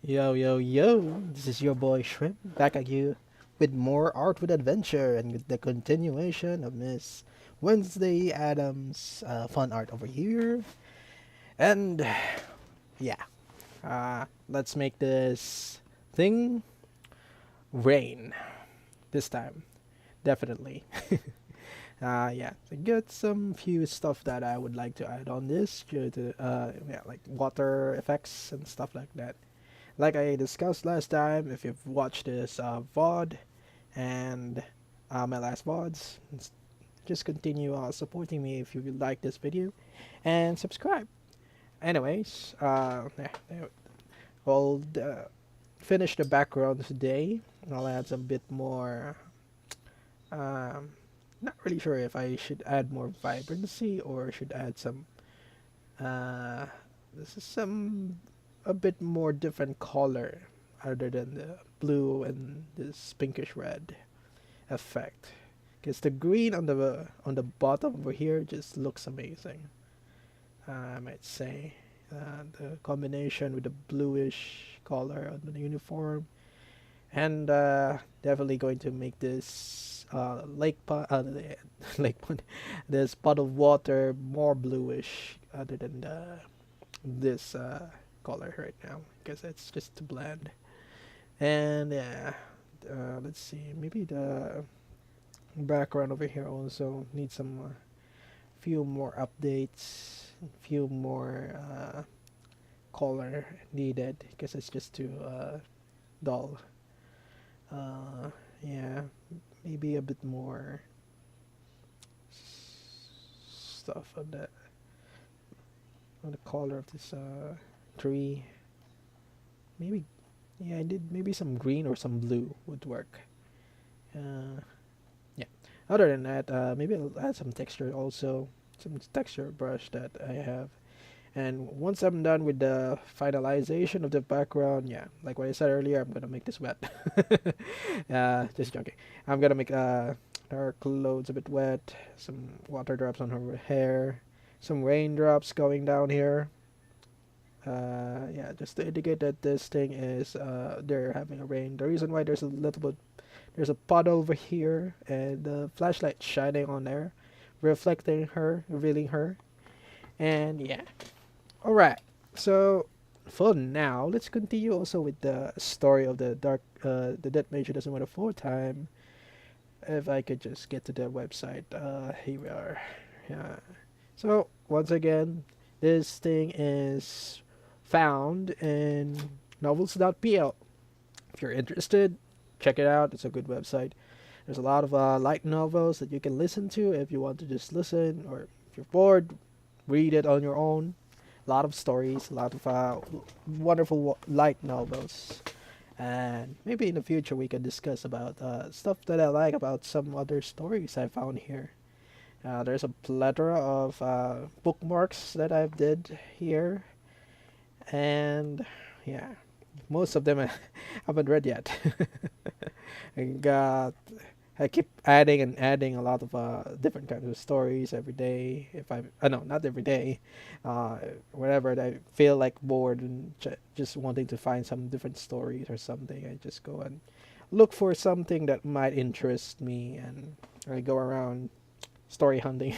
Yo, yo, yo, this is your boy Shrimp back at you with more Art with Adventure and with the continuation of Miss Wednesday Adams' fun art over here. And yeah, let's make this thing rain this time. Definitely. Yeah, I got some few stuff that I would like to add on this due to, yeah, like water effects and stuff like that. Like I discussed last time, if you've watched this VOD and my last VODs, just continue supporting me if you like this video and subscribe. Anyways, yeah, I'll finish the background today. I'll add some bit more. Um, Not really sure if I should add more vibrancy or should add some. Uh, this is some a bit more different color other than the blue and this pinkish red effect, because the green on the bottom over here just looks amazing. I might say the combination with the bluish color on the uniform, and definitely going to make this lake pond, this pot of water more bluish other than this color right now, because it's just too bland. And yeah, let's see, maybe the background over here also needs some few more updates, few more color needed, because it's just too dull. Yeah, maybe a bit more stuff on the color of this tree. Maybe, yeah, I did maybe some green or some blue would work. Uh, yeah. Other than that, maybe I'll add some texture also, some texture brush that I have. And once I'm done with the finalization of the background, yeah, like what I said earlier, I'm gonna make this wet. Just joking. I'm gonna make her clothes a bit wet, some water drops on her hair, some raindrops going down here. Yeah, just to indicate that this thing is they're having a rain. The reason why there's a puddle over here and the flashlight shining on there, reflecting her, revealing her, and yeah. All right. So for now, let's continue also with the story of the Dead Mage Who Doesn't Want a Full Time. If I could just get to the website, here we are. Yeah. So once again, this thing is found in Novels.pl. If you're interested, check it out. It's a good website. There's a lot of light novels that you can listen to if you want to just listen, or if you're bored, read it on your own. A lot of stories, a lot of wonderful light novels, and maybe in the future we can discuss about stuff that I like about some other stories I found here. There's a plethora of bookmarks that I've did here, and yeah, most of them I haven't read yet. I got I keep adding and adding a lot of different kinds of stories every day. If I, no, not every day, whenever I feel like bored and just wanting to find some different stories or something, I just go and look for something that might interest me, and I go around story hunting,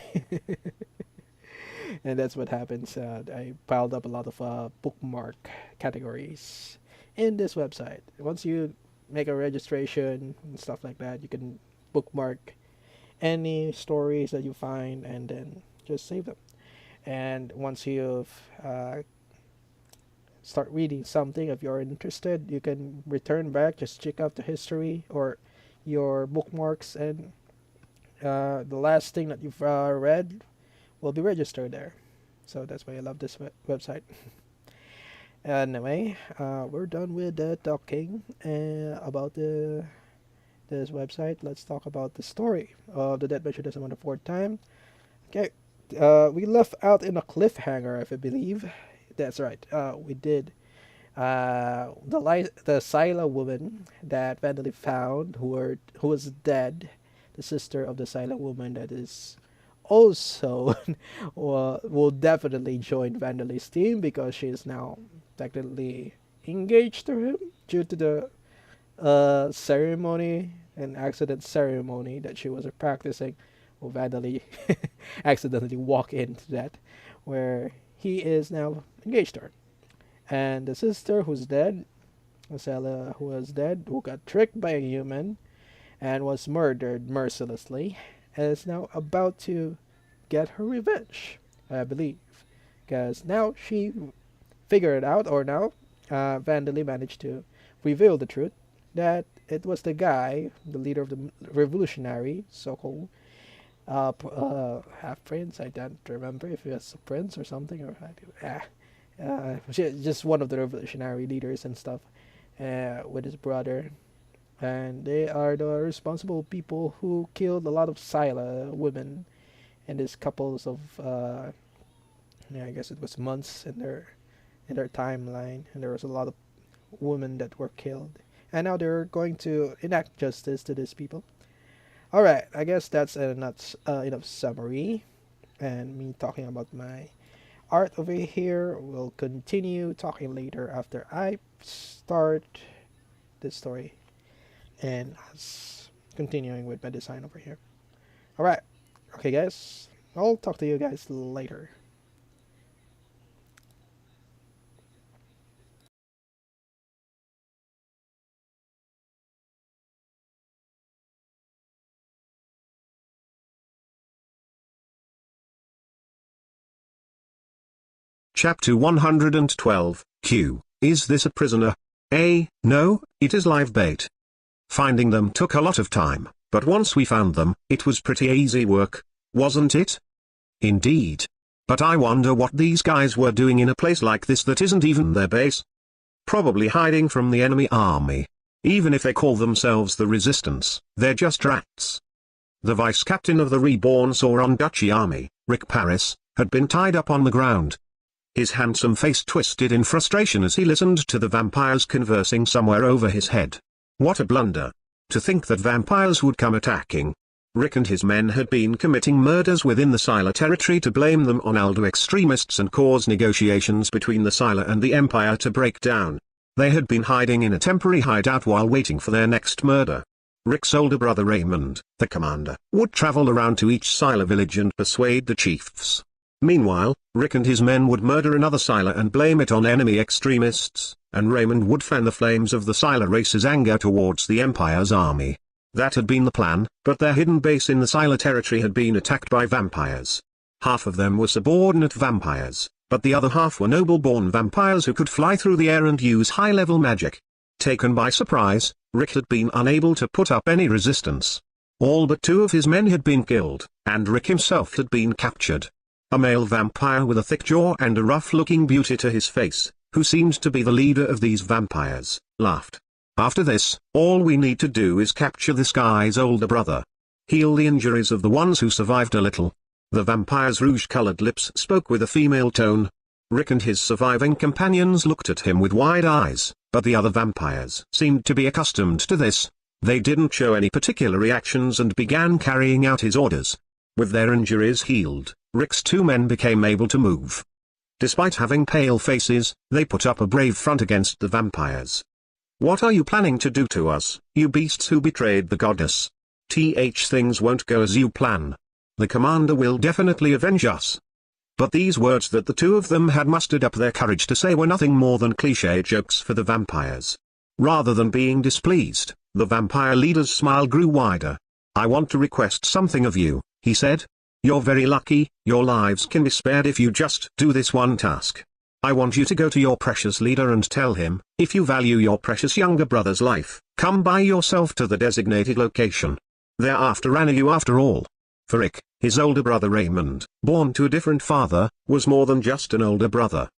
and that's what happens. I piled up a lot of bookmark categories in this website. Once you make a registration and stuff like that, you can bookmark any stories that you find and then just save them. And once you've start reading something, if you're interested, you can return back, just check out the history or your bookmarks, and the last thing that you've read will be registered there. So that's why I love this website. Anyway, we're done with the talking about this website. Let's talk about the story of the Dead Bishop Doesn't Want a Fourth Time. Okay, we left out in a cliffhanger, if I believe. That's right. We did. The Sila woman that Vandally found, who was dead, the sister of the Sila woman that is also will definitely join Vandal's team, because she is now technically engaged to him due to the ceremony, an accident ceremony that she was practicing. Will Vandally accidentally walk into that, where he is now engaged to her. And the sister who's dead, Marcella, who was dead, who got tricked by a human and was murdered mercilessly, is now about to get her revenge, I believe. Because now she figured it out, or now Vandally managed to reveal the truth that it was the guy, the leader of the revolutionary, so-called half prince. I don't remember if he was a prince or something, or just one of the revolutionary leaders and stuff, with his brother, and they are the responsible people who killed a lot of Sila women, and these couples of I guess it was months in their timeline, and there was a lot of women that were killed, and now they're going to enact justice to these people. All right, I guess that's enough summary, and me talking about my art over here. We'll continue talking later after I start this story and continuing with my design over here. All right, okay, guys. I'll talk to you guys later. Chapter 112, Q. Is this a prisoner? A. No, it is live bait. Finding them took a lot of time, but once we found them, it was pretty easy work, wasn't it? Indeed. But I wonder what these guys were doing in a place like this that isn't even their base. Probably hiding from the enemy army. Even if they call themselves the Resistance, they're just rats. The vice-captain of the reborn Sauron Duchy army, Rick Paris, had been tied up on the ground. His handsome face twisted in frustration as he listened to the vampires conversing somewhere over his head. What a blunder. To think that vampires would come attacking. Rick and his men had been committing murders within the Sila territory to blame them on Aldo extremists and cause negotiations between the Sila and the Empire to break down. They had been hiding in a temporary hideout while waiting for their next murder. Rick's older brother Raymond, the commander, would travel around to each Sila village and persuade the chiefs. Meanwhile, Rick and his men would murder another Sila and blame it on enemy extremists, and Raymond would fan the flames of the Sila race's anger towards the Empire's army. That had been the plan, but their hidden base in the Sila territory had been attacked by vampires. Half of them were subordinate vampires, but the other half were noble-born vampires who could fly through the air and use high-level magic. Taken by surprise, Rick had been unable to put up any resistance. All but 2 of his men had been killed, and Rick himself had been captured. A male vampire with a thick jaw and a rough-looking beauty to his face, who seemed to be the leader of these vampires, laughed. After this, all we need to do is capture this guy's older brother. Heal the injuries of the ones who survived a little. The vampire's rouge-colored lips spoke with a female tone. Rick and his surviving companions looked at him with wide eyes, but the other vampires seemed to be accustomed to this. They didn't show any particular reactions and began carrying out his orders. With their injuries healed, Rick's 2 men became able to move. Despite having pale faces, they put up a brave front against the vampires. What are you planning to do to us, you beasts who betrayed the goddess? Things won't go as you plan. The commander will definitely avenge us. But these words that the 2 of them had mustered up their courage to say were nothing more than cliché jokes for the vampires. Rather than being displeased, the vampire leader's smile grew wider. I want to request something of you, he said. You're very lucky, your lives can be spared if you just do this one task. I want you to go to your precious leader and tell him, if you value your precious younger brother's life, come by yourself to the designated location. They're after you after all. For Rick, his older brother Raymond, born to a different father, was more than just an older brother.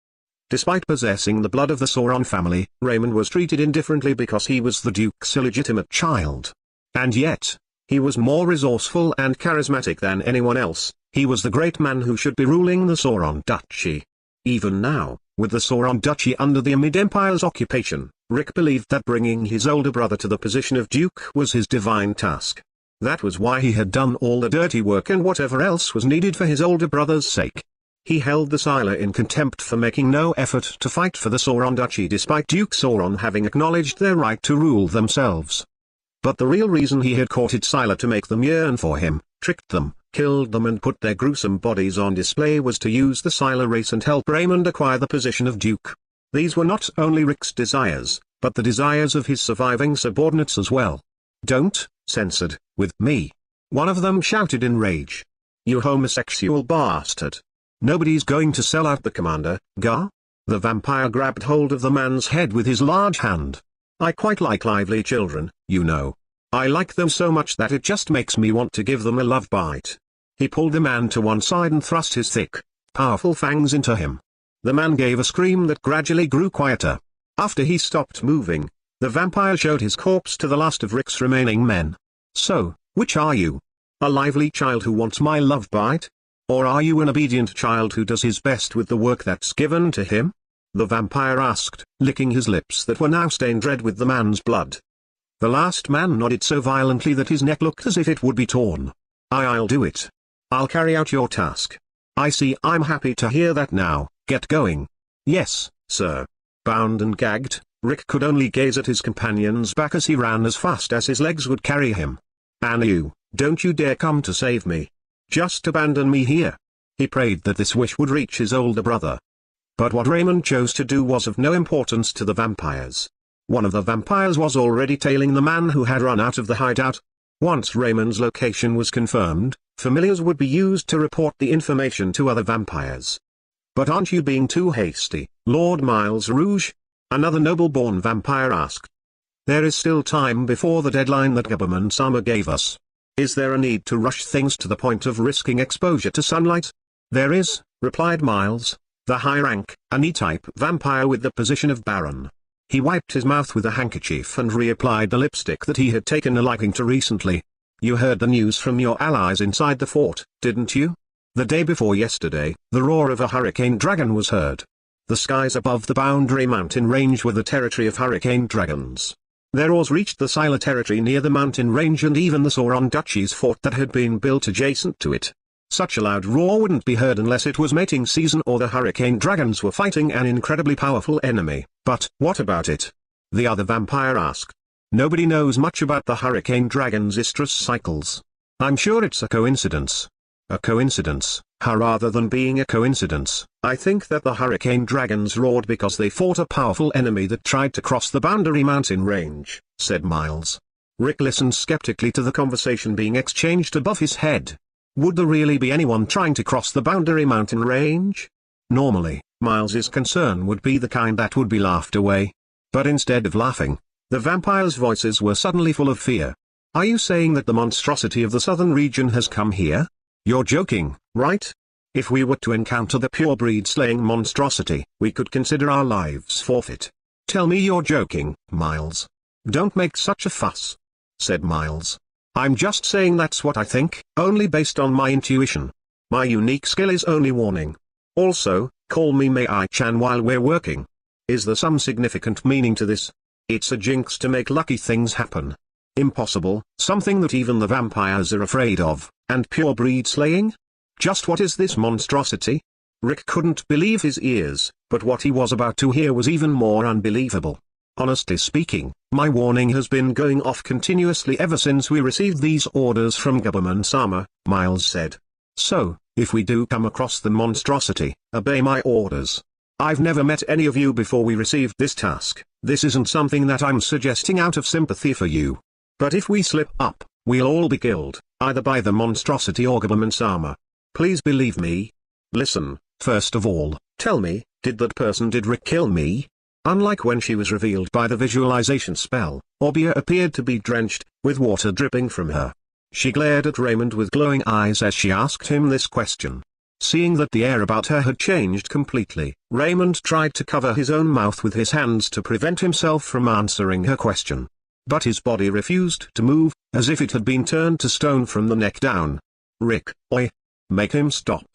Despite possessing the blood of the Sauron family, Raymond was treated indifferently because he was the Duke's illegitimate child. And yet, he was more resourceful and charismatic than anyone else. He was the great man who should be ruling the Sauron Duchy. Even now, with the Sauron Duchy under the Amid Empire's occupation, Rick believed that bringing his older brother to the position of Duke was his divine task. That was why he had done all the dirty work and whatever else was needed for his older brother's sake. He held the Scylla in contempt for making no effort to fight for the Sauron Duchy despite Duke Sauron having acknowledged their right to rule themselves. But the real reason he had courted Scylla to make them yearn for him, tricked them, killed them and put their gruesome bodies on display was to use the Scylla race and help Raymond acquire the position of Duke. These were not only Rick's desires, but the desires of his surviving subordinates as well. "Don't," censored, "with me," one of them shouted in rage. "You homosexual bastard. Nobody's going to sell out the commander, Gar?" The vampire grabbed hold of the man's head with his large hand. "I quite like lively children, you know. I like them so much that it just makes me want to give them a love bite." He pulled the man to one side and thrust his thick, powerful fangs into him. The man gave a scream that gradually grew quieter. After he stopped moving, the vampire showed his corpse to the last of Rick's remaining men. "So, which are you? A lively child who wants my love bite? Or are you an obedient child who does his best with the work that's given to him?" the vampire asked, licking his lips that were now stained red with the man's blood. The last man nodded so violently that his neck looked as if it would be torn. I'll do it. I'll carry out your task. I see. I'm happy to hear that now. Get going." "Yes, sir." Bound and gagged, Rick could only gaze at his companion's back as he ran as fast as his legs would carry him. "And you, don't you dare come to save me. Just abandon me here." He prayed that this wish would reach his older brother. But what Raymond chose to do was of no importance to the vampires. One of the vampires was already tailing the man who had run out of the hideout. Once Raymond's location was confirmed, familiars would be used to report the information to other vampires. "But aren't you being too hasty, Lord Miles Rouge?" another noble-born vampire asked. "There is still time before the deadline that government Sama gave us. Is there a need to rush things to the point of risking exposure to sunlight?" "There is," replied Miles, the high-rank, Ani-type vampire with the position of Baron. He wiped his mouth with a handkerchief and reapplied the lipstick that he had taken a liking to recently. "You heard the news from your allies inside the fort, didn't you? The day before yesterday, the roar of a hurricane dragon was heard. The skies above the boundary mountain range were the territory of hurricane dragons. Their roars reached the Scylla territory near the mountain range and even the Sauron Duchy's fort that had been built adjacent to it. Such a loud roar wouldn't be heard unless it was mating season or the hurricane dragons were fighting an incredibly powerful enemy." "But what about it?" the other vampire asked. "Nobody knows much about the hurricane dragon's estrus cycles. I'm sure it's a coincidence." "A coincidence, rather than being a coincidence, I think that the hurricane dragons roared because they fought a powerful enemy that tried to cross the boundary mountain range," said Miles. Rick listened skeptically to the conversation being exchanged above his head. Would there really be anyone trying to cross the boundary mountain range? Normally, Miles's concern would be the kind that would be laughed away. But instead of laughing, the vampires' voices were suddenly full of fear. "Are you saying that the monstrosity of the southern region has come here? You're joking, right? If we were to encounter the pure-breed slaying monstrosity, we could consider our lives forfeit." "Tell me you're joking, Miles." "Don't make such a fuss," said Miles. "I'm just saying that's what I think, only based on my intuition. My unique skill is only warning. Also, call me Mei-chan while we're working. Is there some significant meaning to this? It's a jinx to make lucky things happen. Impossible, something that even the vampires are afraid of, and pure breed slaying? Just what is this monstrosity?" Rick couldn't believe his ears, but what he was about to hear was even more unbelievable. "Honestly speaking, my warning has been going off continuously ever since we received these orders from Government Sama," Miles said. "So, if we do come across the monstrosity, obey my orders. I've never met any of you before we received this task. This isn't something that I'm suggesting out of sympathy for you. But if we slip up, we'll all be killed, either by the monstrosity or Government Sama. Please believe me. Listen, first of all, tell me, did Rick kill me?" Unlike when she was revealed by the visualization spell, Orbia appeared to be drenched, with water dripping from her. She glared at Raymond with glowing eyes as she asked him this question. Seeing that the air about her had changed completely, Raymond tried to cover his own mouth with his hands to prevent himself from answering her question. But his body refused to move, as if it had been turned to stone from the neck down. "Rick, oi! Make him stop.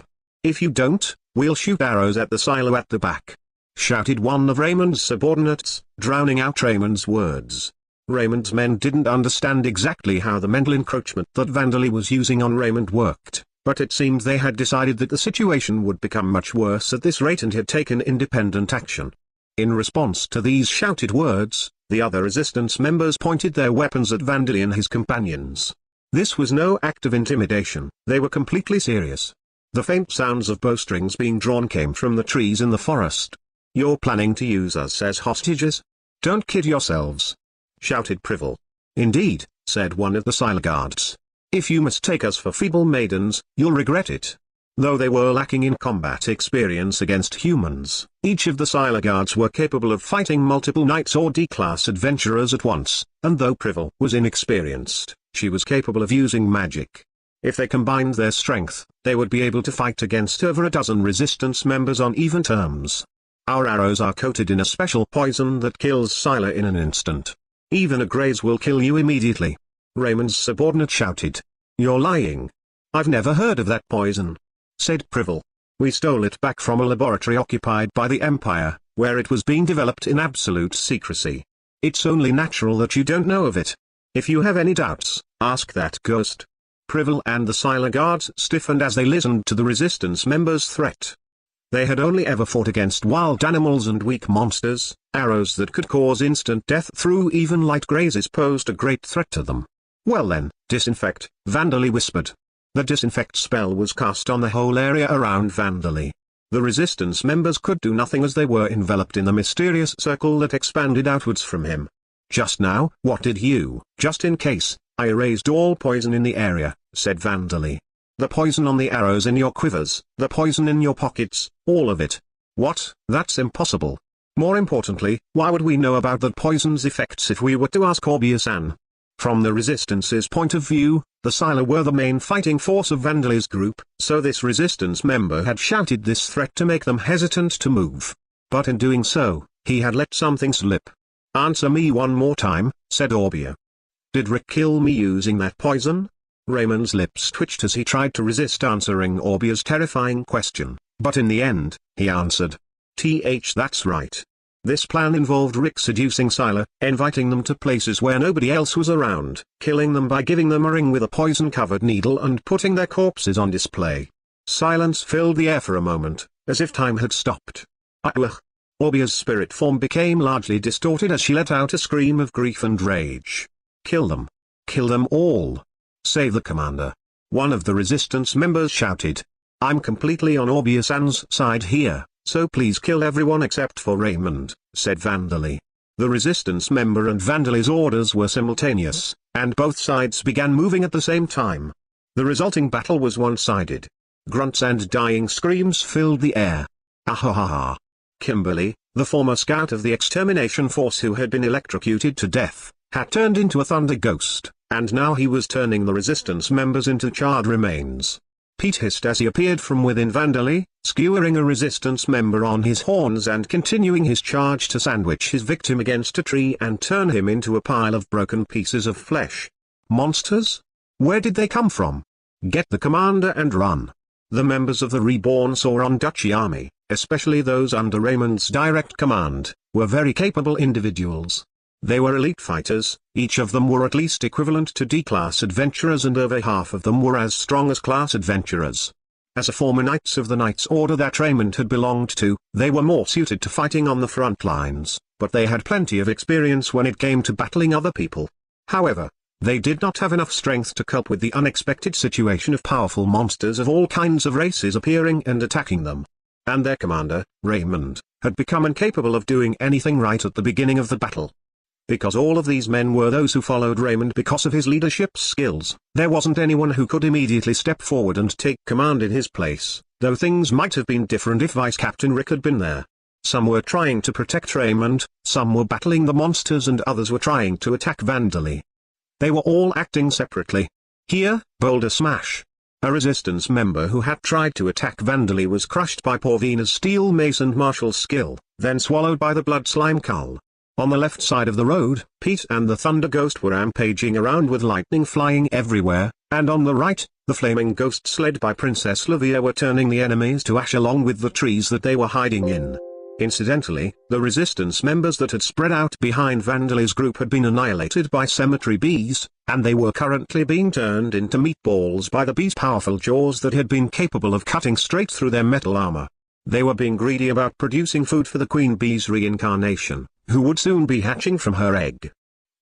If you don't, we'll shoot arrows at the silo at the back," shouted one of Raymond's subordinates, drowning out Raymond's words. Raymond's men didn't understand exactly how the mental encroachment that Vandali was using on Raymond worked, but it seemed they had decided that the situation would become much worse at this rate and had taken independent action. In response to these shouted words, the other resistance members pointed their weapons at Vandali and his companions. This was no act of intimidation, they were completely serious. The faint sounds of bowstrings being drawn came from the trees in the forest. "You're planning to use us as hostages? Don't kid yourselves!" shouted Privel. "Indeed," said one of the Scylla guards. "If you mistake us for feeble maidens, you'll regret it." Though they were lacking in combat experience against humans, each of the Scylla guards were capable of fighting multiple knights or D-class adventurers at once, and though Privel was inexperienced, she was capable of using magic. If they combined their strength, they would be able to fight against over a dozen resistance members on even terms. "Our arrows are coated in a special poison that kills Scylla in an instant. Even a graze will kill you immediately," Raymond's subordinate shouted. "You're lying." "I've never heard of that poison," said Privel. "We stole it back from a laboratory occupied by the Empire, where it was being developed in absolute secrecy. It's only natural that you don't know of it. If you have any doubts, ask that ghost." Privel and the Scylla guards stiffened as they listened to the resistance members' threat. They had only ever fought against wild animals and weak monsters. Arrows that could cause instant death through even light grazes posed a great threat to them. "Well then, disinfect," Vandali whispered. The disinfect spell was cast on the whole area around Vandali. The resistance members could do nothing as they were enveloped in the mysterious circle that expanded outwards from him. "Just now, what did you, just in case, I erased all poison in the area," said Vandali. "The poison on the arrows in your quivers, the poison in your pockets, all of it." "What? That's impossible. More importantly, why would we know about that poison's effects if we were to ask Orbia-san?" From the Resistance's point of view, the Scylla were the main fighting force of Vandali's group, so this resistance member had shouted this threat to make them hesitant to move. But in doing so, he had let something slip. "Answer me one more time," said Orbia. "Did Rick kill me using that poison?" Raymond's lips twitched as he tried to resist answering Orbia's terrifying question, but in the end, he answered. That's right. This plan involved Rick seducing Scylla, inviting them to places where nobody else was around, killing them by giving them a ring with a poison-covered needle and putting their corpses on display. Silence filled the air for a moment, as if time had stopped. Orbia's spirit form became largely distorted as she let out a scream of grief and rage. "Kill them. Kill them all. Save the commander." One of the resistance members shouted. "I'm completely on Orbia-san's side here, so please kill everyone except for Raymond," said Vandali. The resistance member and Vandali's orders were simultaneous, and both sides began moving at the same time. The resulting battle was one-sided. Grunts and dying screams filled the air. Ahahaha. Kimberly, the former scout of the extermination force who had been electrocuted to death, had turned into a thunder ghost, and now he was turning the resistance members into charred remains. Pete hissed as he appeared from within Vandali, skewering a resistance member on his horns and continuing his charge to sandwich his victim against a tree and turn him into a pile of broken pieces of flesh. Monsters? Where did they come from? Get the commander and run. The members of the reborn Sauron Duchy army, especially those under Raymond's direct command, were very capable individuals. They were elite fighters, each of them were at least equivalent to D-class adventurers and over half of them were as strong as class adventurers. As a former Knights of the Knight's Order that Raymond had belonged to, they were more suited to fighting on the front lines, but they had plenty of experience when it came to battling other people. However, they did not have enough strength to cope with the unexpected situation of powerful monsters of all kinds of races appearing and attacking them. And their commander, Raymond, had become incapable of doing anything right at the beginning of the battle. Because all of these men were those who followed Raymond because of his leadership skills, there wasn't anyone who could immediately step forward and take command in his place, though things might have been different if Vice Captain Rick had been there. Some were trying to protect Raymond, some were battling the monsters and others were trying to attack Vandali. They were all acting separately. Here, Boulder Smash, a resistance member who had tried to attack Vandali, was crushed by Porvina's steel mace and martial skill, then swallowed by the blood slime cull. On the left side of the road, Pete and the Thunder Ghost were rampaging around with lightning flying everywhere, and on the right, the flaming ghosts led by Princess Livia were turning the enemies to ash along with the trees that they were hiding in. Incidentally, the resistance members that had spread out behind Vandali's group had been annihilated by cemetery bees, and they were currently being turned into meatballs by the bees' powerful jaws that had been capable of cutting straight through their metal armor. They were being greedy about producing food for the queen bee's reincarnation, who would soon be hatching from her egg.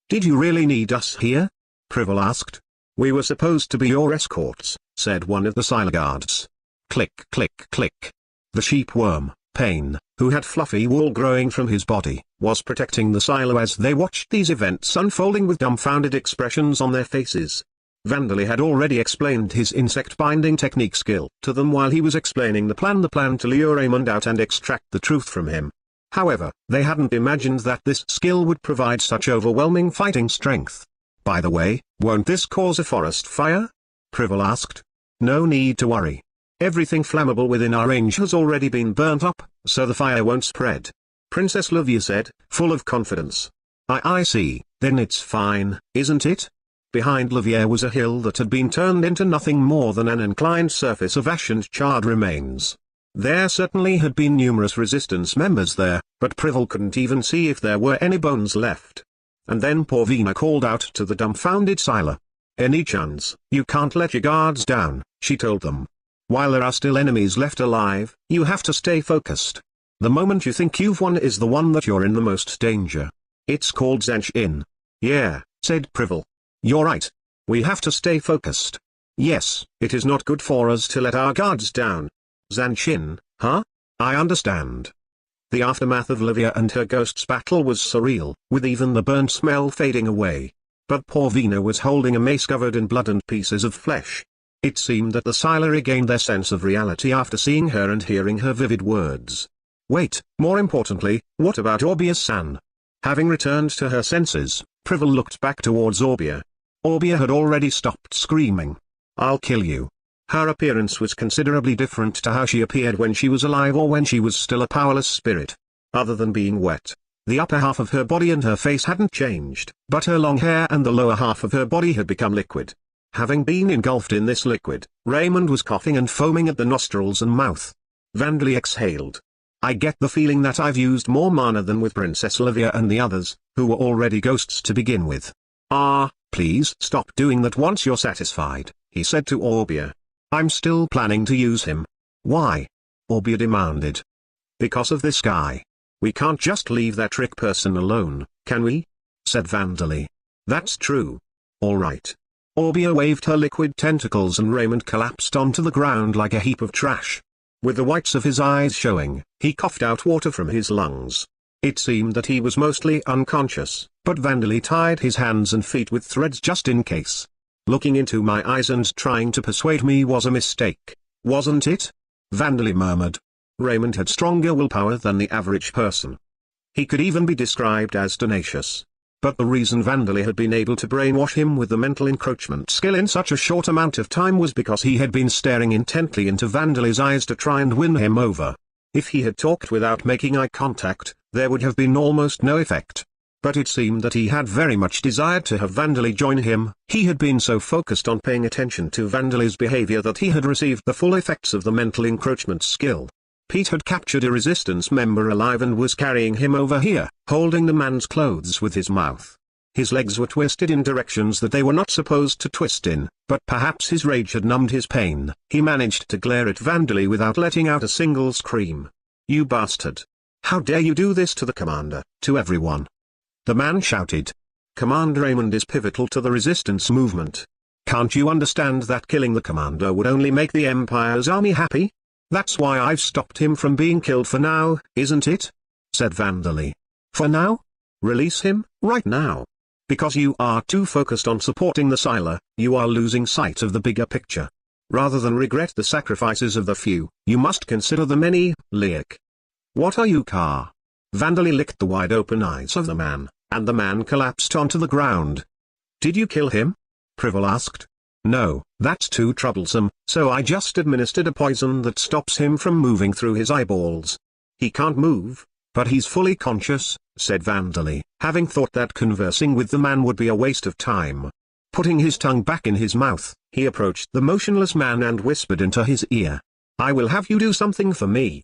"Did you really need us here?" Privel asked. "We were supposed to be your escorts," said one of the silo guards. Click click click. The sheep worm, Pain, who had fluffy wool growing from his body, was protecting the silo as they watched these events unfolding with dumbfounded expressions on their faces. Vandali had already explained his insect binding technique skill to them while he was explaining the plan to lure Raymond out and extract the truth from him. However, they hadn't imagined that this skill would provide such overwhelming fighting strength. "By the way, won't this cause a forest fire?" Privel asked. "No need to worry. Everything flammable within our range has already been burnt up, so the fire won't spread," Princess Livia said, full of confidence. I see, then it's fine, isn't it?" Behind Livia was a hill that had been turned into nothing more than an inclined surface of ash and charred remains. There certainly had been numerous resistance members there, but Privel couldn't even see if there were any bones left. And then Porvina called out to the dumbfounded Sila. "Any chance, you can't let your guards down," she told them. "While there are still enemies left alive, you have to stay focused. The moment you think you've won is the one that you're in the most danger. It's called Zanshin." "Yeah," said Privel. "You're right. We have to stay focused. Yes, it is not good for us to let our guards down." "Zanshin, huh? I understand." The aftermath of Livia and her ghost's battle was surreal, with even the burnt smell fading away. But Porvina was holding a mace covered in blood and pieces of flesh. It seemed that the Sila regained their sense of reality after seeing her and hearing her vivid words. Wait, more importantly, what about Orbia-san? Having returned to her senses, Privel looked back towards Orbia. Orbia had already stopped screaming. "I'll kill you." Her appearance was considerably different to how she appeared when she was alive or when she was still a powerless spirit. Other than being wet, the upper half of her body and her face hadn't changed, but her long hair and the lower half of her body had become liquid. Having been engulfed in this liquid, Raymond was coughing and foaming at the nostrils and mouth. Vandali exhaled. "I get the feeling that I've used more mana than with Princess Livia and the others, who were already ghosts to begin with." Please stop doing that once you're satisfied," he said to Orbia. "I'm still planning to use him." "Why?" Orbia demanded. "Because of this guy. We can't just leave that trick person alone, can we?" said Vandali. "That's true. All right." Orbia waved her liquid tentacles and Raymond collapsed onto the ground like a heap of trash. With the whites of his eyes showing, he coughed out water from his lungs. It seemed that he was mostly unconscious, but Vandali tied his hands and feet with threads just in case. "Looking into my eyes and trying to persuade me was a mistake, wasn't it?" Vandali murmured. Raymond had stronger willpower than the average person. He could even be described as tenacious. But the reason Vandali had been able to brainwash him with the mental encroachment skill in such a short amount of time was because he had been staring intently into Vandali's eyes to try and win him over. If he had talked without making eye contact, there would have been almost no effect. But it seemed that he had very much desired to have Vandali join him. He had been so focused on paying attention to Vandali's behavior that he had received the full effects of the mental encroachment skill. Pete had captured a resistance member alive and was carrying him over here, holding the man's clothes with his mouth. His legs were twisted in directions that they were not supposed to twist in, but perhaps his rage had numbed his pain. He managed to glare at Vandali without letting out a single scream. "You bastard! How dare you do this to the commander, to everyone!" the man shouted. "Commander Raymond is pivotal to the resistance movement. Can't you understand that killing the commander would only make the Empire's army happy? That's why I've stopped him from being killed for now, isn't it?" said Vandali. "For now? Release him, right now. Because you are too focused on supporting the Sila, you are losing sight of the bigger picture. Rather than regret the sacrifices of the few, you must consider the many, Liak." "What are you, Car?" Vandali licked the wide-open eyes of the man, and the man collapsed onto the ground. "Did you kill him?" Privel asked. "No, that's too troublesome, so I just administered a poison that stops him from moving through his eyeballs." "He can't move, but he's fully conscious," said Vandali, having thought that conversing with the man would be a waste of time. Putting his tongue back in his mouth, he approached the motionless man and whispered into his ear. "I will have you do something for me.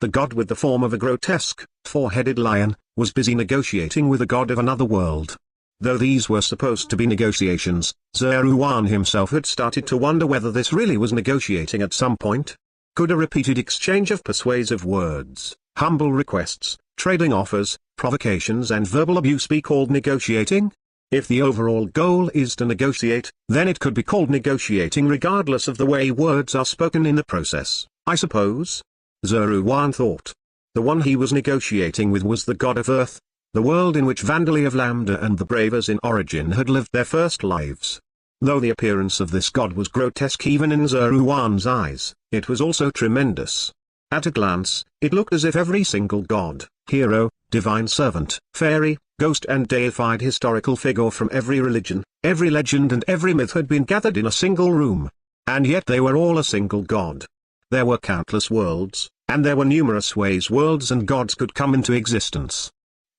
the god with the form of a grotesque, four-headed lion, was busy negotiating with a god of another world. Though these were supposed to be negotiations, Zeruan himself had started to wonder whether this really was negotiating at some point. Could a repeated exchange of persuasive words, humble requests, trading offers, provocations and verbal abuse be called negotiating? If the overall goal is to negotiate, then it could be called negotiating regardless of the way words are spoken in the process, I suppose. Zeruan thought. The one he was negotiating with was the god of Earth, the world in which Vandali of Lambda and the Bravers in Origin had lived their first lives. Though the appearance of this god was grotesque even in Zeruan's eyes, it was also tremendous. At a glance, it looked as if every single god, hero, divine servant, fairy, ghost and deified historical figure from every religion, every legend and every myth had been gathered in a single room. And yet they were all a single god. There were countless worlds, and there were numerous ways worlds and gods could come into existence.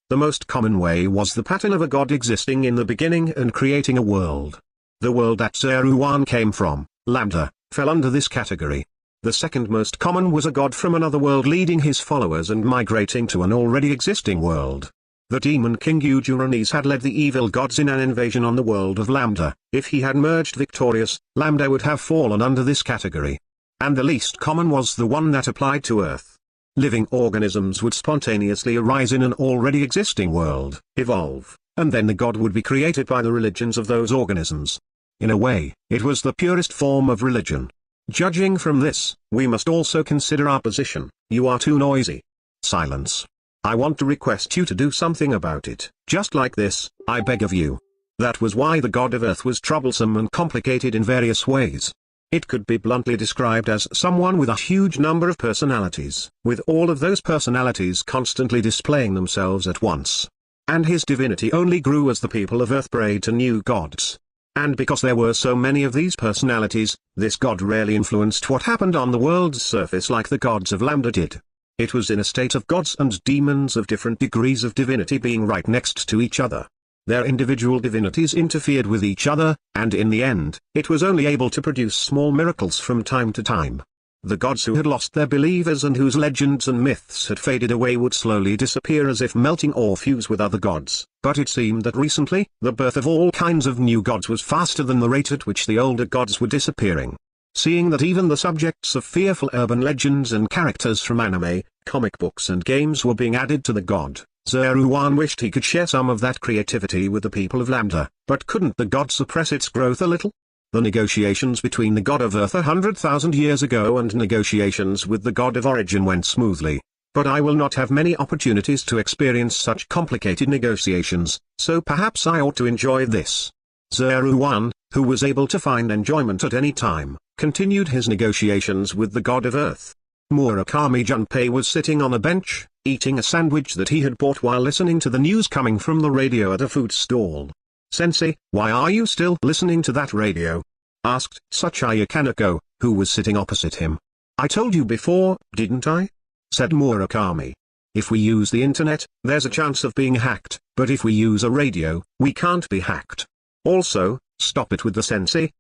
The most common way was the pattern of a god existing in the beginning and creating a world. The world that Zeruan came from, Lambda, fell under this category. The second most common was a god from another world leading his followers and migrating to an already existing world. The demon king Eugeranes had led the evil gods in an invasion on the world of Lambda. If he had emerged victorious, Lambda would have fallen under this category. And the least common was the one that applied to Earth. Living organisms would spontaneously arise in an already existing world, evolve, and then the god would be created by the religions of those organisms. In a way, it was the purest form of religion. Judging from this, we must also consider our position. You are too noisy. Silence. I want to request you to do something about it. Just like this, I beg of you. That was why the god of Earth was troublesome and complicated in various ways. It could be bluntly described as someone with a huge number of personalities, with all of those personalities constantly displaying themselves at once. And his divinity only grew as the people of Earth prayed to new gods. And because there were so many of these personalities, this god rarely influenced what happened on the world's surface like the gods of Lambda did. It was in a state of gods and demons of different degrees of divinity being right next to each other. Their individual divinities interfered with each other, and in the end, it was only able to produce small miracles from time to time. The gods who had lost their believers and whose legends and myths had faded away would slowly disappear as if melting or fuse with other gods. But it seemed that recently, the birth of all kinds of new gods was faster than the rate at which the older gods were disappearing. Seeing that even the subjects of fearful urban legends and characters from anime, comic books and games were being added to the god, Zeruan wished he could share some of that creativity with the people of Lambda, but couldn't the god suppress its growth a little? The negotiations between the god of Earth 100,000 years ago and negotiations with the god of Origin went smoothly, but I will not have many opportunities to experience such complicated negotiations, so perhaps I ought to enjoy this. Zeruan, who was able to find enjoyment at any time, continued his negotiations with the god of Earth. Murakami Junpei was sitting on a bench, eating a sandwich that he had bought while listening to the news coming from the radio at a food stall. "Sensei, why are you still listening to that radio?" asked Tsuchiya Kaneko, who was sitting opposite him. "I told you before, didn't I?" said Murakami. "If we use the internet, there's a chance of being hacked, but if we use a radio, we can't be hacked. Also, stop it with the sensei.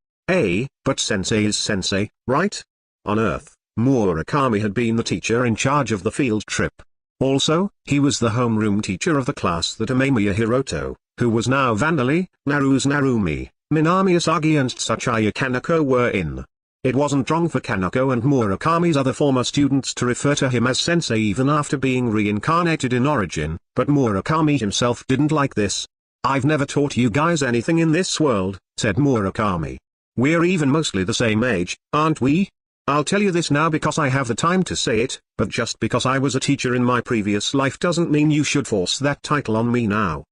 But sensei is sensei, right?" On Earth, Murakami had been the teacher in charge of the field trip. Also, he was the homeroom teacher of the class that Amamiya Hiroto, who was now Vandali, Naru's Narumi, Minami Asagi and Tsuchiya Kaneko were in. It wasn't wrong for Kaneko and Murakami's other former students to refer to him as sensei even after being reincarnated in Origin, but Murakami himself didn't like this. "I've never taught you guys anything in this world," said Murakami. "We're even mostly the same age, aren't we? I'll tell you this now because I have the time to say it, but just because I was a teacher in my previous life doesn't mean you should force that title on me now."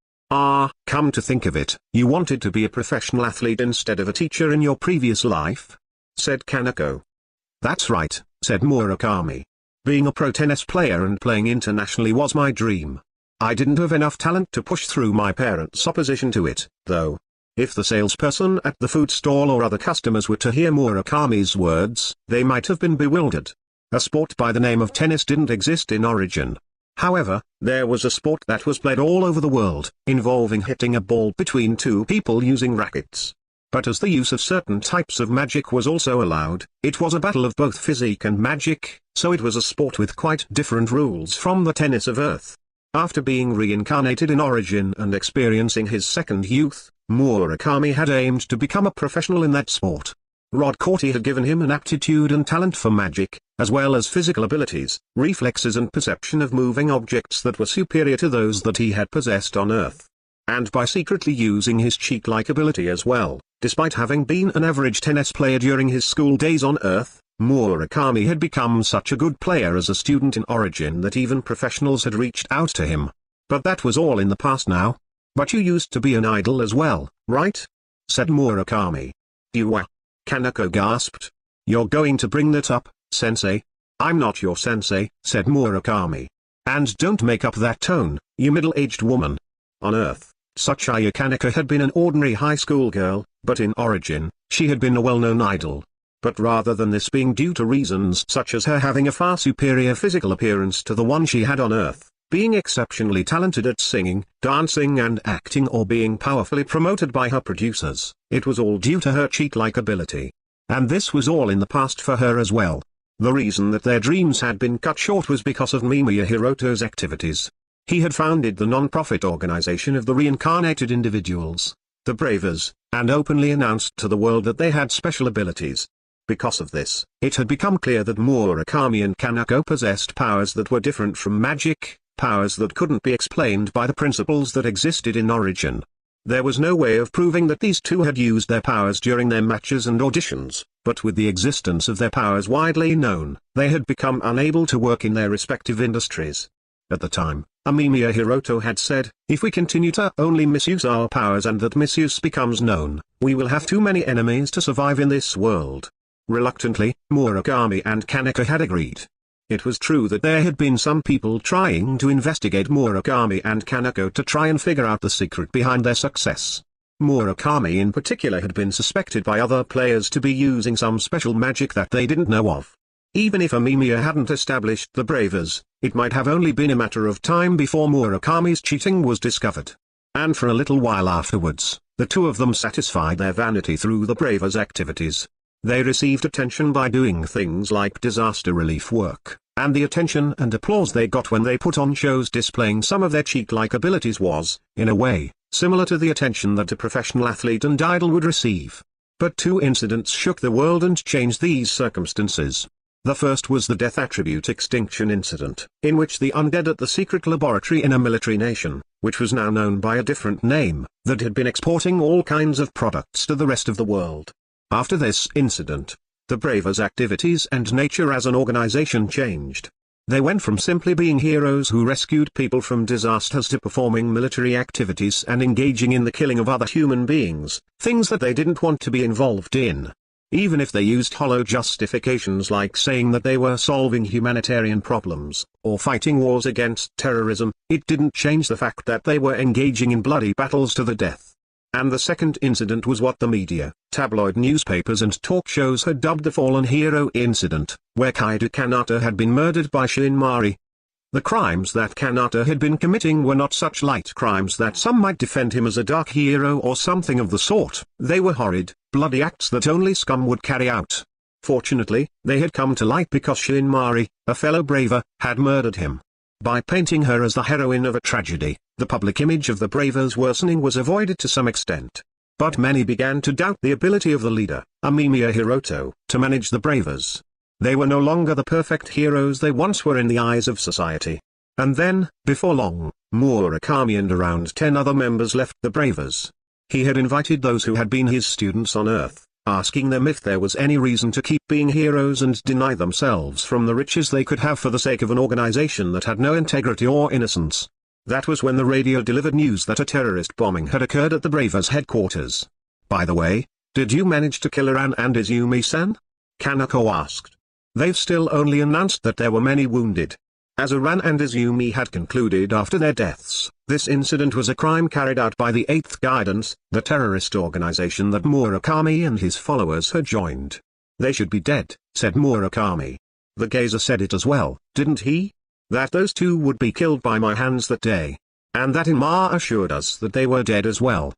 Come to think of it, you wanted to be a professional athlete instead of a teacher in your previous life?" said Kaneko. "That's right," said Murakami. "Being a pro tennis player and playing internationally was my dream. I didn't have enough talent to push through my parents' opposition to it, though." If the salesperson at the food stall or other customers were to hear Murakami's words, they might have been bewildered. A sport by the name of tennis didn't exist in Origin. However, there was a sport that was played all over the world, involving hitting a ball between two people using rackets. But as the use of certain types of magic was also allowed, it was a battle of both physique and magic, so it was a sport with quite different rules from the tennis of Earth. After being reincarnated in origin and experiencing his second youth, Murakami had aimed to become a professional in that sport. Rod Corti had given him an aptitude and talent for magic, as well as physical abilities, reflexes and perception of moving objects that were superior to those that he had possessed on Earth. And by secretly using his cheat-like ability as well, despite having been an average tennis player during his school days on Earth, Murakami had become such a good player as a student in Origin that even professionals had reached out to him. But that was all in the past now. But you used to be an idol as well, right? Said Murakami. You were. Kanako gasped. You're going to bring that up, sensei? I'm not your sensei, said Murakami. And don't make up that tone, you middle-aged woman. On Earth, Tsuchiya Kanako had been an ordinary high school girl, but in Origin, she had been a well-known idol. But rather than this being due to reasons such as her having a far superior physical appearance to the one she had on Earth, being exceptionally talented at singing, dancing and acting or being powerfully promoted by her producers, it was all due to her cheat-like ability. And this was all in the past for her as well. The reason that their dreams had been cut short was because of Amamiya Hiroto's activities. He had founded the non-profit organization of the reincarnated individuals, the Bravers, and openly announced to the world that they had special abilities. Because of this, it had become clear that Murakami and Kanako possessed powers that were different from magic, powers that couldn't be explained by the principles that existed in Origin. There was no way of proving that these two had used their powers during their matches and auditions, but with the existence of their powers widely known, they had become unable to work in their respective industries. At the time, Amamiya Hiroto had said, if we continue to only misuse our powers and that misuse becomes known, we will have too many enemies to survive in this world. Reluctantly, Murakami and Kanako had agreed. It was true that there had been some people trying to investigate Murakami and Kanako to try and figure out the secret behind their success. Murakami in particular had been suspected by other players to be using some special magic that they didn't know of. Even if Amamiya hadn't established the Bravers, it might have only been a matter of time before Murakami's cheating was discovered. And for a little while afterwards, the two of them satisfied their vanity through the Bravers' activities. They received attention by doing things like disaster relief work, and the attention and applause they got when they put on shows displaying some of their cheat-like abilities was, in a way, similar to the attention that a professional athlete and idol would receive. But two incidents shook the world and changed these circumstances. The first was the death attribute extinction incident, in which the undead at the secret laboratory in a military nation, which was now known by a different name, that had been exporting all kinds of products to the rest of the world. After this incident, the Bravers' activities and nature as an organization changed. They went from simply being heroes who rescued people from disasters to performing military activities and engaging in the killing of other human beings, things that they didn't want to be involved in. Even if they used hollow justifications like saying that they were solving humanitarian problems, or fighting wars against terrorism, it didn't change the fact that they were engaging in bloody battles to the death. And the second incident was what the media, tabloid newspapers and talk shows had dubbed the fallen hero incident, where Kaito Kanata had been murdered by Shinmari. The crimes that Kanata had been committing were not such light crimes that some might defend him as a dark hero or something of the sort. They were horrid, bloody acts that only scum would carry out. Fortunately, they had come to light because Shinmari, a fellow braver, had murdered him. By painting her as the heroine of a tragedy, the public image of the Bravers' worsening was avoided to some extent. But many began to doubt the ability of the leader, Amamiya Hiroto, to manage the Bravers. They were no longer the perfect heroes they once were in the eyes of society. And then, before long, Murakami and around 10 other members left the Bravers. He had invited those who had been his students on Earth, asking them if there was any reason to keep being heroes and deny themselves from the riches they could have for the sake of an organization that had no integrity or innocence. That was when the radio delivered news that a terrorist bombing had occurred at the Bravers' headquarters. By the way, did you manage to kill Ran and Izumi-san? Kanako asked. They've still only announced that there were many wounded. As Ran and Izumi had concluded after their deaths, this incident was a crime carried out by the 8th Guidance, the terrorist organization that Murakami and his followers had joined. They should be dead, said Murakami. The Gazer said it as well, didn't he? That those two would be killed by my hands that day. And that Ima assured us that they were dead as well.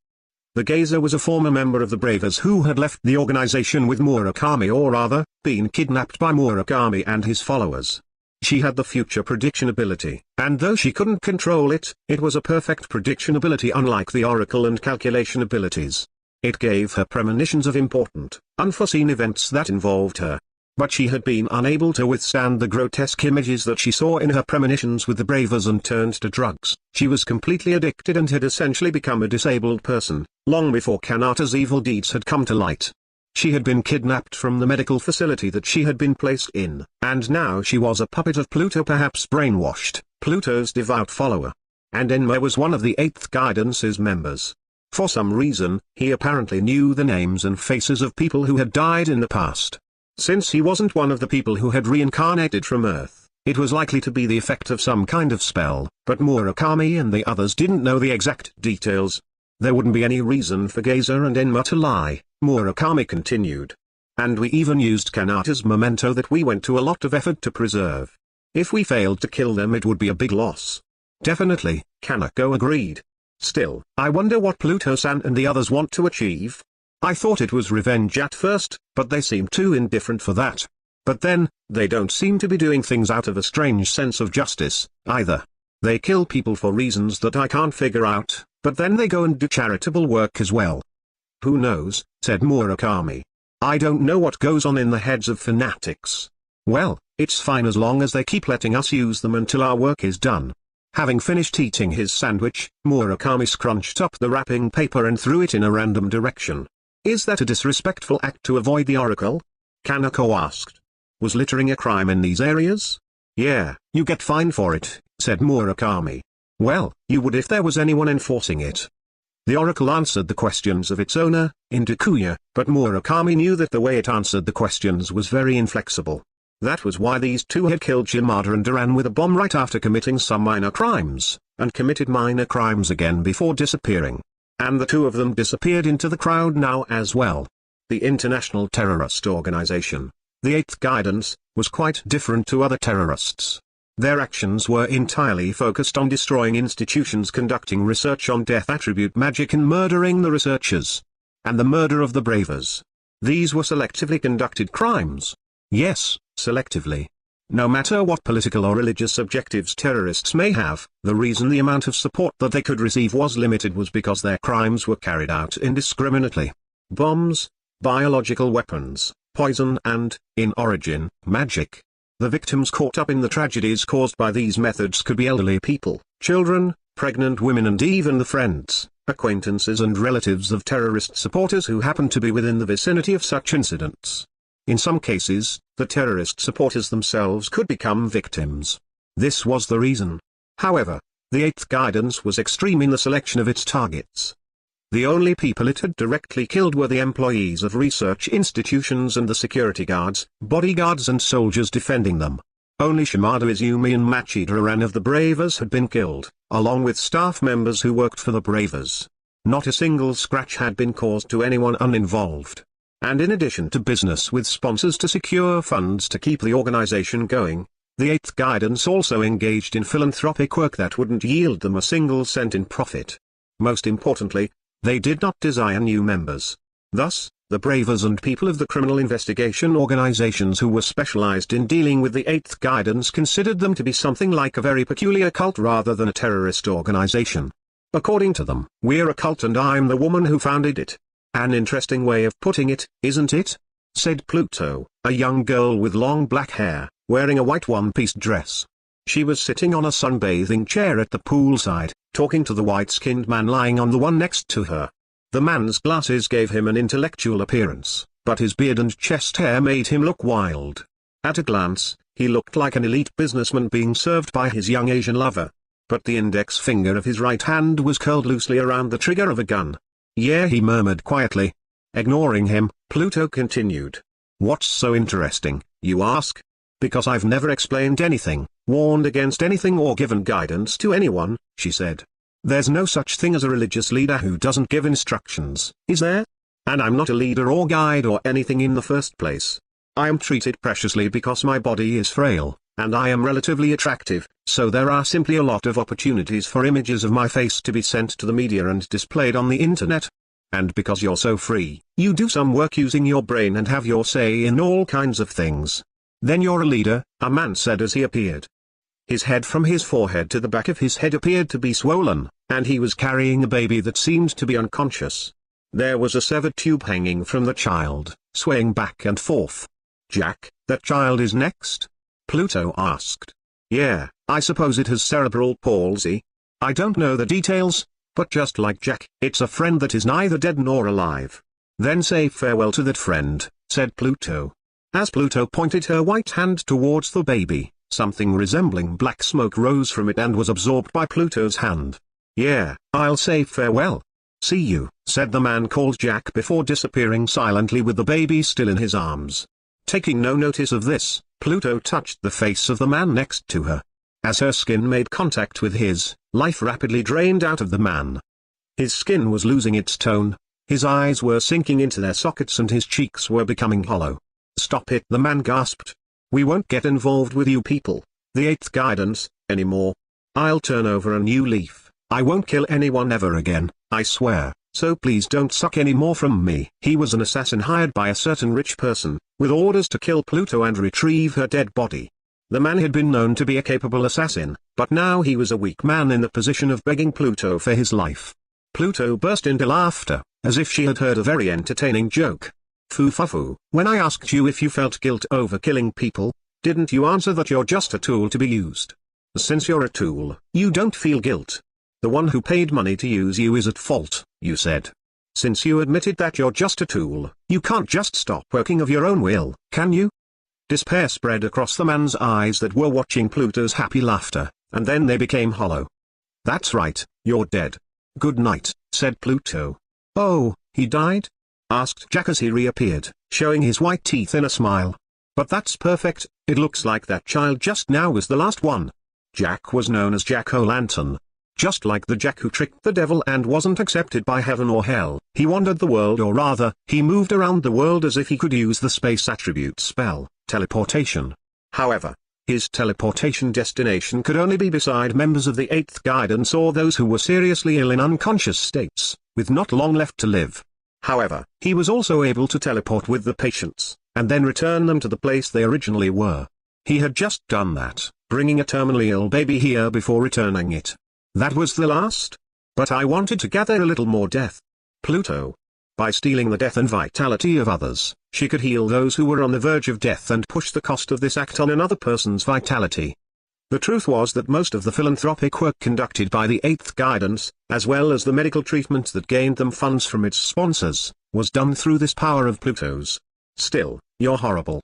The Gazer was a former member of the Bravers who had left the organization with Murakami, or rather, been kidnapped by Murakami and his followers. She had the future prediction ability, and though she couldn't control it, it was a perfect prediction ability unlike the oracle and calculation abilities. It gave her premonitions of important, unforeseen events that involved her. But she had been unable to withstand the grotesque images that she saw in her premonitions with the bravers and turned to drugs. She was completely addicted and had essentially become a disabled person, long before Kanata's evil deeds had come to light. She had been kidnapped from the medical facility that she had been placed in, and now she was a puppet of Pluto, perhaps brainwashed, Pluto's devout follower. And Enma was one of the 8th Guidance's members. For some reason, he apparently knew the names and faces of people who had died in the past. Since he wasn't one of the people who had reincarnated from Earth, it was likely to be the effect of some kind of spell, but Murakami and the others didn't know the exact details. There wouldn't be any reason for Geyser and Enma to lie, Murakami continued. And we even used Kanata's memento that we went to a lot of effort to preserve. If we failed to kill them, it would be a big loss. Definitely, Kanako agreed. Still, I wonder what Pluto-san and the others want to achieve. I thought it was revenge at first, but they seem too indifferent for that. But then, they don't seem to be doing things out of a strange sense of justice, either. They kill people for reasons that I can't figure out, but then they go and do charitable work as well. Who knows, said Murakami. I don't know what goes on in the heads of fanatics. Well, it's fine as long as they keep letting us use them until our work is done. Having finished eating his sandwich, Murakami scrunched up the wrapping paper and threw it in a random direction. Is that a disrespectful act to avoid the oracle? Kanako asked. Was littering a crime in these areas? Yeah, you get fined for it, said Murakami. Well, you would if there was anyone enforcing it. The oracle answered the questions of its owner, Indukuya, but Murakami knew that the way it answered the questions was very inflexible. That was why these two had killed Shimada and Duran with a bomb right after committing some minor crimes, and committed minor crimes again before disappearing. And the two of them disappeared into the crowd now as well. The international terrorist organization, the 8th Guidance, was quite different to other terrorists. Their actions were entirely focused on destroying institutions conducting research on death attribute magic and murdering the researchers. And the murder of the bravers. These were selectively conducted crimes. Yes, selectively. No matter what political or religious objectives terrorists may have, the reason the amount of support that they could receive was limited was because their crimes were carried out indiscriminately. Bombs, biological weapons, poison and, in origin, magic. The victims caught up in the tragedies caused by these methods could be elderly people, children, pregnant women and even the friends, acquaintances and relatives of terrorist supporters who happened to be within the vicinity of such incidents. In some cases, the terrorist supporters themselves could become victims. This was the reason. However, the 8th Guidance was extreme in the selection of its targets. The only people it had directly killed were the employees of research institutions and the security guards, bodyguards and soldiers defending them. Only Shimada Izumi and Machida Ran of the Bravers had been killed, along with staff members who worked for the Bravers. Not a single scratch had been caused to anyone uninvolved. And in addition to business with sponsors to secure funds to keep the organization going, the 8th Guidance also engaged in philanthropic work that wouldn't yield them a single cent in profit. Most importantly, they did not desire new members. Thus, the Bravers and people of the criminal investigation organizations who were specialized in dealing with the 8th Guidance considered them to be something like a very peculiar cult rather than a terrorist organization. According to them, we're a cult and I'm the woman who founded it. An interesting way of putting it, isn't it? Said Pluto, a young girl with long black hair, wearing a white one-piece dress. She was sitting on a sunbathing chair at the poolside, talking to the white-skinned man lying on the one next to her. The man's glasses gave him an intellectual appearance, but his beard and chest hair made him look wild. At a glance, he looked like an elite businessman being served by his young Asian lover. But the index finger of his right hand was curled loosely around the trigger of a gun. Yeah, he murmured quietly. Ignoring him, Pluto continued. What's so interesting, you ask? Because I've never explained anything, warned against anything or given guidance to anyone, she said. There's no such thing as a religious leader who doesn't give instructions, is there? And I'm not a leader or guide or anything in the first place. I am treated preciously because my body is frail, and I am relatively attractive, so there are simply a lot of opportunities for images of my face to be sent to the media and displayed on the internet. And because you're so free, you do some work using your brain and have your say in all kinds of things. Then you're a leader, a man said as he appeared. His head from his forehead to the back of his head appeared to be swollen, and he was carrying a baby that seemed to be unconscious. There was a severed tube hanging from the child, swaying back and forth. Jack, that child is next? Pluto asked. Yeah, I suppose it has cerebral palsy. I don't know the details, but just like Jack, it's a friend that is neither dead nor alive. Then say farewell to that friend, said Pluto. As Pluto pointed her white hand towards the baby, something resembling black smoke rose from it and was absorbed by Pluto's hand. Yeah, I'll say farewell. See you, said the man called Jack before disappearing silently with the baby still in his arms. Taking no notice of this, Pluto touched the face of the man next to her. As her skin made contact with his, life rapidly drained out of the man. His skin was losing its tone, his eyes were sinking into their sockets and his cheeks were becoming hollow. Stop it, the man gasped. We won't get involved with you people, the 8th guidance, anymore. I'll turn over a new leaf. I won't kill anyone ever again, I swear, so please don't suck any more from me. He was an assassin hired by a certain rich person, with orders to kill Pluto and retrieve her dead body. The man had been known to be a capable assassin, but now he was a weak man in the position of begging Pluto for his life. Pluto burst into laughter, as if she had heard a very entertaining joke. Foo-fa-foo, when I asked you if you felt guilt over killing people, didn't you answer that you're just a tool to be used? Since you're a tool, you don't feel guilt. The one who paid money to use you is at fault, you said. Since you admitted that you're just a tool, you can't just stop working of your own will, can you? Despair spread across the man's eyes that were watching Pluto's happy laughter, and then they became hollow. That's right, you're dead. Good night, said Pluto. Oh, he died? Asked Jack as he reappeared, showing his white teeth in a smile. But that's perfect, it looks like that child just now was the last one. Jack was known as Jack-o'-lantern. Just like the Jack who tricked the devil and wasn't accepted by heaven or hell, he wandered the world, or rather, he moved around the world as if he could use the space attribute spell, teleportation. However, his teleportation destination could only be beside members of the 8th guidance or those who were seriously ill in unconscious states, with not long left to live. However, he was also able to teleport with the patients, and then return them to the place they originally were. He had just done that, bringing a terminally ill baby here before returning it. That was the last? But I wanted to gather a little more death. Pluto. By stealing the death and vitality of others, she could heal those who were on the verge of death and push the cost of this act on another person's vitality. The truth was that most of the philanthropic work conducted by the 8th guidance, as well as the medical treatment that gained them funds from its sponsors, was done through this power of Pluto's. Still, you're horrible.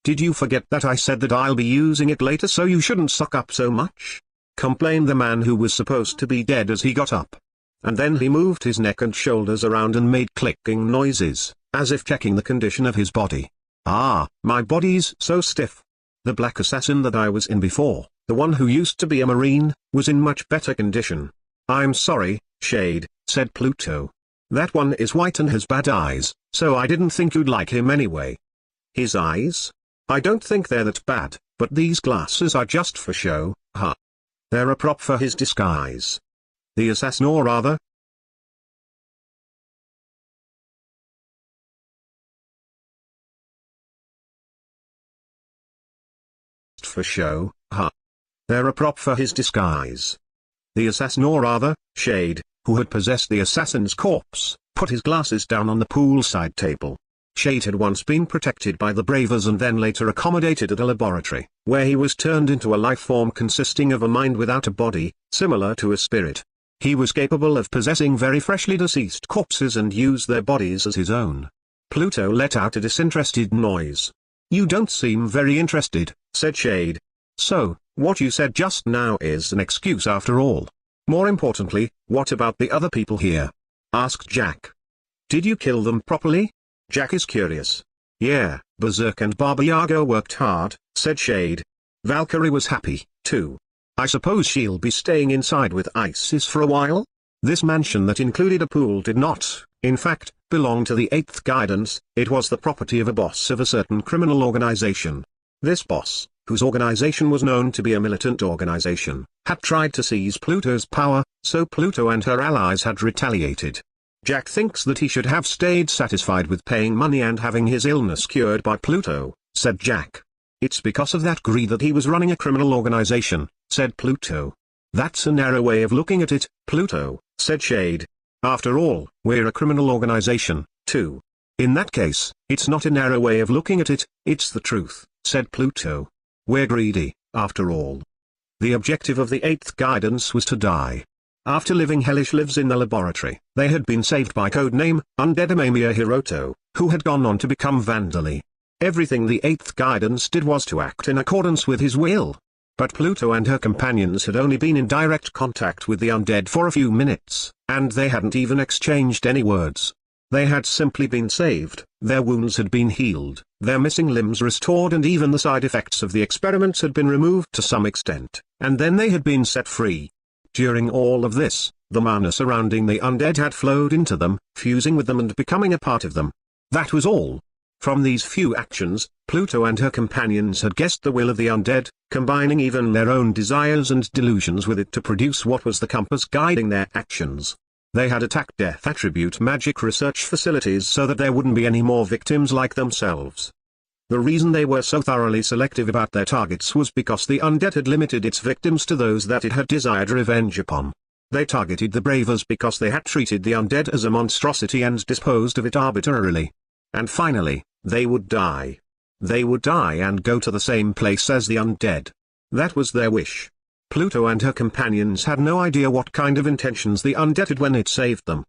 Did you forget that I said that I'll be using it later, so you shouldn't suck up so much? Complained the man who was supposed to be dead as he got up. And then he moved his neck and shoulders around and made clicking noises, as if checking the condition of his body. Ah, my body's so stiff. The black assassin that I was in before, the one who used to be a marine, was in much better condition. I'm sorry, Shade, said Pluto. That one is white and has bad eyes, so I didn't think you'd like him anyway. His eyes? I don't think they're that bad, but these glasses are just for show, huh? They're a prop for his disguise. The assassin, or rather, for show, huh? They're a prop for his disguise. The assassin, or rather, Shade, who had possessed the assassin's corpse, put his glasses down on the poolside table. Shade had once been protected by the Bravers and then later accommodated at a laboratory, where he was turned into a life form consisting of a mind without a body, similar to a spirit. He was capable of possessing very freshly deceased corpses and used their bodies as his own. Pluto let out a disinterested noise. You don't seem very interested, said Shade. So, what you said just now is an excuse after all. More importantly, what about the other people here? Asked Jack. Did you kill them properly? Jack is curious. Yeah, Berserk and Baba Yaga worked hard, said Shade. Valkyrie was happy, too. I suppose she'll be staying inside with Isis for a while? This mansion that included a pool did not, in fact, belong to the 8th guidance, it was the property of a boss of a certain criminal organization. This boss, whose organization was known to be a militant organization, had tried to seize Pluto's power, so Pluto and her allies had retaliated. Jack thinks that he should have stayed satisfied with paying money and having his illness cured by Pluto, said Jack. It's because of that greed that he was running a criminal organization, said Pluto. That's a narrow way of looking at it, Pluto, said Shade. After all, we're a criminal organization, too. In that case, it's not a narrow way of looking at it, it's the truth, said Pluto. We're greedy, after all. The objective of the eighth guidance was to die. After living hellish lives in the laboratory, they had been saved by codename, Undead Amamiya Hiroto, who had gone on to become Vandali. Everything the eighth guidance did was to act in accordance with his will. But Pluto and her companions had only been in direct contact with the undead for a few minutes, and they hadn't even exchanged any words. They had simply been saved, their wounds had been healed, their missing limbs restored, and even the side effects of the experiments had been removed to some extent, and then they had been set free. During all of this, the mana surrounding the undead had flowed into them, fusing with them and becoming a part of them. That was all. From these few actions, Pluto and her companions had guessed the will of the undead, combining even their own desires and delusions with it to produce what was the compass guiding their actions. They had attacked death attribute magic research facilities so that there wouldn't be any more victims like themselves. The reason they were so thoroughly selective about their targets was because the undead had limited its victims to those that it had desired revenge upon. They targeted the bravers because they had treated the undead as a monstrosity and disposed of it arbitrarily. And finally, they would die. They would die and go to the same place as the undead. That was their wish. Pluto and her companions had no idea what kind of intentions the undead had when it saved them.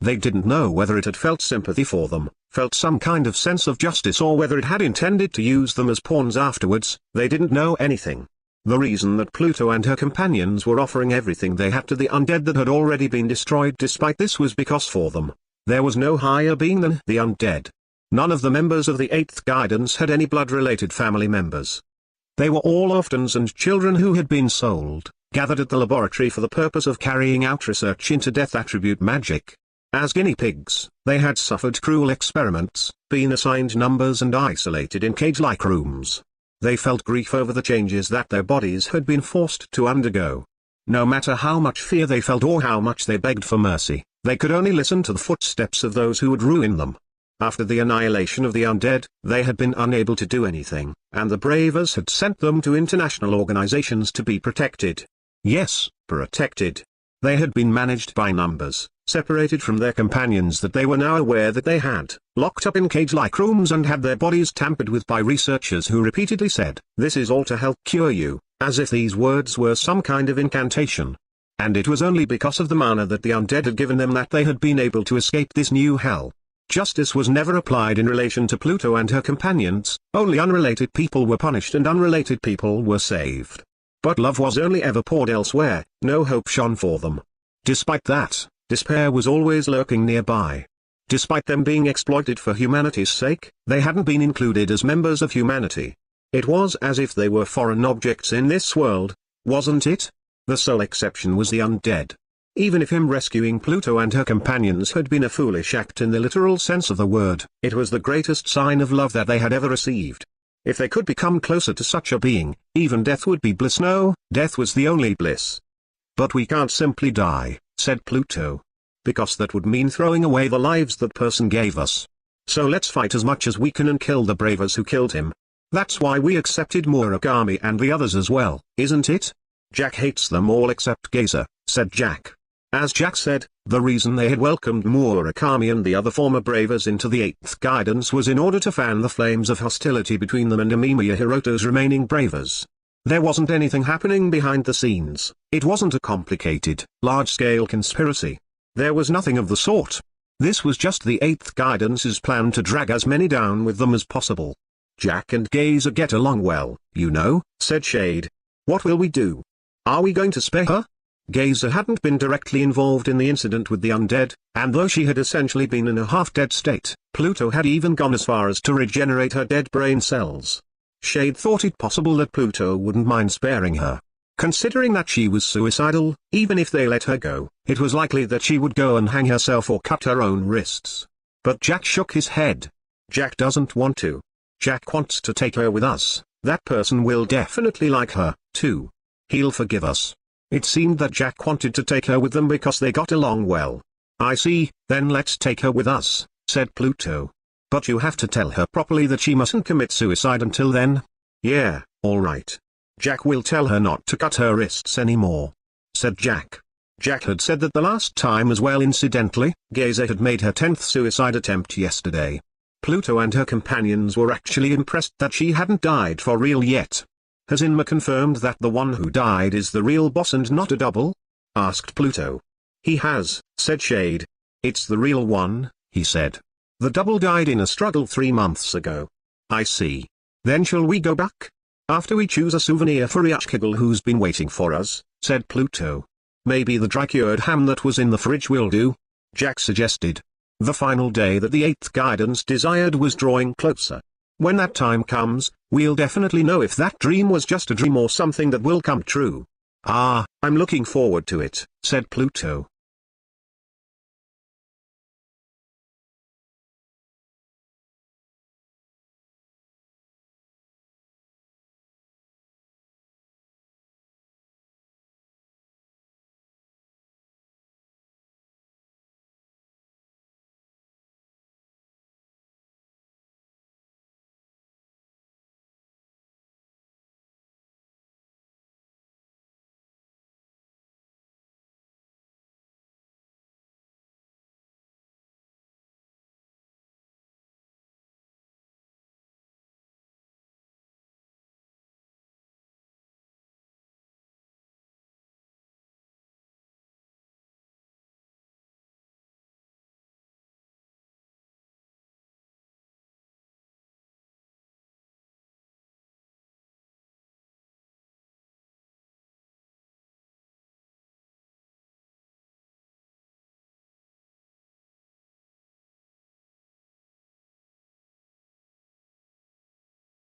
They didn't know whether it had felt sympathy for them, felt some kind of sense of justice, or whether it had intended to use them as pawns afterwards. They didn't know anything. The reason that Pluto and her companions were offering everything they had to the undead that had already been destroyed despite this was because for them, there was no higher being than the undead. None of the members of the eighth guidance had any blood-related family members. They were all orphans and children who had been sold, gathered at the laboratory for the purpose of carrying out research into death attribute magic. As guinea pigs, they had suffered cruel experiments, been assigned numbers and isolated in cage-like rooms. They felt grief over the changes that their bodies had been forced to undergo. No matter how much fear they felt or how much they begged for mercy, they could only listen to the footsteps of those who would ruin them. After the annihilation of the undead, they had been unable to do anything, and the bravers had sent them to international organizations to be protected. Yes, protected. They had been managed by numbers, separated from their companions that they were now aware that they had, locked up in cage-like rooms and had their bodies tampered with by researchers who repeatedly said, "This is all to help cure you," as if these words were some kind of incantation. And it was only because of the mana that the undead had given them that they had been able to escape this new hell. Justice was never applied in relation to Pluto and her companions, only unrelated people were punished and unrelated people were saved. But love was only ever poured elsewhere, no hope shone for them. Despite that, despair was always lurking nearby. Despite them being exploited for humanity's sake, they hadn't been included as members of humanity. It was as if they were foreign objects in this world, wasn't it? The sole exception was the undead. Even if him rescuing Pluto and her companions had been a foolish act in the literal sense of the word, it was the greatest sign of love that they had ever received. If they could become closer to such a being, even death would be bliss. No, death was the only bliss. But we can't simply die, said Pluto. Because that would mean throwing away the lives that person gave us. So let's fight as much as we can and kill the bravers who killed him. That's why we accepted Murakami and the others as well, isn't it? Jack hates them all except Geyser, said Jack. As Jack said, the reason they had welcomed Murakami and the other former bravers into the eighth guidance was in order to fan the flames of hostility between them and Amamiya Hiroto's remaining bravers. There wasn't anything happening behind the scenes, it wasn't a complicated, large-scale conspiracy. There was nothing of the sort. This was just the eighth guidance's plan to drag as many down with them as possible. Jack and Geyser get along well, you know, said Shade. What will we do? Are we going to spare her? Geyser hadn't been directly involved in the incident with the undead, and though she had essentially been in a half-dead state, Pluto had even gone as far as to regenerate her dead brain cells. Shade thought it possible that Pluto wouldn't mind sparing her. Considering that she was suicidal, even if they let her go, it was likely that she would go and hang herself or cut her own wrists. But Jack shook his head. Jack doesn't want to. Jack wants to take her with us. That person will definitely like her, too. He'll forgive us. It seemed that Jack wanted to take her with them because they got along well. I see, then let's take her with us, said Pluto. But you have to tell her properly that she mustn't commit suicide until then. Yeah, alright. Jack will tell her not to cut her wrists anymore, said Jack. Jack had said that the last time as well. Incidentally, Geza had made her 10th suicide attempt yesterday. Pluto and her companions were actually impressed that she hadn't died for real yet. Has Inma confirmed that the one who died is the real boss and not a double? Asked Pluto. He has, said Shade. It's the real one, he said. The double died in a struggle 3 months ago. I see. Then shall we go back? After we choose a souvenir for Ryachkigel who's been waiting for us, said Pluto. Maybe the dry-cured ham that was in the fridge will do, Jack suggested. The final day that the 8th guidance desired was drawing closer. When that time comes, we'll definitely know if that dream was just a dream or something that will come true. Ah, I'm looking forward to it, said Pluto.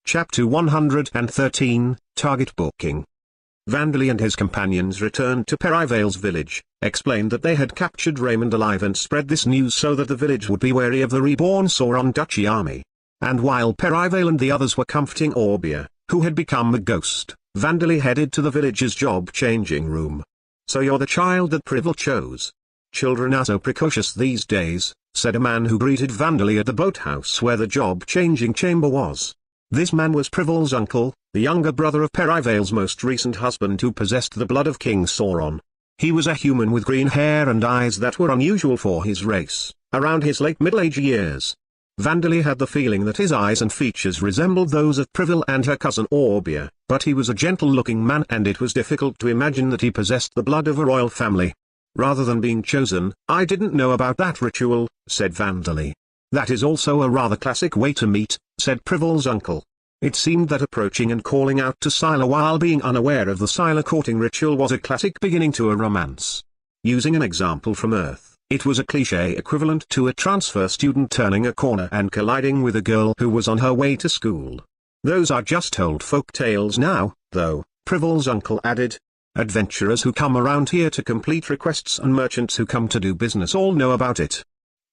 Chapter 113, Target Booking. Vandali and his companions returned to Perivale's village, explained that they had captured Raymond alive and spread this news so that the village would be wary of the reborn Sauron Duchy army. And while Perivale and the others were comforting Orbia, who had become a ghost, Vandali headed to the village's job-changing room. So you're the child that Privel chose. Children are so precocious these days, said a man who greeted Vandali at the boathouse where the job-changing chamber was. This man was Privel's uncle, the younger brother of Perivale's most recent husband who possessed the blood of King Sauron. He was a human with green hair and eyes that were unusual for his race, around his late middle-age years. Vandali had the feeling that his eyes and features resembled those of Privel and her cousin Orbia, but he was a gentle-looking man and it was difficult to imagine that he possessed the blood of a royal family. Rather than being chosen, I didn't know about that ritual, said Vandali. That is also a rather classic way to meet, said Privel's uncle. It seemed that approaching and calling out to Scylla while being unaware of the Scylla courting ritual was a classic beginning to a romance. Using an example from Earth, it was a cliché equivalent to a transfer student turning a corner and colliding with a girl who was on her way to school. Those are just old folk tales now, though, Privel's uncle added. Adventurers who come around here to complete requests and merchants who come to do business all know about it.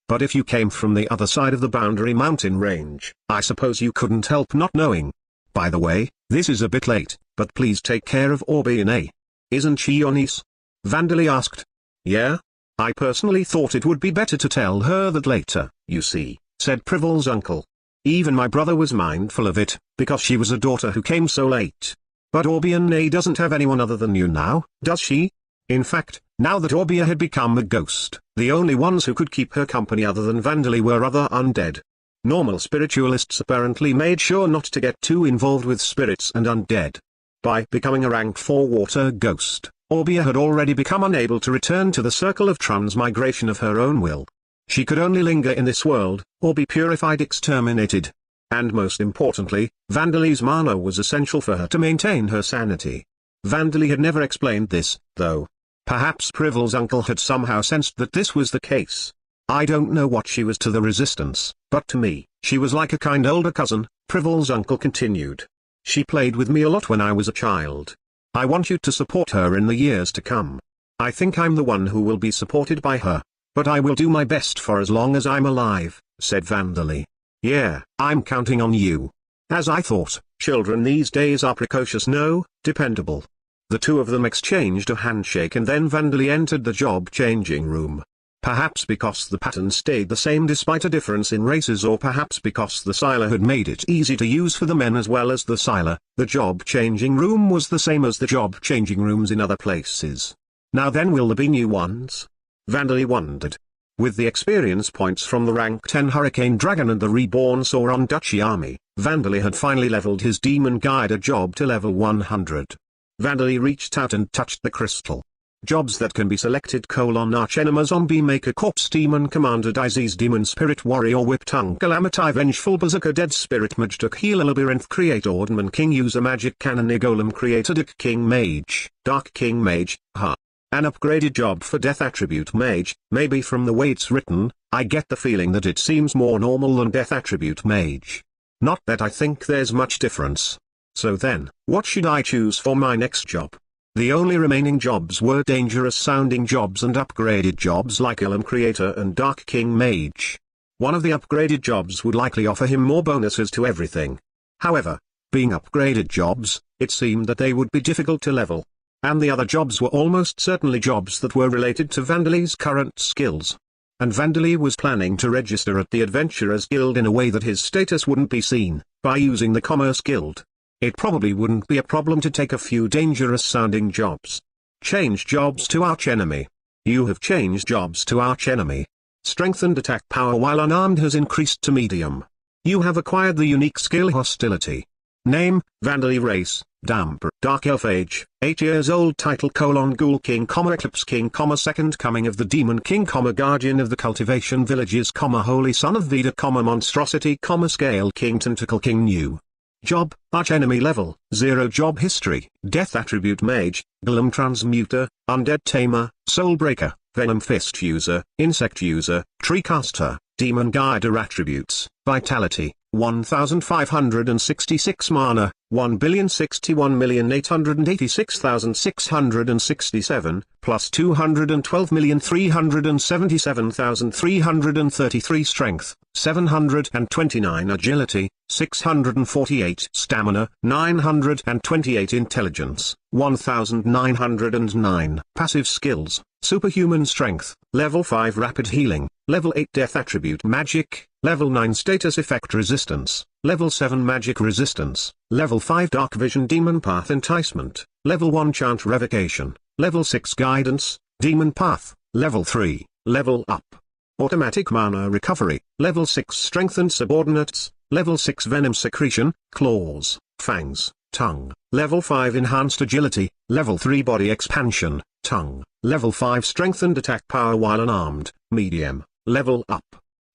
But if you came from the other side of the boundary mountain range, I suppose you couldn't help not knowing. By the way, this is a bit late, but please take care of Orbia. Isn't she your niece? Vandali asked. Yeah? I personally thought it would be better to tell her that later, you see, said Privel's uncle. Even my brother was mindful of it, because she was a daughter who came so late. But Orbia doesn't have anyone other than you now, does she? In fact, now that Orbia had become a ghost, the only ones who could keep her company other than Vandali were other undead. Normal spiritualists apparently made sure not to get too involved with spirits and undead. By becoming a rank 4 water ghost, Orbia had already become unable to return to the circle of transmigration of her own will. She could only linger in this world, or be purified exterminated. And most importantly, Vandali's mana was essential for her to maintain her sanity. Vandali had never explained this, though. Perhaps Privel's uncle had somehow sensed that this was the case. I don't know what she was to the resistance, but to me, she was like a kind older cousin, Privel's uncle continued. She played with me a lot when I was a child. I want you to support her in the years to come. I think I'm the one who will be supported by her. But I will do my best for as long as I'm alive, said Vandali. Yeah, I'm counting on you. As I thought, children these days are precocious, no, dependable. The two of them exchanged a handshake and then Vandali entered the job-changing room. Perhaps because the pattern stayed the same despite a difference in races, or perhaps because the Siler had made it easy to use for the men as well as the Siler. The job changing room was the same as the job changing rooms in other places. Now then, will there be new ones? Vandali wondered. With the experience points from the rank 10 Hurricane Dragon and the reborn Sauron Duchy army, Vandali had finally leveled his Demon Guider job to level 100. Vandali reached out and touched the crystal. Jobs that can be selected: Archenema Zombie Maker, Corpse Demon Commander, Disease Demon Spirit Warrior, Whip Tongue Calamity, Vengeful Berserker, Dead Spirit Mage, Duck Healer, Labyrinth Creator, Ordman King User, Magic Cannoneer, Golem Creator, Dark King Mage, Dark King Mage, An upgraded job for Death Attribute Mage. Maybe from the way it's written, I get the feeling that it seems more normal than Death Attribute Mage. Not that I think there's much difference. So then, what should I choose for my next job? The only remaining jobs were dangerous sounding jobs and upgraded jobs like Golem Creator and Dark King Mage. One of the upgraded jobs would likely offer him more bonuses to everything. However, being upgraded jobs, it seemed that they would be difficult to level. And the other jobs were almost certainly jobs that were related to Vandali's current skills. And Vandali was planning to register at the Adventurers Guild in a way that his status wouldn't be seen, by using the Commerce Guild. It probably wouldn't be a problem to take a few dangerous sounding jobs. Change jobs to Archenemy. You have changed jobs to Archenemy. Strengthened attack power while unarmed has increased to medium. You have acquired the unique skill Hostility. Name, Vandali. Race, Damper. Dark Elf. Age, 8 years old. Title: Ghoul King, Eclipse King, Second Coming of the Demon King, Guardian of the Cultivation Villages, Holy Son of Veda, Monstrosity, Scale King, Tentacle King. New job, Archenemy. Level 0. Job history: Death Attribute Mage, Golem Transmuter, Undead Tamer, Soul Breaker, Venom Fist User, Insect User, Tree Caster. Demon Guider attributes: Vitality, 1566 mana, 1,061,886,667, plus 212,377,333 strength, 729 agility, 648 stamina, 928 intelligence, 1,909 passive skills: Superhuman Strength, Level 5 Rapid Healing, Level 8 Death Attribute Magic, Level 9 Status Effect Resistance, Level 7 Magic Resistance, Level 5 Dark Vision Demon Path Enticement, Level 1 Chant Revocation, Level 6 Guidance, Demon Path, Level 3, Level Up. Automatic Mana Recovery, Level 6 Strengthened Subordinates, Level 6 Venom Secretion, Claws, Fangs, Tongue, Level 5 Enhanced Agility, Level 3 Body Expansion, Tongue, Level 5 Strengthened Attack Power while unarmed, Medium, Level Up.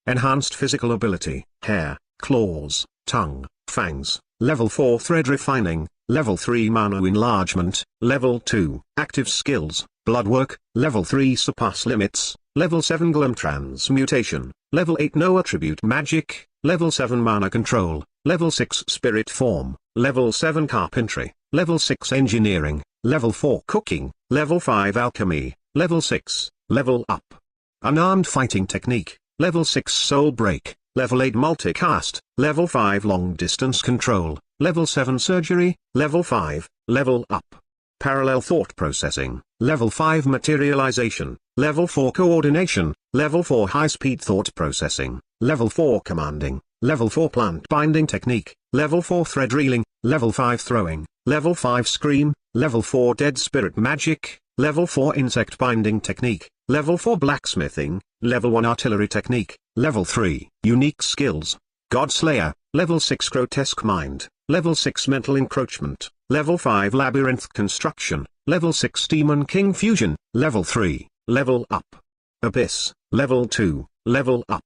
Enhanced Physical Ability, Hair, Claws, Tongue, Fangs, Level 4 Thread Refining, Level 3 Mana Enlargement, Level 2 Active Skills, Bloodwork, Level 3 Surpass Limits, Level 7 Golem Transmutation, Level 8 No Attribute Magic, Level 7 Mana Control, Level 6 Spirit Form, Level 7 Carpentry, Level 6 Engineering, Level 4 Cooking, Level 5 Alchemy, Level 6, Level Up. Unarmed Fighting Technique, Level 6 Soul Break, Level 8 Multicast, Level 5 Long Distance Control, Level 7 Surgery, Level 5, Level Up. Parallel Thought Processing, Level 5 Materialization, Level 4 Coordination, Level 4 High Speed Thought Processing, Level 4 Commanding, Level 4 Plant Binding Technique, Level 4 Thread Reeling, Level 5 Throwing, Level 5 Scream, Level 4 Dead Spirit Magic, Level 4 Insect Binding Technique, Level 4 Blacksmithing, Level 1 Artillery Technique, Level 3 Unique Skills, Godslayer, Level 6 Grotesque Mind, Level 6 Mental Encroachment, Level 5 Labyrinth Construction, Level 6 Demon King Fusion, Level 3, Level Up. Abyss, Level 2, Level Up.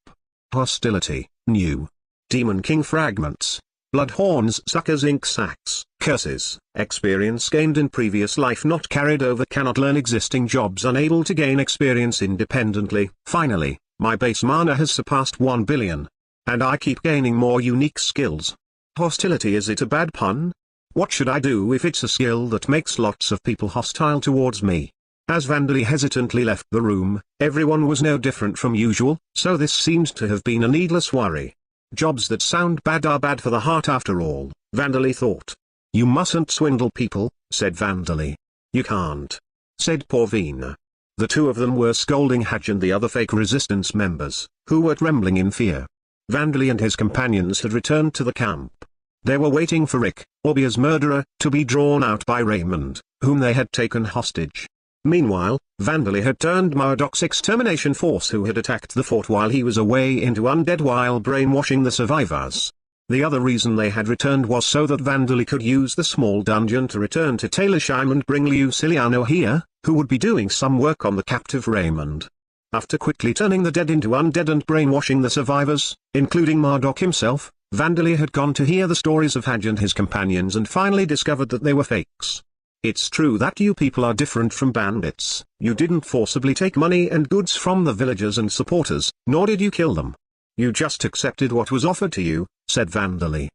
Hostility, New. Demon King Fragments, Bloodhorns Suckers Ink Sacs, Curses, Experience gained in previous life not carried over, cannot learn existing jobs, unable to gain experience independently. Finally, my base mana has surpassed 1 billion. And I keep gaining more unique skills. Hostility, is it a bad pun? What should I do if it's a skill that makes lots of people hostile towards me? As Vandali hesitantly left the room, everyone was no different from usual, so this seemed to have been a needless worry. Jobs that sound bad are bad for the heart after all, Vandali thought. You mustn't swindle people, said Vandali. You can't, said Porvina. The two of them were scolding Haj and the other fake resistance members, who were trembling in fear. Vandali and his companions had returned to the camp. They were waiting for Rick, Orbia's murderer, to be drawn out by Raymond, whom they had taken hostage. Meanwhile, Vandali had turned Marduk's extermination force who had attacked the fort while he was away into undead while brainwashing the survivors. The other reason they had returned was so that Vandali could use the small dungeon to return to Taylorsheim and bring Luciliano here, who would be doing some work on the captive Raymond. After quickly turning the dead into undead and brainwashing the survivors, including Marduk himself, Vandali had gone to hear the stories of Haj and his companions and finally discovered that they were fakes. It's true that you people are different from bandits. You didn't forcibly take money and goods from the villagers and supporters, nor did you kill them. You just accepted what was offered to you, said Vandali.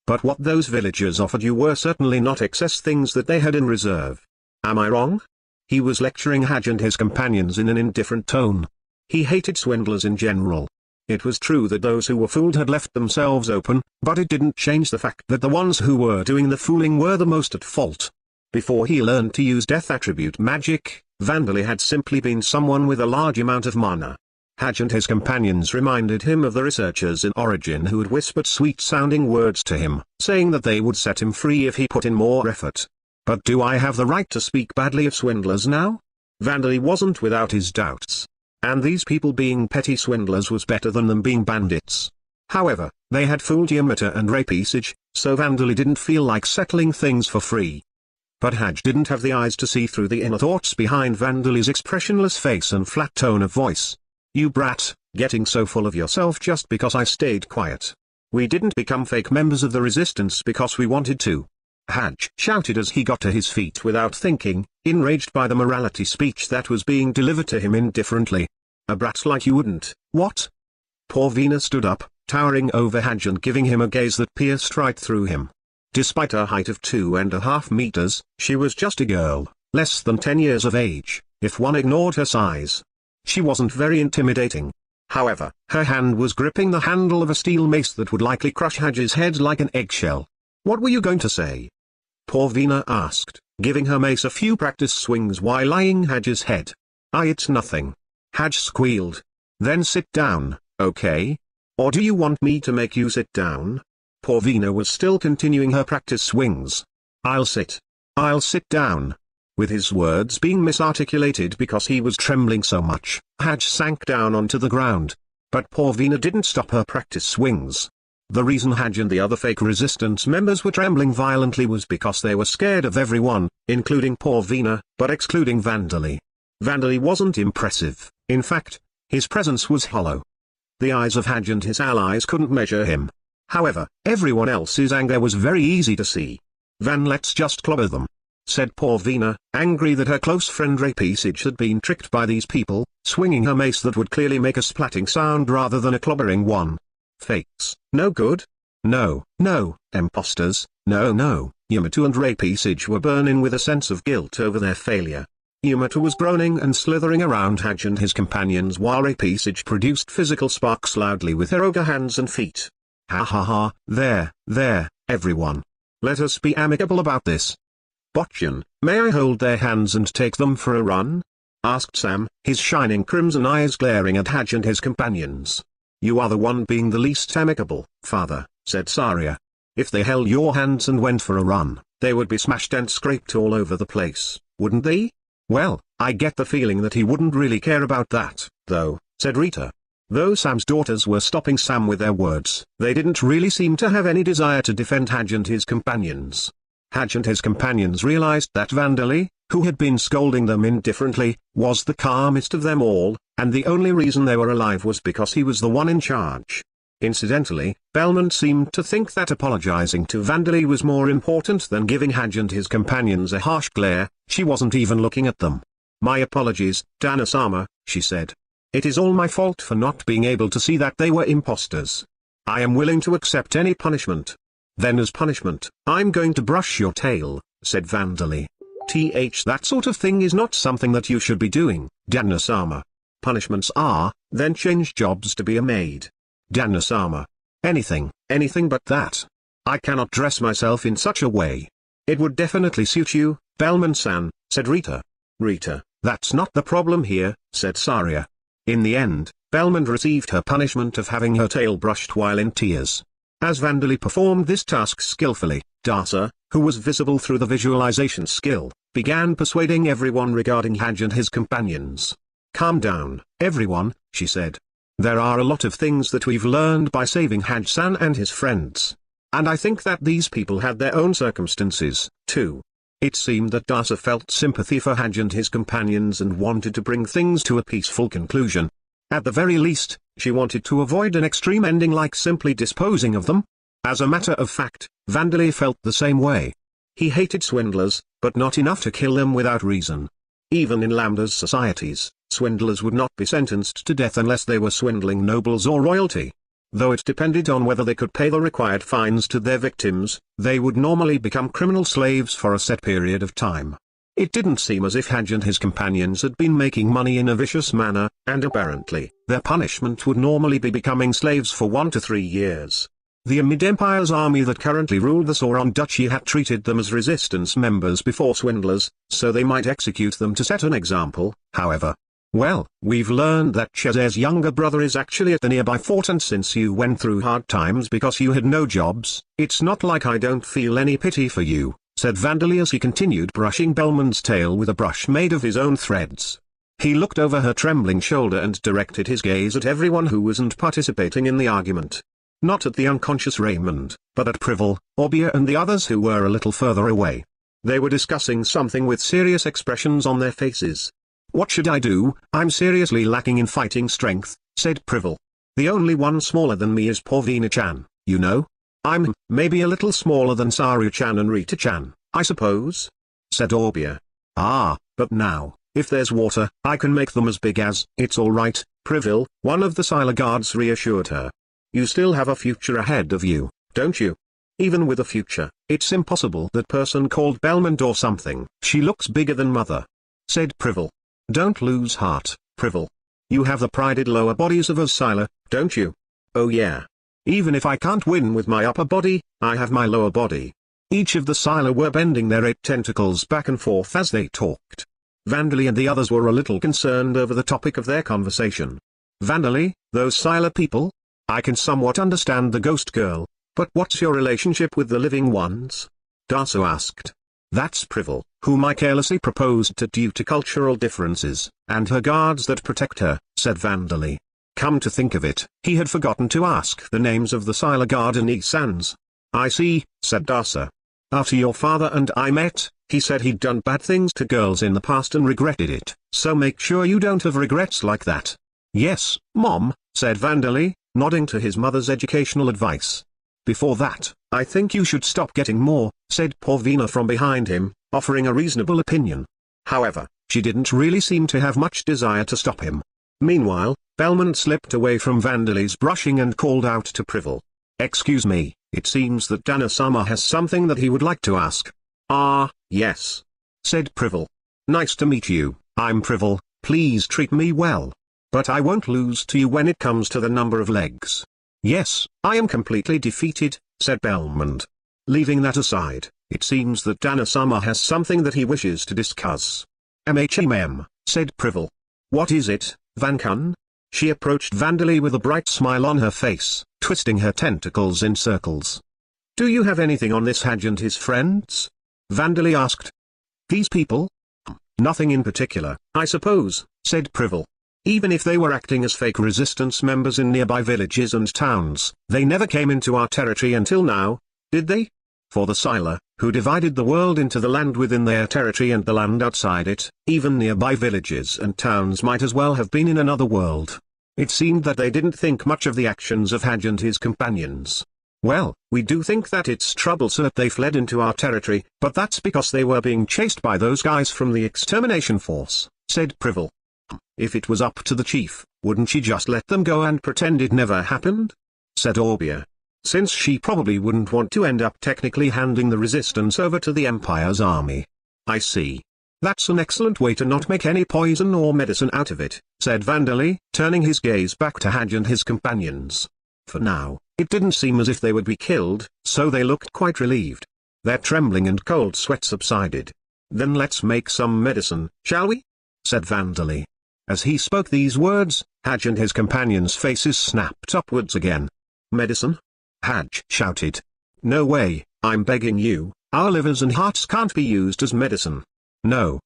But what those villagers offered you were certainly not excess things that they had in reserve. Am I wrong? He was lecturing Haj and his companions in an indifferent tone. He hated swindlers in general. It was true that those who were fooled had left themselves open, but it didn't change the fact that the ones who were doing the fooling were the most at fault. Before he learned to use death attribute magic, Vandali had simply been someone with a large amount of mana. Haj and his companions reminded him of the researchers in Origin who had whispered sweet-sounding words to him, saying that they would set him free if he put in more effort. But do I have the right to speak badly of swindlers now? Vandali wasn't without his doubts. And these people being petty swindlers was better than them being bandits. However, they had fooled Yamato and Rapisage, so Vandali didn't feel like settling things for free. But Haj didn't have the eyes to see through the inner thoughts behind Vandali's expressionless face and flat tone of voice. You brat, getting so full of yourself just because I stayed quiet. We didn't become fake members of the resistance because we wanted to. Haj shouted as he got to his feet without thinking, enraged by the morality speech that was being delivered to him indifferently. A brat like you wouldn't, what? Poor Vina stood up, towering over Haj and giving him a gaze that pierced right through him. Despite her height of 2.5 meters, she was just a girl, less than 10 years of age, if one ignored her size. She wasn't very intimidating. However, her hand was gripping the handle of a steel mace that would likely crush Haj's head like an eggshell. What were you going to say? Poor Vina asked, giving her mace a few practice swings while eyeing Haj's head. It's nothing. Haj squealed. Then sit down, okay? Or do you want me to make you sit down? Poor Vina was still continuing her practice swings. I'll sit down. With his words being misarticulated because he was trembling so much, Haj sank down onto the ground. But poor Vina didn't stop her practice swings. The reason Haj and the other fake resistance members were trembling violently was because they were scared of everyone, including poor Vina, but excluding Vandali. Vandali wasn't impressive, in fact, his presence was hollow. The eyes of Haj and his allies couldn't measure him. However, everyone else's anger was very easy to see. Let's just clobber them, said poor Vina, angry that her close friend Rapisage had been tricked by these people, swinging her mace that would clearly make a splatting sound rather than a clobbering one. Fakes, no good? No, imposters, no. Yamato and Rapisage were burning with a sense of guilt over their failure. Yamato was groaning and slithering around Haj and his companions while Rapisage produced physical sparks loudly with her ogre hands and feet. Ha ha ha, there, everyone. Let us be amicable about this. Botchan, may I hold their hands and take them for a run? Asked Sam, his shining crimson eyes glaring at Haj and his companions. You are the one being the least amicable, father, said Saria. If they held your hands and went for a run, they would be smashed and scraped all over the place, wouldn't they? Well, I get the feeling that he wouldn't really care about that, though, said Rita. Though Sam's daughters were stopping Sam with their words, they didn't really seem to have any desire to defend Haj and his companions. Haj and his companions realized that Vandali, who had been scolding them indifferently, was the calmest of them all, and the only reason they were alive was because he was the one in charge. Incidentally, Belmont seemed to think that apologizing to Vandali was more important than giving Haj and his companions a harsh glare. She wasn't even looking at them. My apologies, Dana-sama, she said. It is all my fault for not being able to see that they were imposters. I am willing to accept any punishment. Then as punishment, I'm going to brush your tail, said Vandali. That sort of thing is not something that you should be doing, Dana-sama. Punishments are, then change jobs to be a maid. Dana-sama. Anything but that. I cannot dress myself in such a way. It would definitely suit you, Bellman-san, said Rita. Rita, That's not the problem here, said Saria. In the end, Belmont received her punishment of having her tail brushed while in tears. As Vandali performed this task skillfully, Darsa, who was visible through the visualization skill, began persuading everyone regarding Haj and his companions. Calm down, everyone, she said. There are a lot of things that we've learned by saving Haj-san and his friends. And I think that these people had their own circumstances, too. It seemed that Darsa felt sympathy for Haj and his companions and wanted to bring things to a peaceful conclusion. At the very least, she wanted to avoid an extreme ending like simply disposing of them. As a matter of fact, Vandali felt the same way. He hated swindlers, but not enough to kill them without reason. Even in Lambda's societies, swindlers would not be sentenced to death unless they were swindling nobles or royalty. Though it depended on whether they could pay the required fines to their victims, they would normally become criminal slaves for a set period of time. It didn't seem as if Haj and his companions had been making money in a vicious manner, and apparently, their punishment would normally be becoming slaves for 1 to 3 years. The Amid Empire's army that currently ruled the Sauron Duchy had treated them as resistance members before swindlers, so they might execute them to set an example, however. Well, we've learned that Chezer's younger brother is actually at the nearby fort, and since you went through hard times because you had no jobs, it's not like I don't feel any pity for you, said Vandali as he continued brushing Belmond's tail with a brush made of his own threads. He looked over her trembling shoulder and directed his gaze at everyone who wasn't participating in the argument. Not at the unconscious Raymond, but at Privel, Orbia and the others who were a little further away. They were discussing something with serious expressions on their faces. What should I do? I'm seriously lacking in fighting strength, said Privel. The only one smaller than me is Porvina-chan, you know? I'm maybe a little smaller than Saru-chan and Rita-chan, I suppose? Said Orbia. Ah, but now, if there's water, I can make them as big as. It's all right, Privel, one of the Sila guards reassured her. You still have a future ahead of you, don't you? Even with a future, it's impossible. That person called Belmont or something. She looks bigger than Mother, said Privel. Don't lose heart, Privel. You have the prided lower bodies of us Sila, don't you? Oh yeah. Even if I can't win with my upper body, I have my lower body. Each of the Sila were bending their 8 tentacles back and forth as they talked. Vandali and the others were a little concerned over the topic of their conversation. Vandali, those Sila people? I can somewhat understand the ghost girl, but what's your relationship with the living ones? Darso asked. That's Privel, whom I carelessly proposed to due to cultural differences, and her guards that protect her, said Vandali. Come to think of it, he had forgotten to ask the names of the Sila guard and Isans. I see, said Darsa. After your father and I met, he said he'd done bad things to girls in the past and regretted it, so make sure you don't have regrets like that. Yes, Mom, said Vandali, nodding to his mother's educational advice. Before that, I think you should stop getting more, said Porvina from behind him, offering a reasonable opinion. However, she didn't really seem to have much desire to stop him. Meanwhile, Belmont slipped away from Vandali's brushing and called out to Privel. Excuse me, it seems that Dana-sama has something that he would like to ask. Ah, yes, said Privel. Nice to meet you, I'm Privel, please treat me well. But I won't lose to you when it comes to the number of legs. Yes, I am completely defeated, said Belmont. Leaving that aside, it seems that Dana-sama has something that he wishes to discuss. Said Privel. What is it, Van-kun? She approached Vandali with a bright smile on her face, twisting her tentacles in circles. Do you have anything on this Haj and his friends? Vandali asked. These people? Nothing in particular, I suppose, said Privel. Even if they were acting as fake resistance members in nearby villages and towns, they never came into our territory until now, did they? For the Sila, who divided the world into the land within their territory and the land outside it, even nearby villages and towns might as well have been in another world. It seemed that they didn't think much of the actions of Haj and his companions. Well, we do think that it's troublesome that they fled into our territory, but that's because they were being chased by those guys from the extermination force, said Privel. If it was up to the chief, wouldn't she just let them go and pretend it never happened? Said Orbia. Since she probably wouldn't want to end up technically handing the resistance over to the Empire's army. I see. That's an excellent way to not make any poison or medicine out of it, said Vandali, turning his gaze back to Haj and his companions. For now, it didn't seem as if they would be killed, so they looked quite relieved. Their trembling and cold sweat subsided. Then let's make some medicine, shall we? said Vandali. As he spoke these words, Haj and his companions' faces snapped upwards again. Medicine? Haj shouted. No way, I'm begging you, our livers and hearts can't be used as medicine. No,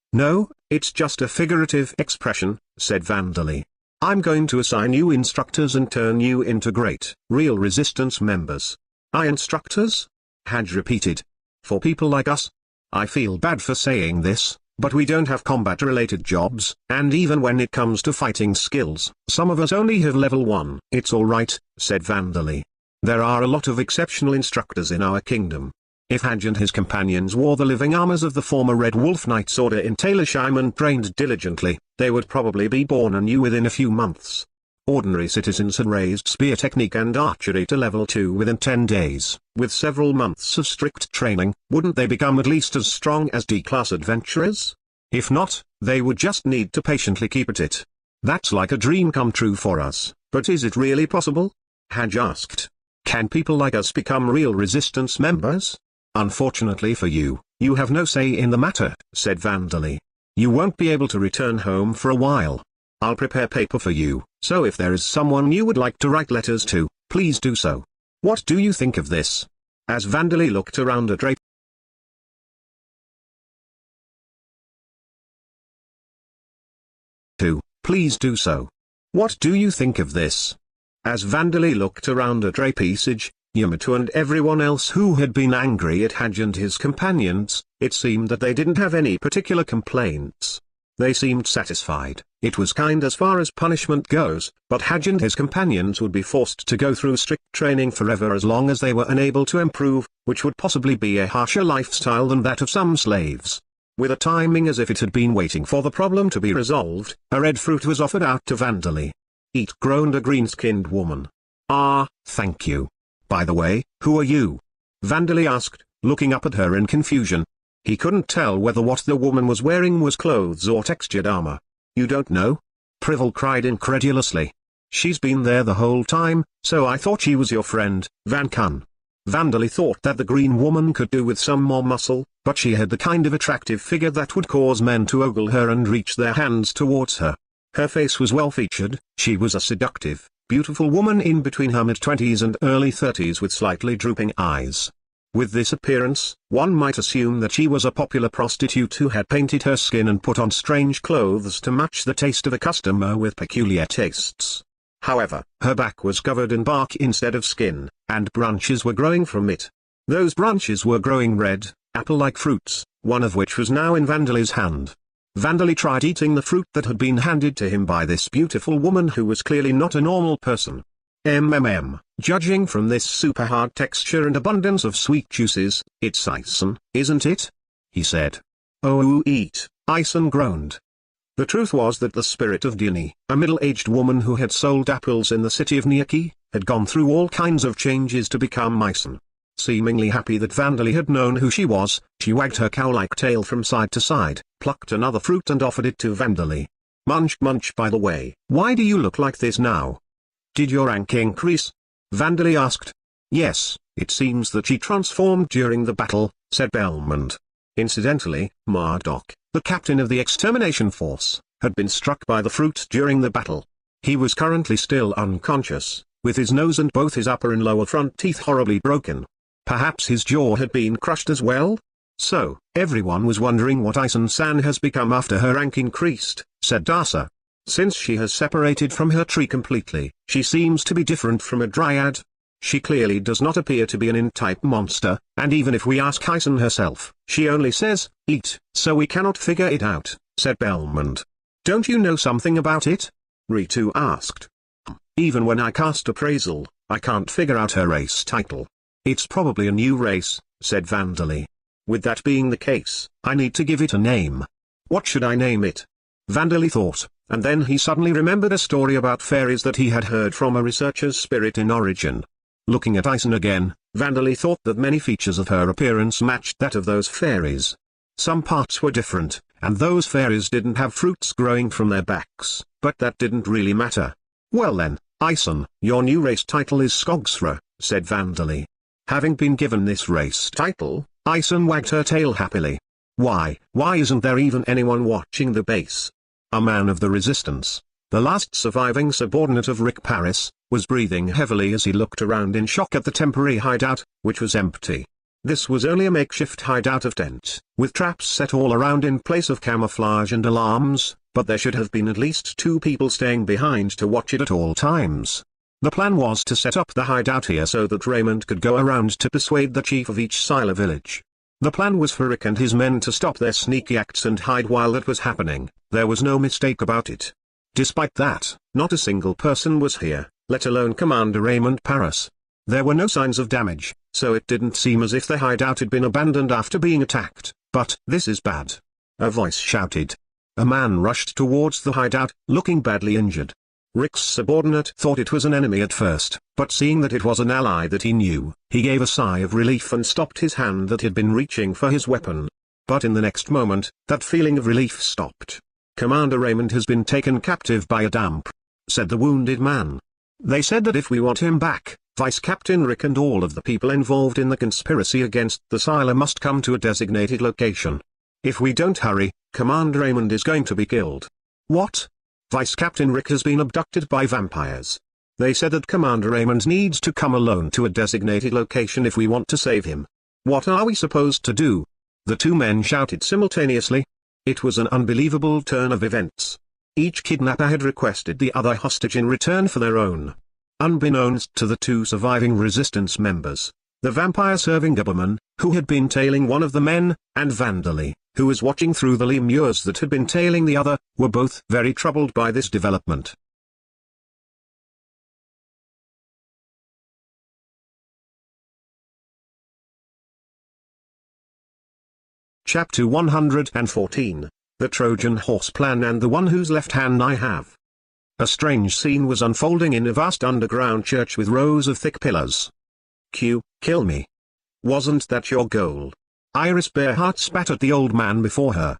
it's just a figurative expression, said Vandali. I'm going to assign you instructors and turn you into great, real resistance members. Instructors? Haj repeated. For people like us? I feel bad for saying this, but we don't have combat-related jobs, and even when it comes to fighting skills, some of us only have level 1. It's alright, said Vandali. There are a lot of exceptional instructors in our kingdom. If Haj and his companions wore the living armors of the former Red Wolf Knight's order in Tailorshire and trained diligently, they would probably be born anew within a few months. Ordinary citizens had raised spear technique and archery to level 2 within 10 days. With several months of strict training, wouldn't they become at least as strong as D-class adventurers? If not, they would just need to patiently keep at it. That's like a dream come true for us, but is it really possible? Haj asked. Can people like us become real resistance members? Unfortunately for you, you have no say in the matter, said Vandali. You won't be able to return home for a while. I'll prepare paper for you, so if there is someone you would like to write letters to, please do so. What do you think of this? As Vandali looked around at Drape. Please do so. What do you think of this? As Vandali looked around at Rapisage, Yamato and everyone else who had been angry at Haj and his companions, it seemed that they didn't have any particular complaints. They seemed satisfied. It was kind as far as punishment goes, but Haj and his companions would be forced to go through strict training forever as long as they were unable to improve, which would possibly be a harsher lifestyle than that of some slaves. With a timing as if it had been waiting for the problem to be resolved, a red fruit was offered out to Vandali. Eat, groaned a green-skinned woman. Ah, thank you. By the way, who are you? Vandali asked, looking up at her in confusion. He couldn't tell whether what the woman was wearing was clothes or textured armor. You don't know? Privel cried incredulously. She's been there the whole time, so I thought she was your friend, Van Kun. Vandali thought that the green woman could do with some more muscle, but she had the kind of attractive figure that would cause men to ogle her and reach their hands towards her. Her face was well featured, she was a seductive, beautiful woman in between her mid-20s and early 30s with slightly drooping eyes. With this appearance, one might assume that she was a popular prostitute who had painted her skin and put on strange clothes to match the taste of a customer with peculiar tastes. However, her back was covered in bark instead of skin, and branches were growing from it. Those branches were growing red, apple-like fruits, one of which was now in Vandali's hand. Vandali tried eating the fruit that had been handed to him by this beautiful woman who was clearly not a normal person. Judging from this super hard texture and abundance of sweet juices, it's Ison, isn't it? He said. Oh, eat, Ison groaned. The truth was that the spirit of Dione, a middle-aged woman who had sold apples in the city of Niaki, had gone through all kinds of changes to become Ison. Seemingly happy that Vandali had known who she was, she wagged her cow-like tail from side to side, plucked another fruit and offered it to Vandali. Munch munch, by the way, why do you look like this now? Did your rank increase? Vandali asked. Yes, it seems that she transformed during the battle, said Belmont. Incidentally, Marduk, the captain of the extermination force, had been struck by the fruit during the battle. He was currently still unconscious, with his nose and both his upper and lower front teeth horribly broken. Perhaps his jaw had been crushed as well? So, everyone was wondering what Ison-san has become after her rank increased, said Dasa. Since she has separated from her tree completely, she seems to be different from a dryad. She clearly does not appear to be an int-type monster, and even if we ask Ison herself, she only says, eat, so we cannot figure it out, said Belmont. Don't you know something about it? Ritu asked. Even when I cast appraisal, I can't figure out her race title. It's probably a new race, said Vandali. With that being the case, I need to give it a name. What should I name it? Vandali thought, and then he suddenly remembered a story about fairies that he had heard from a researcher's spirit in Origin. Looking at Ison again, Vandali thought that many features of her appearance matched that of those fairies. Some parts were different, and those fairies didn't have fruits growing from their backs, but that didn't really matter. Well then, Ison, your new race title is Skogsra, said Vandali. Having been given this race title, Ison wagged her tail happily. Why isn't there even anyone watching the base? a man of the resistance, the last surviving subordinate of Rick Paris, was breathing heavily as he looked around in shock at the temporary hideout, which was empty. This was only a makeshift hideout of tents, with traps set all around in place of camouflage and alarms, but there should have been at least 2 people staying behind to watch it at all times. The plan was to set up the hideout here so that Raymond could go around to persuade the chief of each Sila village. The plan was for Rick and his men to stop their sneaky acts and hide while that was happening. There was no mistake about it. Despite that, not a single person was here, let alone Commander Raymond Paris. There were no signs of damage, so it didn't seem as if the hideout had been abandoned after being attacked. But this is bad. A voice shouted. A man rushed towards the hideout, looking badly injured. Rick's subordinate thought it was an enemy at first, but seeing that it was an ally that he knew, he gave a sigh of relief and stopped his hand that had been reaching for his weapon. But in the next moment, that feeling of relief stopped. "Commander Raymond has been taken captive by a damp," said the wounded man. "They said that if we want him back, Vice Captain Rick and all of the people involved in the conspiracy against the Sila must come to a designated location. If we don't hurry, Commander Raymond is going to be killed." "What? Vice Captain Rick has been abducted by vampires. They said that Commander Raymond needs to come alone to a designated location if we want to save him. What are we supposed to do?" The 2 men shouted simultaneously. It was an unbelievable turn of events. Each kidnapper had requested the other hostage in return for their own. Unbeknownst to the 2 surviving resistance members, the vampire-serving Gubberman, who had been tailing one of the men, and Vandali, who was watching through the lemures that had been tailing the other, were both very troubled by this development. Chapter 114, The Trojan Horse Plan and the One Whose Left Hand I Have. A strange scene was unfolding in a vast underground church with rows of thick pillars. Kill me. Wasn't that your goal? Iris Bearheart spat at the old man before her.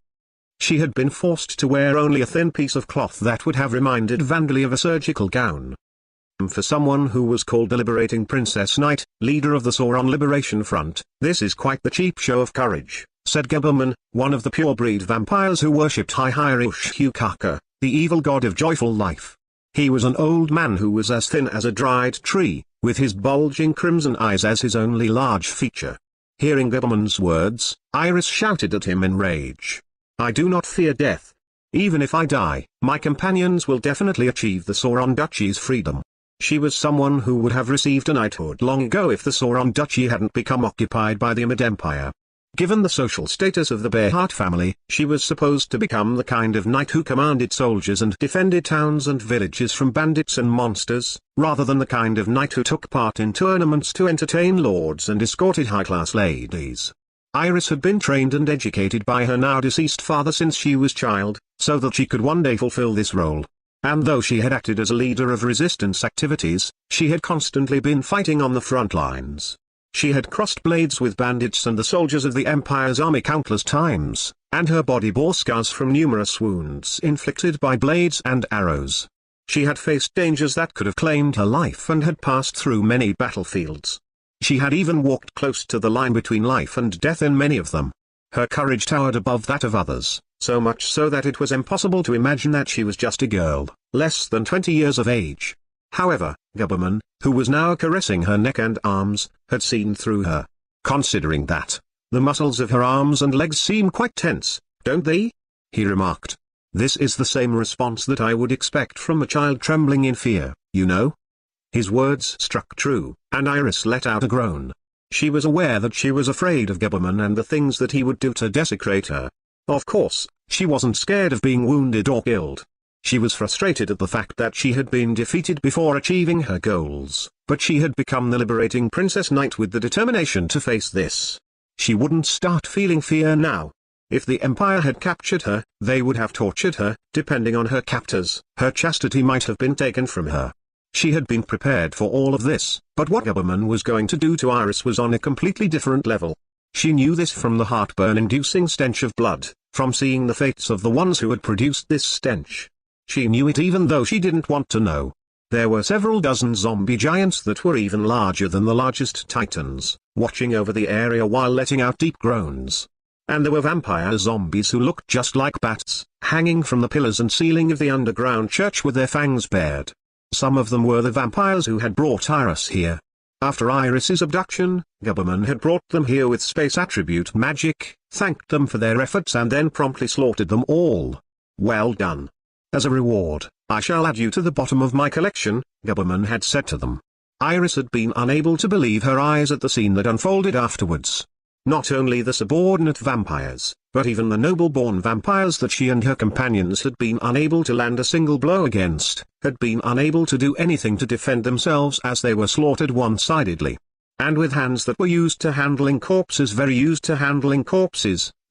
She had been forced to wear only a thin piece of cloth that would have reminded Vandali of a surgical gown. For someone who was called the Liberating Princess Knight, leader of the Sauron Liberation Front, this is quite the cheap show of courage, said Gubberman, one of the pure-breed vampires who worshipped Hukaka, the evil god of joyful life. He was an old man who was as thin as a dried tree, with his bulging crimson eyes as his only large feature. Hearing Gubberman's words, Iris shouted at him in rage. "I do not fear death. Even if I die, my companions will definitely achieve the Sauron Duchy's freedom." She was someone who would have received a knighthood long ago if the Sauron Duchy hadn't become occupied by the Amid Empire. Given the social status of the Bearheart family, she was supposed to become the kind of knight who commanded soldiers and defended towns and villages from bandits and monsters, rather than the kind of knight who took part in tournaments to entertain lords and escorted high-class ladies. Iris had been trained and educated by her now-deceased father since she was child, so that she could one day fulfill this role. And though she had acted as a leader of resistance activities, she had constantly been fighting on the front lines. She had crossed blades with bandits and the soldiers of the Empire's army countless times, and her body bore scars from numerous wounds inflicted by blades and arrows. She had faced dangers that could have claimed her life and had passed through many battlefields. She had even walked close to the line between life and death in many of them. Her courage towered above that of others, so much so that it was impossible to imagine that she was just a girl, less than 20 years of age. However, Gubberman, who was now caressing her neck and arms, had seen through her. "Considering that, the muscles of her arms and legs seem quite tense, don't they?" he remarked. "This is the same response that I would expect from a child trembling in fear, you know?" His words struck true, and Iris let out a groan. She was aware that she was afraid of Gubberman and the things that he would do to desecrate her. Of course, she wasn't scared of being wounded or killed. She was frustrated at the fact that she had been defeated before achieving her goals, but she had become the Liberating Princess Knight with the determination to face this. She wouldn't start feeling fear now. If the Empire had captured her, they would have tortured her. Depending on her captors, her chastity might have been taken from her. She had been prepared for all of this, but what Gubberman was going to do to Iris was on a completely different level. She knew this from the heartburn-inducing stench of blood, from seeing the fates of the ones who had produced this stench. She knew it even though she didn't want to know. There were several dozen zombie giants that were even larger than the largest titans, watching over the area while letting out deep groans. And there were vampire zombies who looked just like bats, hanging from the pillars and ceiling of the underground church with their fangs bared. Some of them were the vampires who had brought Iris here. After Iris's abduction, Gubberman had brought them here with space attribute magic, thanked them for their efforts and then promptly slaughtered them all. Well done. As a reward, I shall add you to the bottom of my collection, Gubberman had said to them. Iris had been unable to believe her eyes at the scene that unfolded afterwards. Not only the subordinate vampires, but even the noble-born vampires that she and her companions had been unable to land a single blow against, had been unable to do anything to defend themselves as they were slaughtered one-sidedly. And with hands that were used to handling corpses,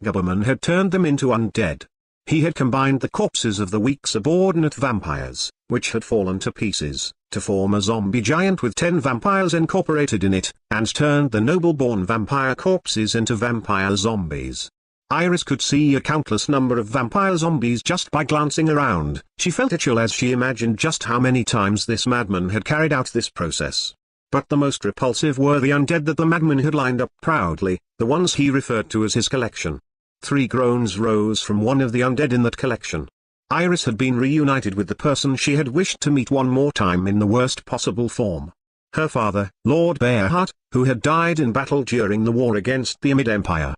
Gubberman had turned them into undead. He had combined the corpses of the weak subordinate vampires, which had fallen to pieces, to form a zombie giant with 10 vampires incorporated in it, and turned the noble-born vampire corpses into vampire zombies. Iris could see a countless number of vampire zombies just by glancing around. She felt a chill as she imagined just how many times this madman had carried out this process. But the most repulsive were the undead that the madman had lined up proudly, the ones he referred to as his collection. 3 groans rose from one of the undead in that collection. Iris had been reunited with the person she had wished to meet one more time in the worst possible form. Her father, Lord Bearheart, who had died in battle during the war against the Amid Empire.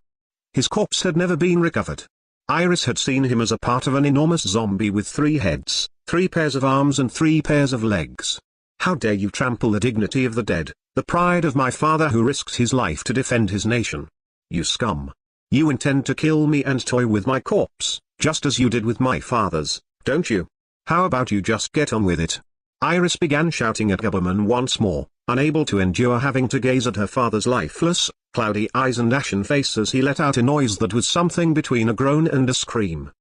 His corpse had never been recovered. Iris had seen him as a part of an enormous zombie with 3 heads, 3 pairs of arms and 3 pairs of legs. How dare you trample the dignity of the dead, the pride of my father who risked his life to defend his nation. You scum. You intend to kill me and toy with my corpse, just as you did with my father's, don't you? How about you just get on with it? Iris began shouting at Gubberman once more, unable to endure having to gaze at her father's lifeless, cloudy eyes and ashen face as he let out a noise that was something between a groan and a scream.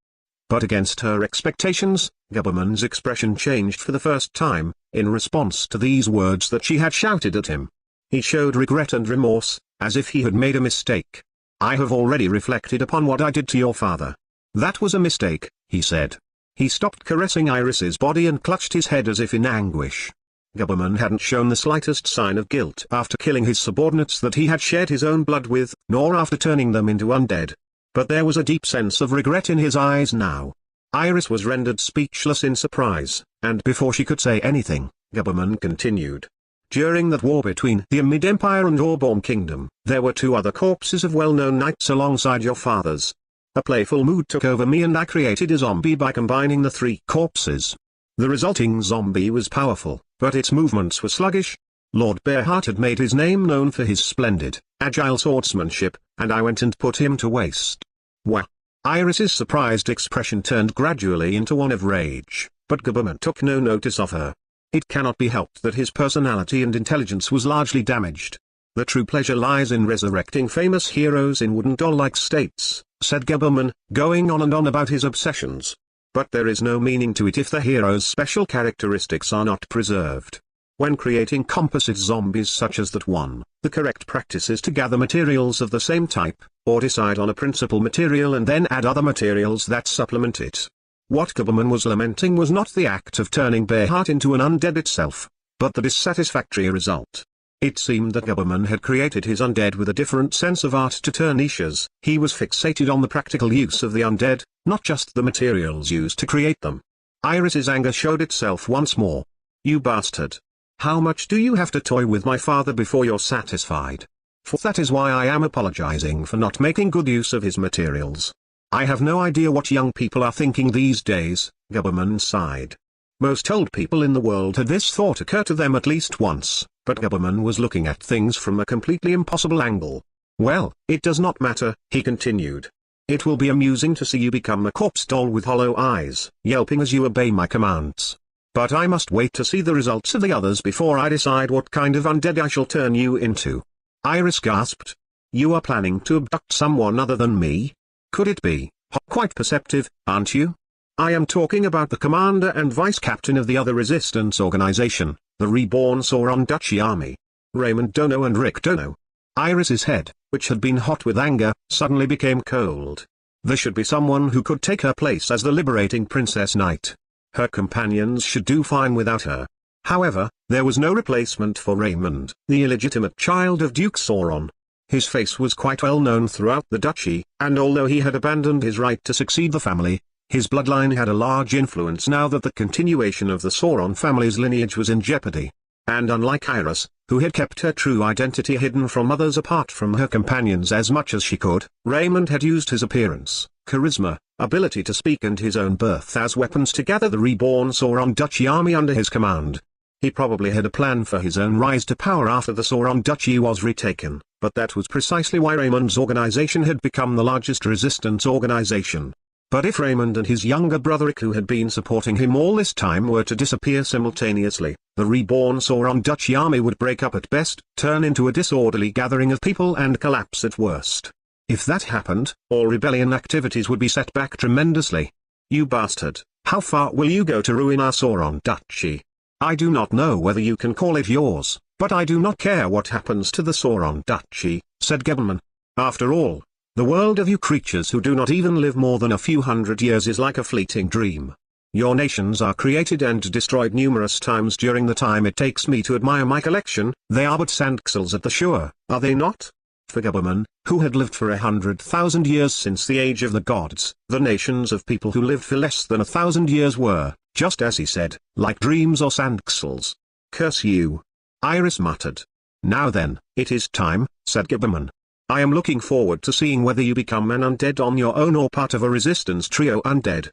But against her expectations, Gubberman's expression changed for the first time, in response to these words that she had shouted at him. He showed regret and remorse, as if he had made a mistake. I have already reflected upon what I did to your father. That was a mistake, he said. He stopped caressing Iris's body and clutched his head as if in anguish. Gubberman hadn't shown the slightest sign of guilt after killing his subordinates that he had shared his own blood with, nor after turning them into undead. But there was a deep sense of regret in his eyes now. Iris was rendered speechless in surprise, and before she could say anything, Gubberman continued. During that war between the Amid Empire and Orborn Kingdom, there were 2 other corpses of well-known knights alongside your father's. A playful mood took over me and I created a zombie by combining the 3 corpses. The resulting zombie was powerful, but its movements were sluggish. Lord Bearheart had made his name known for his splendid, agile swordsmanship, and I went and put him to waste. Wah! Iris's surprised expression turned gradually into one of rage, but Gubberman took no notice of her. It cannot be helped that his personality and intelligence was largely damaged. The true pleasure lies in resurrecting famous heroes in wooden doll-like states, said Gubberman, going on and on about his obsessions. But there is no meaning to it if the hero's special characteristics are not preserved. When creating composite zombies such as that one, the correct practice is to gather materials of the same type, or decide on a principal material and then add other materials that supplement it. What Gubberman was lamenting was not the act of turning Bearheart into an undead itself, but the dissatisfactory result. It seemed that Gubberman had created his undead with a different sense of art to turn niches. He was fixated on the practical use of the undead, not just the materials used to create them. Iris's anger showed itself once more. You bastard! How much do you have to toy with my father before you're satisfied? For that is why I am apologizing for not making good use of his materials. I have no idea what young people are thinking these days, Gubberman sighed. Most old people in the world had this thought occur to them at least once, but Gubberman was looking at things from a completely impossible angle. Well, it does not matter, he continued. It will be amusing to see you become a corpse doll with hollow eyes, yelping as you obey my commands. But I must wait to see the results of the others before I decide what kind of undead I shall turn you into. Iris gasped. You are planning to abduct someone other than me? Could it be? Quite perceptive, aren't you? I am talking about the commander and vice-captain of the other resistance organization, the reborn Sauron Duchy Army. Raymond Dono and Rick Dono. Iris's head, which had been hot with anger, suddenly became cold. There should be someone who could take her place as the liberating Princess Knight. Her companions should do fine without her. However, there was no replacement for Raymond, the illegitimate child of Duke Sauron. His face was quite well known throughout the duchy, and although he had abandoned his right to succeed the family, his bloodline had a large influence now that the continuation of the Sauron family's lineage was in jeopardy. And unlike Iris, who had kept her true identity hidden from others apart from her companions as much as she could, Raymond had used his appearance, charisma, ability to speak and his own birth as weapons to gather the reborn Sauron Duchy army under his command. He probably had a plan for his own rise to power after the Sauron Duchy was retaken, but that was precisely why Raymond's organization had become the largest resistance organization. But if Raymond and his younger brother Rick, who had been supporting him all this time, were to disappear simultaneously, the reborn Sauron Duchy army would break up at best, turn into a disorderly gathering of people and collapse at worst. If that happened, all rebellion activities would be set back tremendously. You bastard, how far will you go to ruin our Sauron Duchy? I do not know whether you can call it yours, but I do not care what happens to the Sauron Duchy, said Gebelman. After all, the world of you creatures who do not even live more than a few hundred years is like a fleeting dream. Your nations are created and destroyed numerous times during the time it takes me to admire my collection. They are but sandcastles at the shore, are they not? For Gebelman, who had lived for 100,000 years since the age of the gods, the nations of people who lived for less than 1,000 years were, just as he said, like dreams or sandcastles. Curse you! Iris muttered. Now then, it is time, said Gebelman. I am looking forward to seeing whether you become an undead on your own or part of a resistance trio undead.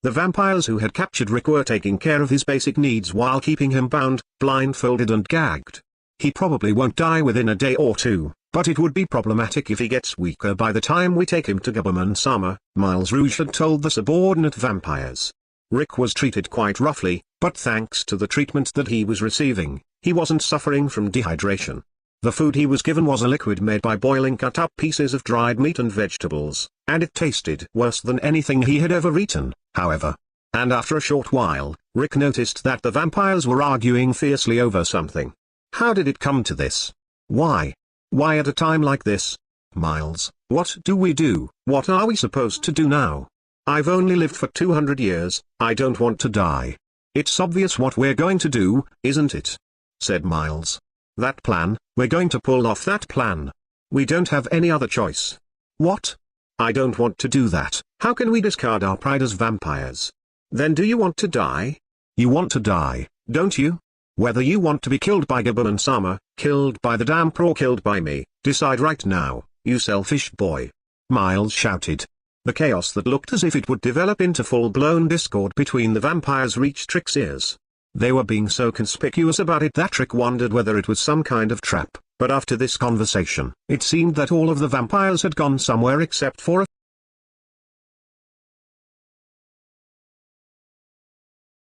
The vampires who had captured Rick were taking care of his basic needs while keeping him bound, blindfolded and gagged. He probably won't die within a day or two, but it would be problematic if he gets weaker by the time we take him to Gebelman-sama, Miles Rouge had told the subordinate vampires. Rick was treated quite roughly, but thanks to the treatment that he was receiving, he wasn't suffering from dehydration. The food he was given was a liquid made by boiling cut-up pieces of dried meat and vegetables, and it tasted worse than anything he had ever eaten, however. And after a short while, Rick noticed that the vampires were arguing fiercely over something. How did it come to this? Why? Why at a time like this? Miles, what do we do? What are we supposed to do now? I've only lived for 200 years, I don't want to die. It's obvious what we're going to do, isn't it? Said Miles. That plan, we're going to pull off that plan. We don't have any other choice. What? I don't want to do that. How can we discard our pride as vampires? Then do you want to die? You want to die, don't you? Whether you want to be killed by Gebelman-sama, killed by the Damp or killed by me, decide right now, you selfish boy. Miles shouted. The chaos that looked as if it would develop into full-blown discord between the vampires reached Rick's ears. They were being so conspicuous about it that Rick wondered whether it was some kind of trap, but after this conversation, it seemed that all of the vampires had gone somewhere except for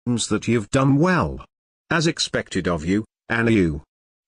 that you've done well. As expected of you, and you.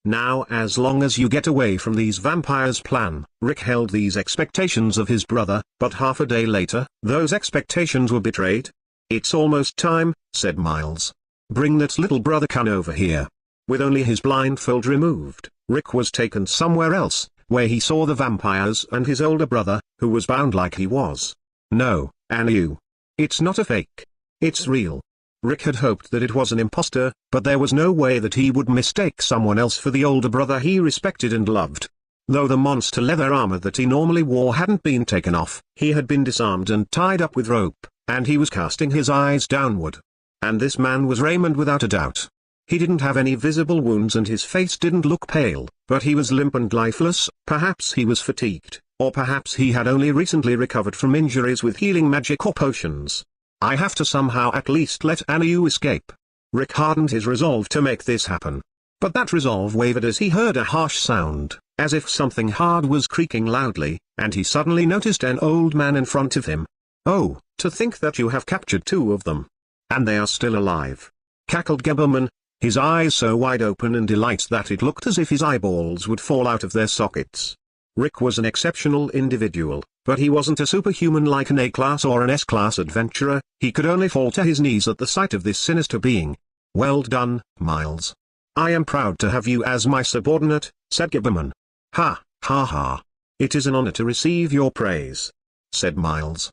Now as long as you get away from these vampires' plan, Rick held these expectations of his brother, but half a day later, those expectations were betrayed. It's almost time, said Miles. Bring that little brother Kun over here. With only his blindfold removed, Rick was taken somewhere else, where he saw the vampires and his older brother, who was bound like he was. No, Anu. It's not a fake. It's real. Rick had hoped that it was an imposter, but there was no way that he would mistake someone else for the older brother he respected and loved. Though the monster leather armor that he normally wore hadn't been taken off, he had been disarmed and tied up with rope, and he was casting his eyes downward. And this man was Raymond without a doubt. He didn't have any visible wounds and his face didn't look pale, but he was limp and lifeless. Perhaps he was fatigued, or perhaps he had only recently recovered from injuries with healing magic or potions. I have to somehow at least let Anu escape. Rick hardened his resolve to make this happen. But that resolve wavered as he heard a harsh sound, as if something hard was creaking loudly, and he suddenly noticed an old man in front of him. Oh, to think that you have captured two of them. And they are still alive. Cackled Gebelman, his eyes so wide open in delight that it looked as if his eyeballs would fall out of their sockets. Rick was an exceptional individual, but he wasn't a superhuman like an A-class or an S-class adventurer. He could only fall to his knees at the sight of this sinister being. Well done, Miles. I am proud to have you as my subordinate, said Gebelman. Ha, ha ha. It is an honor to receive your praise, said Miles.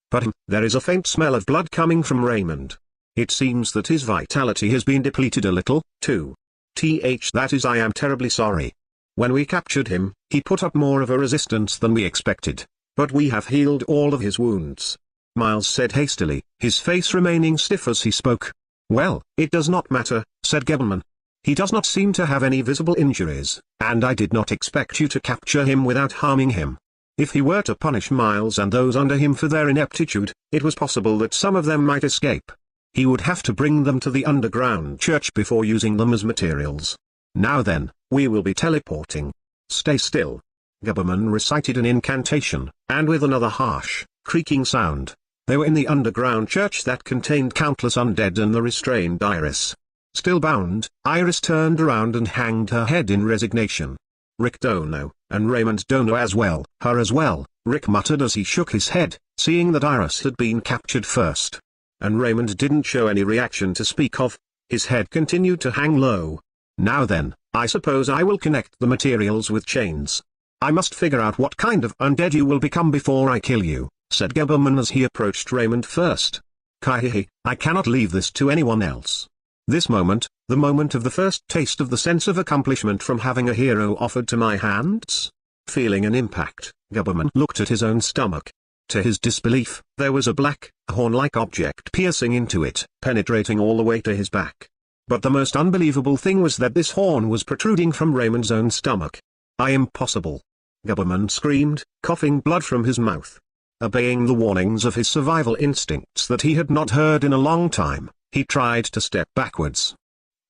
But there is a faint smell of blood coming from Raymond. It seems that his vitality has been depleted a little, too. That is, I am terribly sorry. When we captured him, he put up more of a resistance than we expected. But we have healed all of his wounds. Miles said hastily, his face remaining stiff as he spoke. Well, it does not matter, said Gebelman. He does not seem to have any visible injuries, and I did not expect you to capture him without harming him. If he were to punish Miles and those under him for their ineptitude, it was possible that some of them might escape. He would have to bring them to the underground church before using them as materials. Now then, we will be teleporting. Stay still. Gebelman recited an incantation, and with another harsh, creaking sound, they were in the underground church that contained countless undead and the restrained Iris. Still bound, Iris turned around and hanged her head in resignation. Rick Dono, and Raymond Dono as well, her as well, Rick muttered as he shook his head, seeing that Iris had been captured first. And Raymond didn't show any reaction to speak of. His head continued to hang low. Now then, I suppose I will connect the materials with chains. I must figure out what kind of undead you will become before I kill you, said Gebelman as he approached Raymond first. Kaihihi, I cannot leave this to anyone else. This moment, the moment of the first taste of the sense of accomplishment from having a hero offered to my hands? Feeling an impact, Gebelman looked at his own stomach. To his disbelief, there was a black, horn-like object piercing into it, penetrating all the way to his back. But the most unbelievable thing was that this horn was protruding from Raymond's own stomach. Impossible. Gebelman screamed, coughing blood from his mouth. Obeying the warnings of his survival instincts that he had not heard in a long time, he tried to step backwards.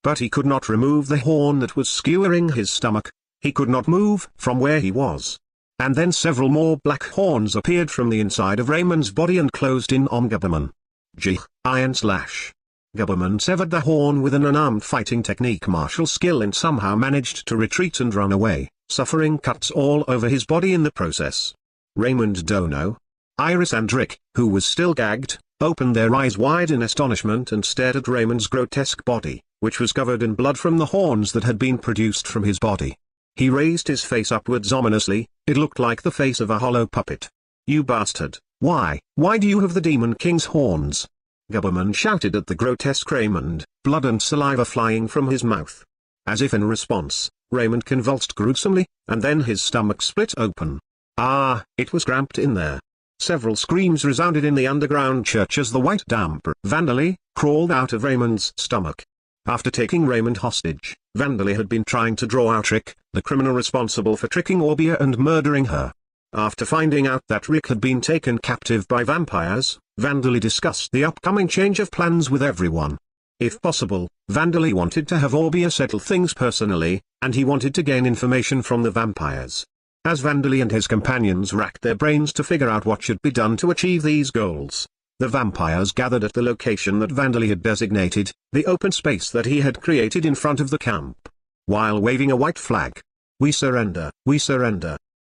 But he could not remove the horn that was skewering his stomach. He could not move from where he was. And then several more black horns appeared from the inside of Raymond's body and closed in on Gebelman. Gee, Iron Slash. Gebelman severed the horn with an unarmed fighting technique martial skill and somehow managed to retreat and run away, suffering cuts all over his body in the process. Raymond Dono, Iris and Rick, who was still gagged, opened their eyes wide in astonishment and stared at Raymond's grotesque body, which was covered in blood from the horns that had been produced from his body. He raised his face upwards ominously. It looked like the face of a hollow puppet. You bastard, why do you have the Demon King's horns? Gebelman shouted at the grotesque Raymond, blood and saliva flying from his mouth. As if in response, Raymond convulsed gruesomely, and then his stomach split open. Ah, it was cramped in there. Several screams resounded in the underground church as the white damper Vandali crawled out of Raymond's stomach. After taking Raymond hostage, Vandali had been trying to draw out Rick, the criminal responsible for tricking Orbia and murdering her. After finding out that Rick had been taken captive by vampires, Vandali discussed the upcoming change of plans with everyone. If possible, Vandali wanted to have Orbia settle things personally, and he wanted to gain information from the vampires. As Vandali and his companions racked their brains to figure out what should be done to achieve these goals, the vampires gathered at the location that Vandali had designated, the open space that he had created in front of the camp. While waving a white flag, we surrender,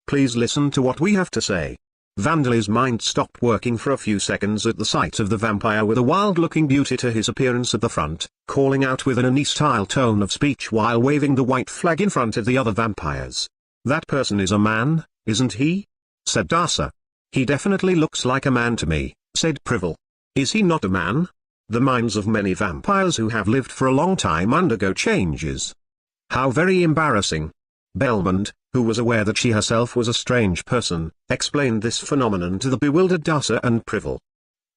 please listen to what we have to say. Vandali's mind stopped working for a few seconds at the sight of the vampire with a wild-looking beauty to his appearance at the front, calling out with an Ani-style tone of speech while waving the white flag in front of the other vampires. That person is a man, isn't he? Said Darsa. He definitely looks like a man to me, said Privel. Is he not a man? The minds of many vampires who have lived for a long time undergo changes. How very embarrassing. Belmond, who was aware that she herself was a strange person, explained this phenomenon to the bewildered Darsa and Privel.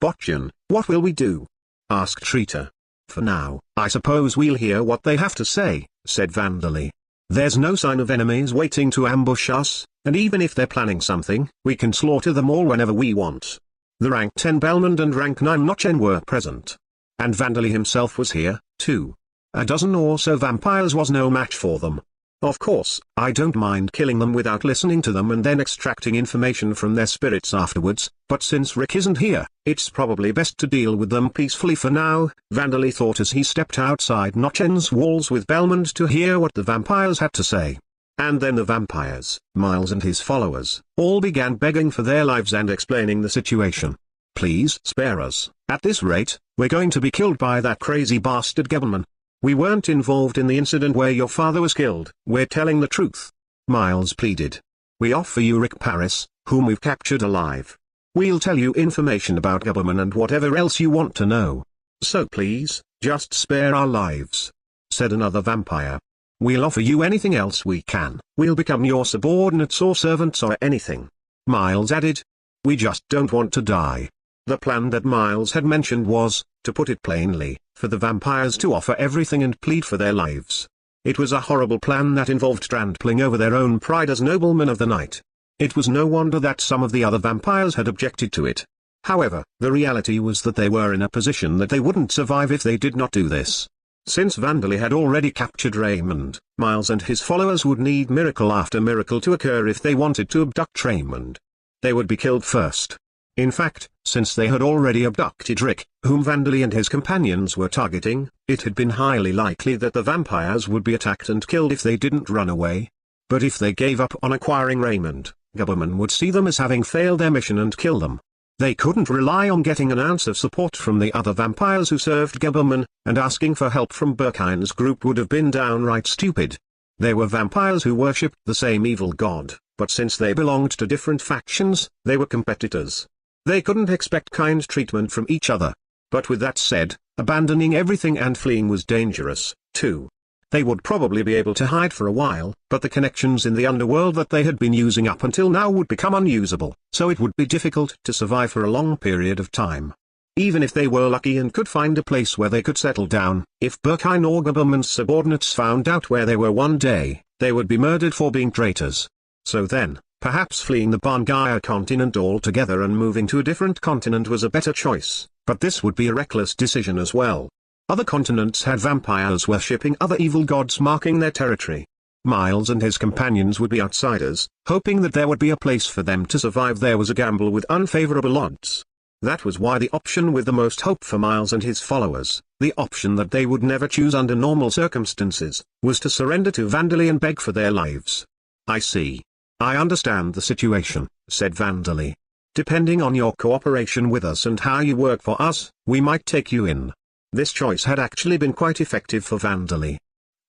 Botjan, what will we do? Asked Trita. For now, I suppose we'll hear what they have to say, said Vandali. There's no sign of enemies waiting to ambush us, and even if they're planning something, we can slaughter them all whenever we want. The rank 10 Belmond and rank 9 Nochen were present. And Vandali himself was here, too. A dozen or so vampires was no match for them. Of course, I don't mind killing them without listening to them and then extracting information from their spirits afterwards, but since Rick isn't here, it's probably best to deal with them peacefully for now, Vandali thought as he stepped outside Nochen's walls with Belmond to hear what the vampires had to say. And then the vampires, Miles and his followers, all began begging for their lives and explaining the situation. Please spare us, at this rate, we're going to be killed by that crazy bastard Gebelman. We weren't involved in the incident where your father was killed. We're telling the truth. Miles pleaded. We offer you Rick Paris, whom we've captured alive. We'll tell you information about Gebelman and whatever else you want to know. So please, just spare our lives, said another vampire. We'll offer you anything else we can. We'll become your subordinates or servants or anything. Miles added. We just don't want to die. The plan that Miles had mentioned was, to put it plainly, for the vampires to offer everything and plead for their lives. It was a horrible plan that involved trampling over their own pride as noblemen of the night. It was no wonder that some of the other vampires had objected to it. However, the reality was that they were in a position that they wouldn't survive if they did not do this. Since Vandali had already captured Raymond, Miles and his followers would need miracle after miracle to occur if they wanted to abduct Raymond. They would be killed first. In fact, since they had already abducted Rick, whom Vandali and his companions were targeting, it had been highly likely that the vampires would be attacked and killed if they didn't run away. But if they gave up on acquiring Raymond, Gubberman would see them as having failed their mission and kill them. They couldn't rely on getting an ounce of support from the other vampires who served Gubberman, and asking for help from Berkine's group would have been downright stupid. They were vampires who worshipped the same evil god, but since they belonged to different factions, they were competitors. They couldn't expect kind treatment from each other. But with that said, abandoning everything and fleeing was dangerous, too. They would probably be able to hide for a while, but the connections in the underworld that they had been using up until now would become unusable, so it would be difficult to survive for a long period of time. Even if they were lucky and could find a place where they could settle down, if Berkine or Gubberman's subordinates found out where they were one day, they would be murdered for being traitors. So then, perhaps fleeing the Barngaia continent altogether and moving to a different continent was a better choice, but this would be a reckless decision as well. Other continents had vampires worshipping other evil gods marking their territory. Miles and his companions would be outsiders, hoping that there would be a place for them to survive. There was a gamble with unfavorable odds. That was why the option with the most hope for Miles and his followers, the option that they would never choose under normal circumstances, was to surrender to Vandali and beg for their lives. I see. I understand the situation, said Vandali. Depending on your cooperation with us and how you work for us, we might take you in. This choice had actually been quite effective for Vandali.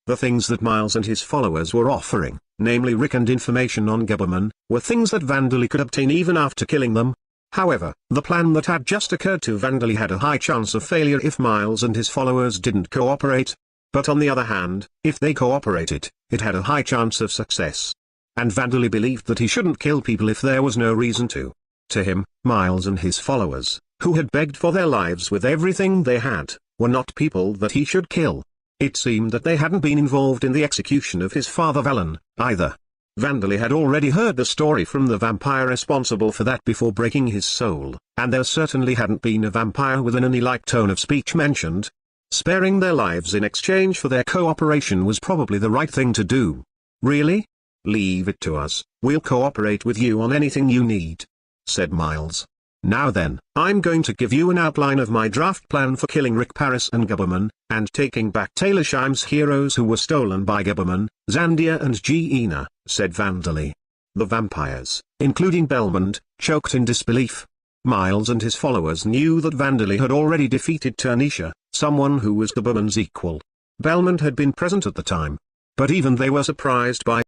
The things that Miles and his followers were offering, namely Rick and information on Gubberman, were things that Vandali could obtain even after killing them. However, the plan that had just occurred to Vandali had a high chance of failure if Miles and his followers didn't cooperate. But on the other hand, if they cooperated, it had a high chance of success. And Vandali believed that he shouldn't kill people if there was no reason to. To him, Miles and his followers, who had begged for their lives with everything they had, were not people that he should kill. It seemed that they hadn't been involved in the execution of his father Velen, either. Vandali had already heard the story from the vampire responsible for that before breaking his soul, and there certainly hadn't been a vampire with an Ani-like tone of speech mentioned. Sparing their lives in exchange for their cooperation was probably the right thing to do. Really? Leave it to us, we'll cooperate with you on anything you need, said Miles. Now then, I'm going to give you an outline of my draft plan for killing Rick Paris and Gubberman, and taking back Taylorsheim's heroes who were stolen by Gubberman, Zandia and Gina, said Vandali. The vampires, including Belmont, choked in disbelief. Miles and his followers knew that Vandali had already defeated Turnisha, someone who was Gubberman's equal. Belmont had been present at the time. But even they were surprised by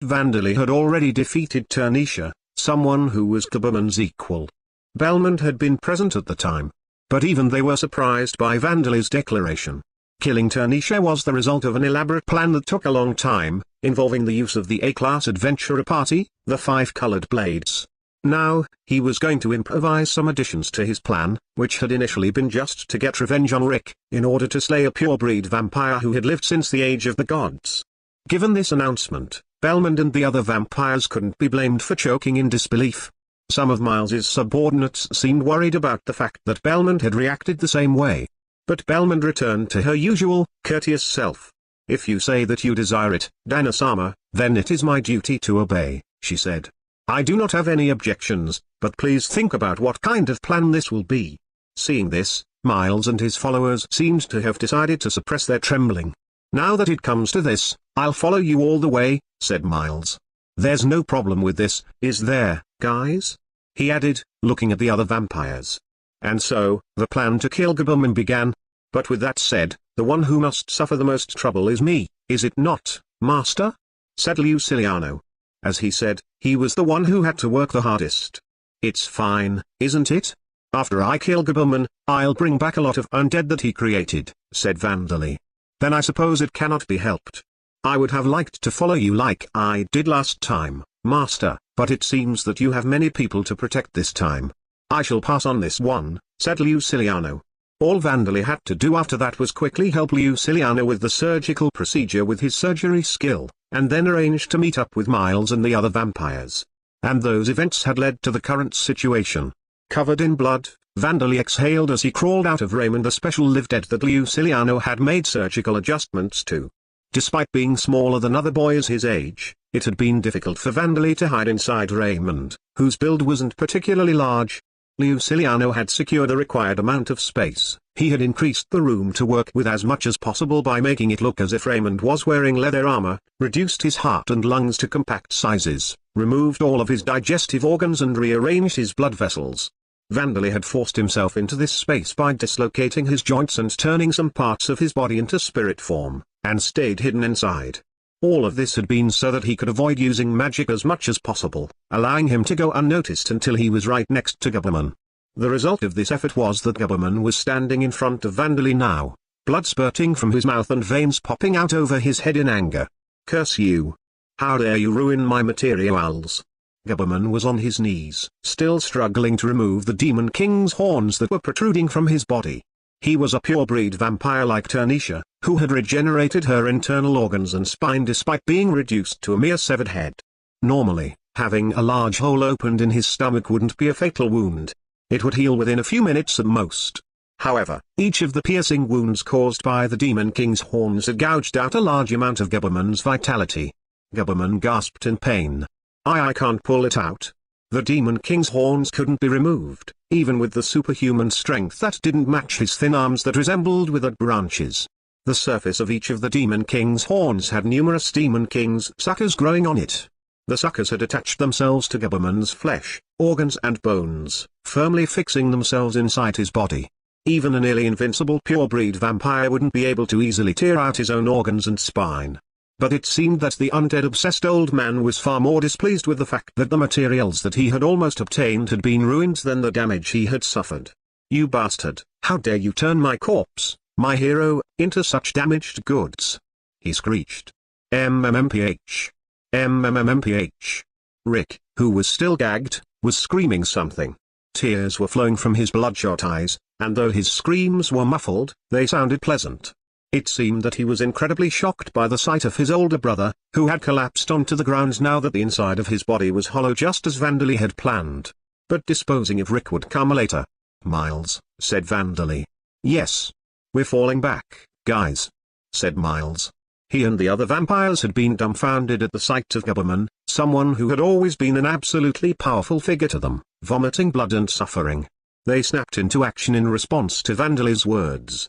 Vandali had already defeated Turnisha, someone who was Gubberman's equal. Belmont had been present at the time. But even they were surprised by Vandali's declaration. Killing Turnisha was the result of an elaborate plan that took a long time, involving the use of the A-class adventurer party, the 5 colored blades. Now, he was going to improvise some additions to his plan, which had initially been just to get revenge on Rick, in order to slay a pure-breed vampire who had lived since the age of the gods. Given this announcement, Belmont and the other vampires couldn't be blamed for choking in disbelief. Some of Miles's subordinates seemed worried about the fact that Belmont had reacted the same way. But Belmont returned to her usual, courteous self. If you say that you desire it, Dana-sama, then it is my duty to obey, she said. I do not have any objections, but please think about what kind of plan this will be. Seeing this, Miles and his followers seemed to have decided to suppress their trembling. Now that it comes to this, I'll follow you all the way, said Miles. There's no problem with this, is there, guys? He added, looking at the other vampires. And so, the plan to kill Gubberman began. But with that said, the one who must suffer the most trouble is me, is it not, Master? Said Luciliano. As he said, he was the one who had to work the hardest. It's fine, isn't it? After I kill Gabberman, I'll bring back a lot of undead that he created, said Vandali. Then I suppose it cannot be helped. I would have liked to follow you like I did last time, Master, but it seems that you have many people to protect this time. I shall pass on this one, said Luciliano. All Vandali had to do after that was quickly help Luciliano with the surgical procedure with his surgery skill, and then arrange to meet up with Miles and the other vampires. And those events had led to the current situation. Covered in blood, Vandali exhaled as he crawled out of Raymond, the special live-dead that Luciliano had made surgical adjustments to. Despite being smaller than other boys his age, it had been difficult for Vandali to hide inside Raymond, whose build wasn't particularly large. Luciliano had secured the required amount of space. He had increased the room to work with as much as possible by making it look as if Raymond was wearing leather armor, reduced his heart and lungs to compact sizes, removed all of his digestive organs and rearranged his blood vessels. Vandali had forced himself into this space by dislocating his joints and turning some parts of his body into spirit form, and stayed hidden inside. All of this had been so that he could avoid using magic as much as possible, allowing him to go unnoticed until he was right next to Gabberman. The result of this effort was that Gabberman was standing in front of Vandali now, blood spurting from his mouth and veins popping out over his head in anger. Curse you! How dare you ruin my materials! Gabberman was on his knees, still struggling to remove the Demon King's horns that were protruding from his body. He was a pure-breed vampire like Ternisha, who had regenerated her internal organs and spine despite being reduced to a mere severed head. Normally, having a large hole opened in his stomach wouldn't be a fatal wound. It would heal within a few minutes at most. However, each of the piercing wounds caused by the Demon King's horns had gouged out a large amount of Gabberman's vitality. Gabberman gasped in pain. I can't pull it out. The Demon King's horns couldn't be removed, even with the superhuman strength that didn't match his thin arms that resembled withered branches. The surface of each of the Demon King's horns had numerous Demon King's suckers growing on it. The suckers had attached themselves to Gabberman's flesh, organs and bones, firmly fixing themselves inside his body. Even a nearly invincible pure-breed vampire wouldn't be able to easily tear out his own organs and spine. But it seemed that the undead-obsessed old man was far more displeased with the fact that the materials that he had almost obtained had been ruined than the damage he had suffered. You bastard, how dare you turn my corpse, my hero, into such damaged goods? He screeched. MMMPH. MMMPH. Rick, who was still gagged, was screaming something. Tears were flowing from his bloodshot eyes, and though his screams were muffled, they sounded pleasant. It seemed that he was incredibly shocked by the sight of his older brother, who had collapsed onto the ground now that the inside of his body was hollow just as Vandali had planned. But disposing of Rick would come later. Miles, said Vandali. Yes. We're falling back, guys, said Miles. He and the other vampires had been dumbfounded at the sight of Gabberman, someone who had always been an absolutely powerful figure to them, vomiting blood and suffering. They snapped into action in response to Vandali's words.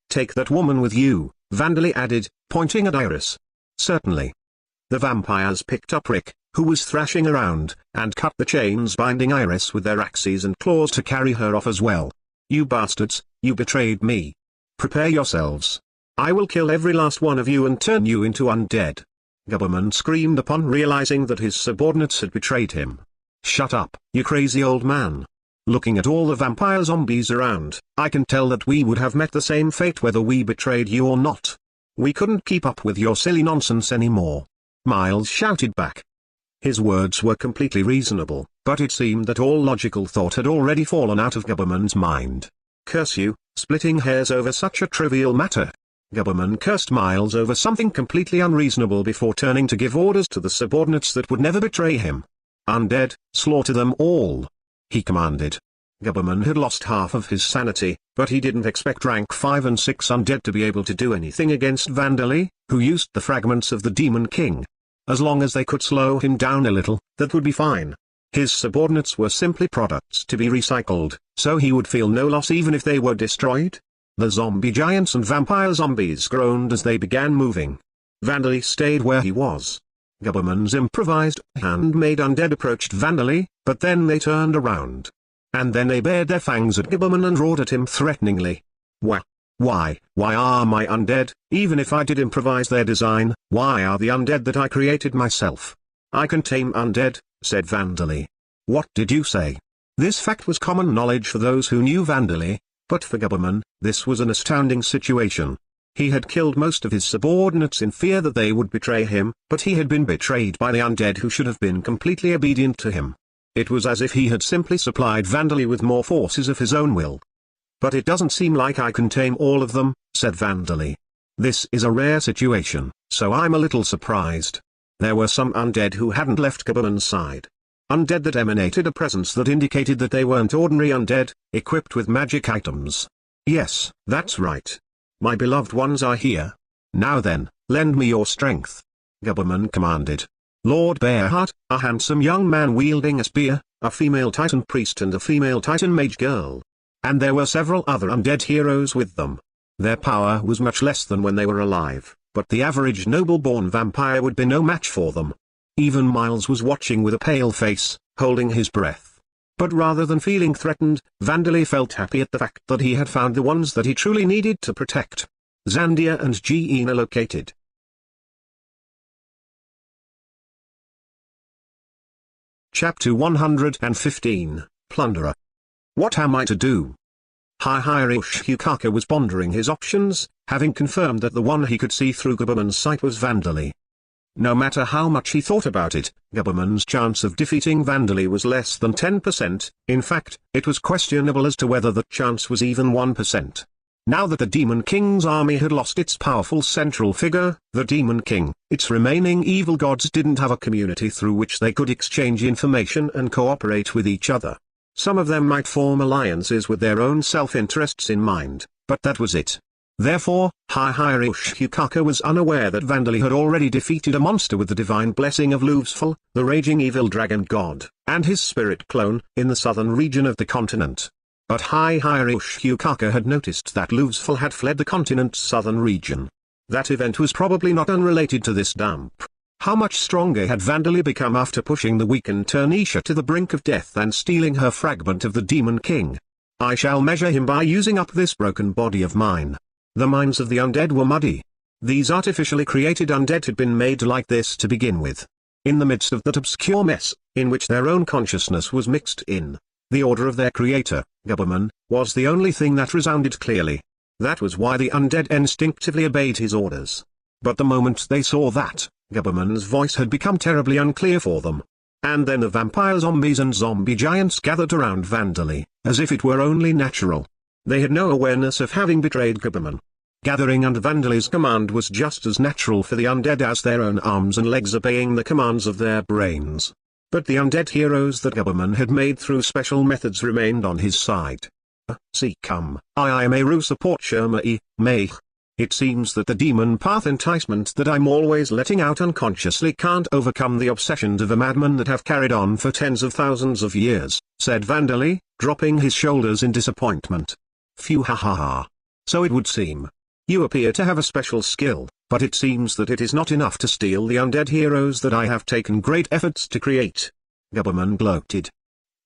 Take that woman with you, Vandali added, pointing at Iris. Certainly. The vampires picked up Rick, who was thrashing around, and cut the chains binding Iris with their axes and claws to carry her off as well. You bastards, you betrayed me. Prepare yourselves. I will kill every last one of you and turn you into undead. Gabberman screamed upon realizing that his subordinates had betrayed him. Shut up, you crazy old man. Looking at all the vampire zombies around, I can tell that we would have met the same fate whether we betrayed you or not. We couldn't keep up with your silly nonsense anymore. Miles shouted back. His words were completely reasonable, but it seemed that all logical thought had already fallen out of Gabberman's mind. Curse you, splitting hairs over such a trivial matter. Gabberman cursed Miles over something completely unreasonable before turning to give orders to the subordinates that would never betray him. Undead, slaughter them all, he commanded. Gabberman had lost half of his sanity, but he didn't expect rank 5 and 6 undead to be able to do anything against Vandali, who used the fragments of the Demon King. As long as they could slow him down a little, that would be fine. His subordinates were simply products to be recycled, so he would feel no loss even if they were destroyed. The zombie giants and vampire zombies groaned as they began moving. Vandali stayed where he was. Gabberman's improvised handmade undead approached Vandali, but then they turned around. And then they bared their fangs at Gabberman and roared at him threateningly. Why are my undead, even if I did improvise their design, why are the undead that I created myself? I can tame undead, said Vandali. What did you say? This fact was common knowledge for those who knew Vandali, but for Guberman, this was an astounding situation. He had killed most of his subordinates in fear that they would betray him, but he had been betrayed by the undead who should have been completely obedient to him. It was as if he had simply supplied Vandali with more forces of his own will. "But it doesn't seem like I can tame all of them," said Vandali. "This is a rare situation, so I'm a little surprised." There were some undead who hadn't left Guberman's side. Undead that emanated a presence that indicated that they weren't ordinary undead, equipped with magic items. "Yes, that's right. My beloved ones are here. Now then, lend me your strength," Guberman commanded. Lord Bearheart, a handsome young man wielding a spear, a female Titan priest and a female Titan mage girl. And there were several other undead heroes with them. Their power was much less than when they were alive, but the average noble-born vampire would be no match for them. Even Miles was watching with a pale face, holding his breath. But rather than feeling threatened, Vandali felt happy at the fact that he had found the ones that he truly needed to protect. Zandia and Gina located. Chapter 115, Plunderer. What am I to do? Hikaka was pondering his options, having confirmed that the one he could see through Guberman's sight was Vandali. No matter how much he thought about it, Guberman's chance of defeating Vandali was less than 10%, in fact, it was questionable as to whether that chance was even 1%. Now that the Demon King's army had lost its powerful central figure, the Demon King, its remaining evil gods didn't have a community through which they could exchange information and cooperate with each other. Some of them might form alliances with their own self-interests in mind, but that was it. Therefore, Hikaka was unaware that Vandali had already defeated a monster with the divine blessing of Luvsful, the raging evil dragon god, and his spirit clone, in the southern region of the continent. But Hikaka had noticed that Luvsful had fled the continent's southern region. That event was probably not unrelated to this dump. How much stronger had Vandali become after pushing the weakened Turnisha to the brink of death and stealing her fragment of the Demon King? I shall measure him by using up this broken body of mine. The minds of the undead were muddy. These artificially created undead had been made like this to begin with. In the midst of that obscure mess, in which their own consciousness was mixed in, the order of their creator, Guberman, was the only thing that resounded clearly. That was why the undead instinctively obeyed his orders. But the moment they saw that, Guberman's voice had become terribly unclear for them. And then the vampire zombies and zombie giants gathered around Vandali, as if it were only natural. They had no awareness of having betrayed Guberman. Gathering under Vandali's command was just as natural for the undead as their own arms and legs obeying the commands of their brains. But the undead heroes that Guberman had made through special methods remained on his side. See come, I may support Sherma Mage. It seems that the demon path enticement that I'm always letting out unconsciously can't overcome the obsessions of a madman that have carried on for tens of thousands of years, said Vandali, dropping his shoulders in disappointment. Phew ha ha ha. So it would seem. You appear to have a special skill, but it seems that it is not enough to steal the undead heroes that I have taken great efforts to create. Guberman gloated.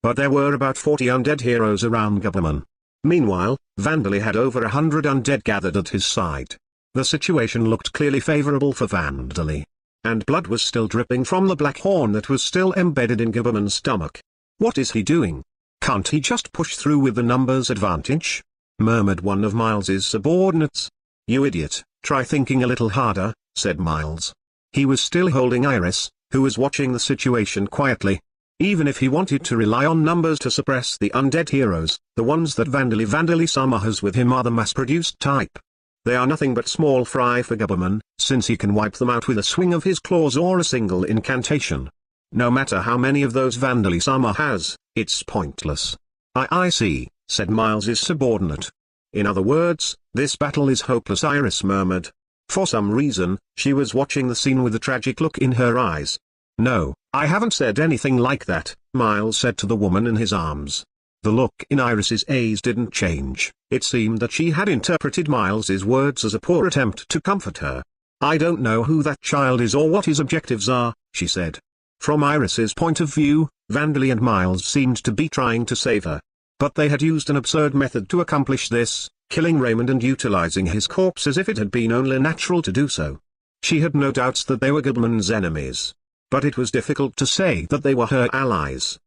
But there were about 40 undead heroes around Guberman. Meanwhile, Vandali had over 100 undead gathered at his side. The situation looked clearly favorable for Vandali. And blood was still dripping from the black horn that was still embedded in Guberman's stomach. What is he doing? Can't he just push through with the numbers advantage? Murmured one of Miles's subordinates. You idiot, try thinking a little harder, said Miles. He was still holding Iris, who was watching the situation quietly. Even if he wanted to rely on numbers to suppress the undead heroes, the ones that Vandali-Sama has with him are the mass-produced type. They are nothing but small fry for Guberman, since he can wipe them out with a swing of his claws or a single incantation. No matter how many of those Vandali-Sama has, it's pointless. I see, said Miles's subordinate. In other words, this battle is hopeless, Iris murmured. For some reason, she was watching the scene with a tragic look in her eyes. No, I haven't said anything like that, Miles said to the woman in his arms. The look in Iris's eyes didn't change. It seemed that she had interpreted Miles's words as a poor attempt to comfort her. I don't know who that child is or what his objectives are, she said. From Iris's point of view, Vandali and Miles seemed to be trying to save her. But they had used an absurd method to accomplish this, killing Raymond and utilizing his corpse as if it had been only natural to do so. She had no doubts that they were Guberman's enemies. But it was difficult to say that they were her allies.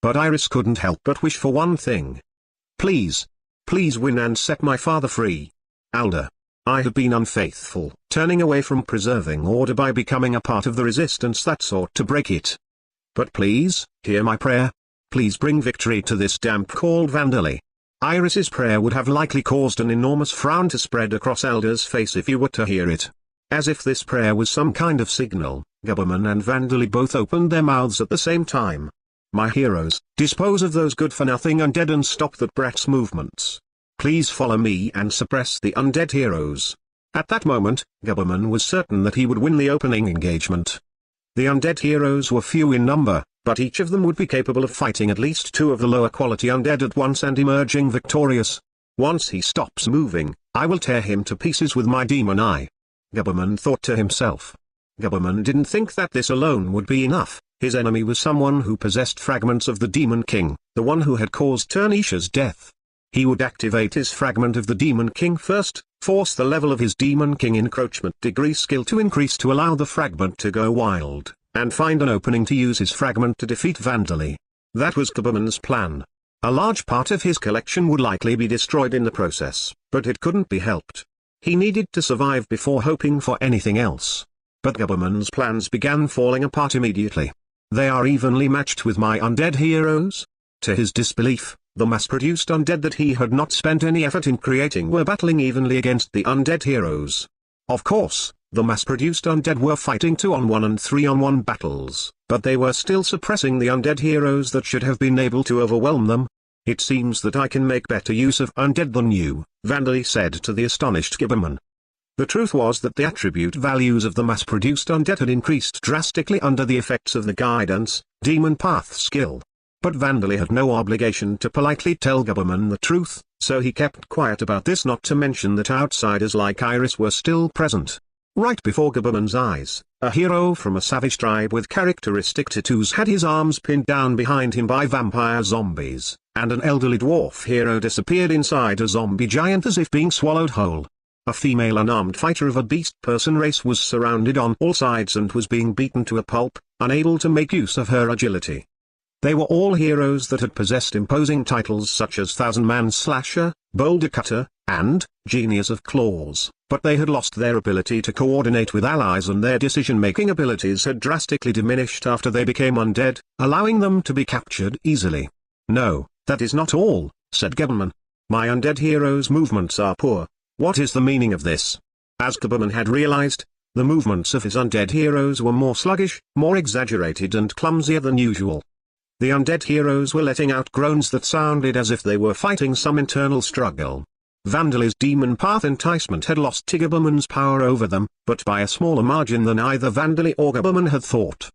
But Iris couldn't help but wish for one thing. Please. Please win and set my father free. Alda. I have been unfaithful, turning away from preserving order by becoming a part of the resistance that sought to break it. But please, hear my prayer. Please bring victory to this damp called Vandali. Iris's prayer would have likely caused an enormous frown to spread across Alda's face if you were to hear it. As if this prayer was some kind of signal, Gubberman and Vandali both opened their mouths at the same time. My heroes, dispose of those good-for-nothing undead and stop that brat's movements. Please follow me and suppress the undead heroes. At that moment, Gubberman was certain that he would win the opening engagement. The undead heroes were few in number, but each of them would be capable of fighting at least 2 of the lower quality undead at once and emerging victorious. Once he stops moving, I will tear him to pieces with my demon eye. Gubberman thought to himself. Gubberman didn't think that this alone would be enough. His enemy was someone who possessed fragments of the Demon King, the one who had caused Turnisha's death. He would activate his fragment of the Demon King first, force the level of his Demon King encroachment degree skill to increase to allow the fragment to go wild, and find an opening to use his fragment to defeat Vandali. That was Gubberman's plan. A large part of his collection would likely be destroyed in the process, but it couldn't be helped. He needed to survive before hoping for anything else. But Gubberman's plans began falling apart immediately. They are evenly matched with my undead heroes? To his disbelief, the mass-produced undead that he had not spent any effort in creating were battling evenly against the undead heroes. Of course, the mass-produced undead were fighting 2-on-1 and 3-on-1 battles, but they were still suppressing the undead heroes that should have been able to overwhelm them. It seems that I can make better use of undead than you, Vandali said to the astonished Gubberman. The truth was that the attribute values of the mass-produced undead had increased drastically under the effects of the guidance, demon path skill. But Vandali had no obligation to politely tell Gubberman the truth, so he kept quiet about this, not to mention that outsiders like Iris were still present. Right before Gubberman's eyes, a hero from a savage tribe with characteristic tattoos had his arms pinned down behind him by vampire zombies, and an elderly dwarf hero disappeared inside a zombie giant as if being swallowed whole. A female unarmed fighter of a beast-person race was surrounded on all sides and was being beaten to a pulp, unable to make use of her agility. They were all heroes that had possessed imposing titles such as Thousand-Man Slasher, Boulder Cutter, and Genius of Claws, but they had lost their ability to coordinate with allies and their decision-making abilities had drastically diminished after they became undead, allowing them to be captured easily. No, that is not all, said Gubberman. My undead heroes' movements are poor. What is the meaning of this? As Gubberman had realized, the movements of his undead heroes were more sluggish, more exaggerated and clumsier than usual. The undead heroes were letting out groans that sounded as if they were fighting some internal struggle. Vandali's demon path enticement had lost Gubberman's power over them, but by a smaller margin than either Vandali or Gubberman had thought.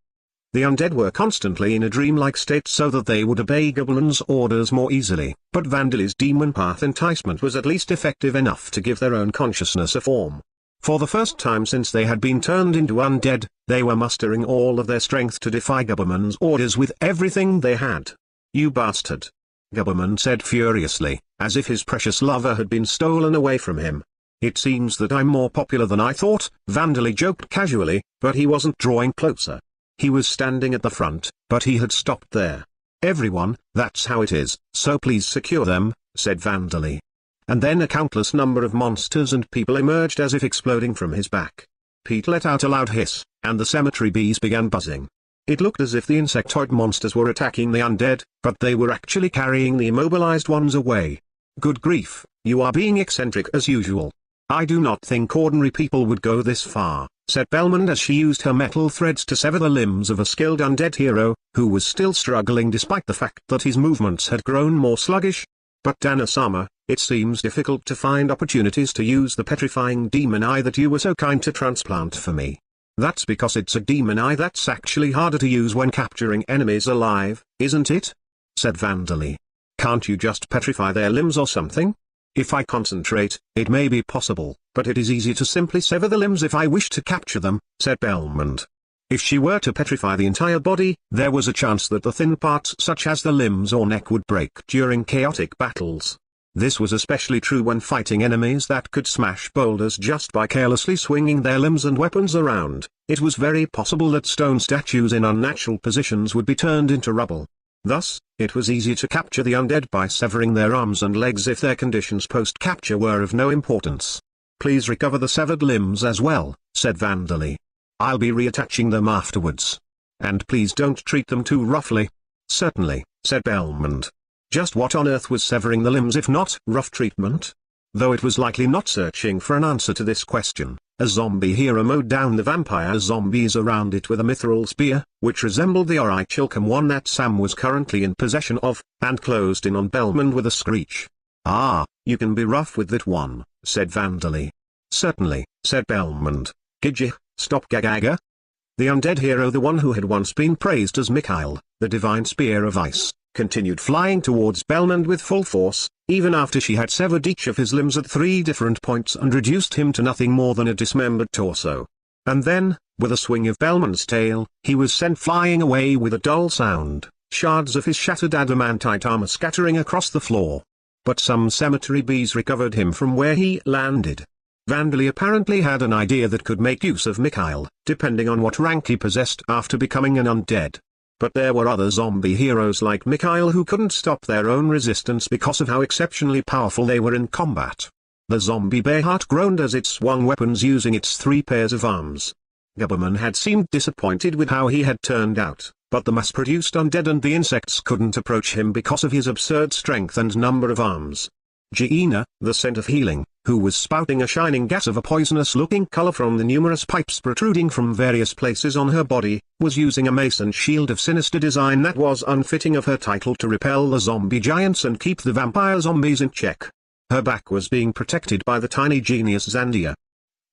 The undead were constantly in a dreamlike state so that they would obey Gubberman's orders more easily, but Vandali's demon path enticement was at least effective enough to give their own consciousness a form. For the first time since they had been turned into undead, they were mustering all of their strength to defy Gubberman's orders with everything they had. You bastard! Gubberman said furiously, as if his precious lover had been stolen away from him. It seems that I'm more popular than I thought, Vandali joked casually, but he wasn't drawing closer. He was standing at the front, but he had stopped there. Everyone, that's how it is, so please secure them, said Vandali. And then a countless number of monsters and people emerged as if exploding from his back. Pete let out a loud hiss, and the cemetery bees began buzzing. It looked as if the insectoid monsters were attacking the undead, but they were actually carrying the immobilized ones away. Good grief, you are being eccentric as usual. I do not think ordinary people would go this far, said Belmond as she used her metal threads to sever the limbs of a skilled undead hero, who was still struggling despite the fact that his movements had grown more sluggish. But Dana-sama, it seems difficult to find opportunities to use the petrifying demon eye that you were so kind to transplant for me. That's because it's a demon eye that's actually harder to use when capturing enemies alive, isn't it? Said Vandali. Can't you just petrify their limbs or something? If I concentrate, it may be possible, but it is easy to simply sever the limbs if I wish to capture them, said Belmond. If she were to petrify the entire body, there was a chance that the thin parts such as the limbs or neck would break during chaotic battles. This was especially true when fighting enemies that could smash boulders just by carelessly swinging their limbs and weapons around. It was very possible that stone statues in unnatural positions would be turned into rubble. Thus, it was easy to capture the undead by severing their arms and legs if their conditions post-capture were of no importance. "Please recover the severed limbs as well," said Vandali. "I'll be reattaching them afterwards. And please don't treat them too roughly." "Certainly," said Belmont. Just what on earth was severing the limbs if not rough treatment? Though it was likely not searching for an answer to this question, a zombie hero mowed down the vampire zombies around it with a mithril spear, which resembled the orichalcum one that Sam was currently in possession of, and closed in on Belmont with a screech. "Ah, you can be rough with that one," said Vandali. "Certainly," said Belmont. "Gijih, stop gagaga." The undead hero, the one who had once been praised as Mikhail, the divine spear of ice, continued flying towards Belmont with full force, even after she had severed each of his limbs at 3 different points and reduced him to nothing more than a dismembered torso. And then, with a swing of Belmont's tail, he was sent flying away with a dull sound, shards of his shattered adamantite armor scattering across the floor. But some cemetery bees recovered him from where he landed. Vandali apparently had an idea that could make use of Mikhail, depending on what rank he possessed after becoming an undead. But there were other zombie heroes like Mikhail who couldn't stop their own resistance because of how exceptionally powerful they were in combat. The zombie bear heart groaned as it swung weapons using its 3 pairs of arms. Gubberman had seemed disappointed with how he had turned out, but the mass-produced undead and the insects couldn't approach him because of his absurd strength and number of arms. Jaina, the scent of healing, who was spouting a shining gas of a poisonous-looking color from the numerous pipes protruding from various places on her body, was using a mace and shield of sinister design that was unfitting of her title to repel the zombie giants and keep the vampire zombies in check. Her back was being protected by the tiny genius Zandia.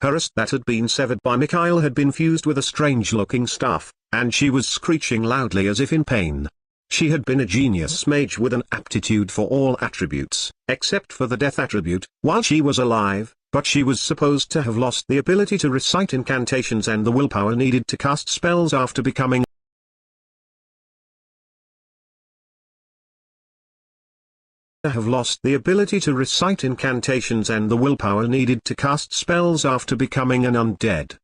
Her wrist that had been severed by Mikhail had been fused with a strange-looking staff, and she was screeching loudly as if in pain. She had been a genius mage with an aptitude for all attributes, except for the death attribute, while she was alive, but she was supposed to have lost the ability to recite incantations and the willpower needed to cast spells after becoming an undead.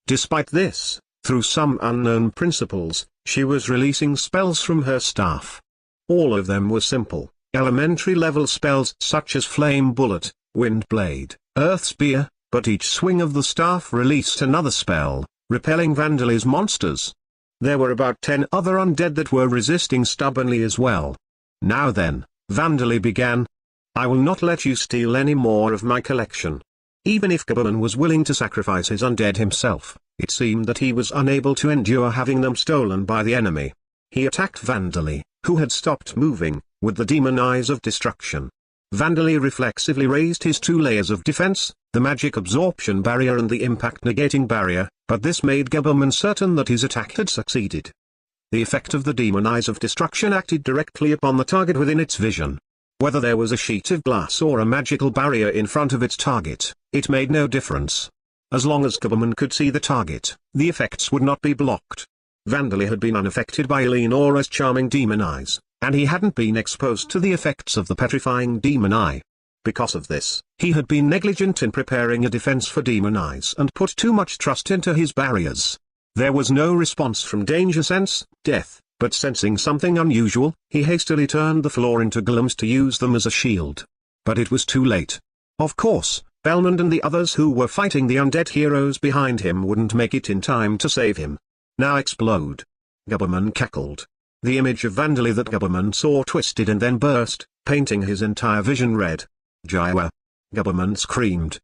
Despite this, through some unknown principles, she was releasing spells from her staff. All of them were simple, elementary-level spells such as Flame Bullet, Wind Blade, Earth Spear, but each swing of the staff released another spell, repelling Vandali's monsters. There were about 10 other undead that were resisting stubbornly as well. "Now then," Vandali began, "I will not let you steal any more of my collection." Even if Gubberman was willing to sacrifice his undead himself, it seemed that he was unable to endure having them stolen by the enemy. He attacked Vandali, who had stopped moving, with the demon eyes of destruction. Vandali reflexively raised his 2 layers of defense, the magic absorption barrier and the impact negating barrier, but this made Gubberman certain that his attack had succeeded. The effect of the demon eyes of destruction acted directly upon the target within its vision. Whether there was a sheet of glass or a magical barrier in front of its target, it made no difference. As long as Gubberman could see the target, the effects would not be blocked. Vandali had been unaffected by Eleonora's charming demon eyes, and he hadn't been exposed to the effects of the petrifying demon eye. Because of this, he had been negligent in preparing a defense for demon eyes and put too much trust into his barriers. There was no response from danger sense, death, but sensing something unusual, he hastily turned the floor into golems to use them as a shield. But it was too late. Of course, Belmont and the others who were fighting the undead heroes behind him wouldn't make it in time to save him. "Now explode." Gubberman cackled. The image of Vandali that Gubberman saw twisted and then burst, painting his entire vision red. "Jaiwa!" Gubberman screamed.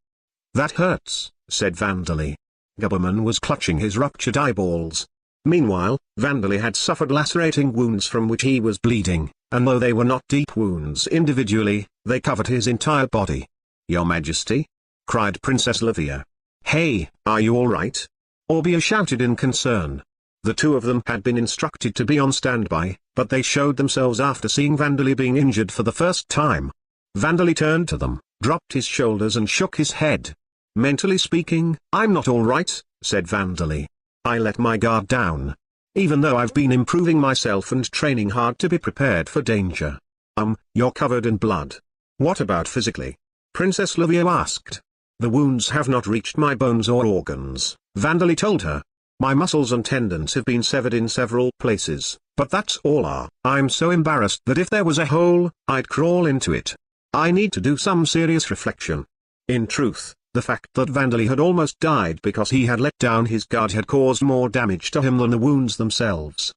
"That hurts," said Vandali. Gubberman was clutching his ruptured eyeballs. Meanwhile, Vandali had suffered lacerating wounds from which he was bleeding, and though they were not deep wounds individually, they covered his entire body. "Your Majesty?" cried Princess Livia. "Hey, are you all right?" Orbia shouted in concern. The 2 of them had been instructed to be on standby, but they showed themselves after seeing Vandali being injured for the first time. Vandali turned to them, dropped his shoulders and shook his head. "Mentally speaking, I'm not all right," said Vandali. "I let my guard down. Even though I've been improving myself and training hard to be prepared for danger. You're covered in blood. What about physically?" Princess Livia asked. "The wounds have not reached my bones or organs," Vandali told her. "My muscles and tendons have been severed in several places, But that's all. I'm so embarrassed that if there was a hole, I'd crawl into it. I need to do some serious reflection. In truth, the fact that Vandali had almost died because he had let down his guard had caused more damage to him than the wounds themselves.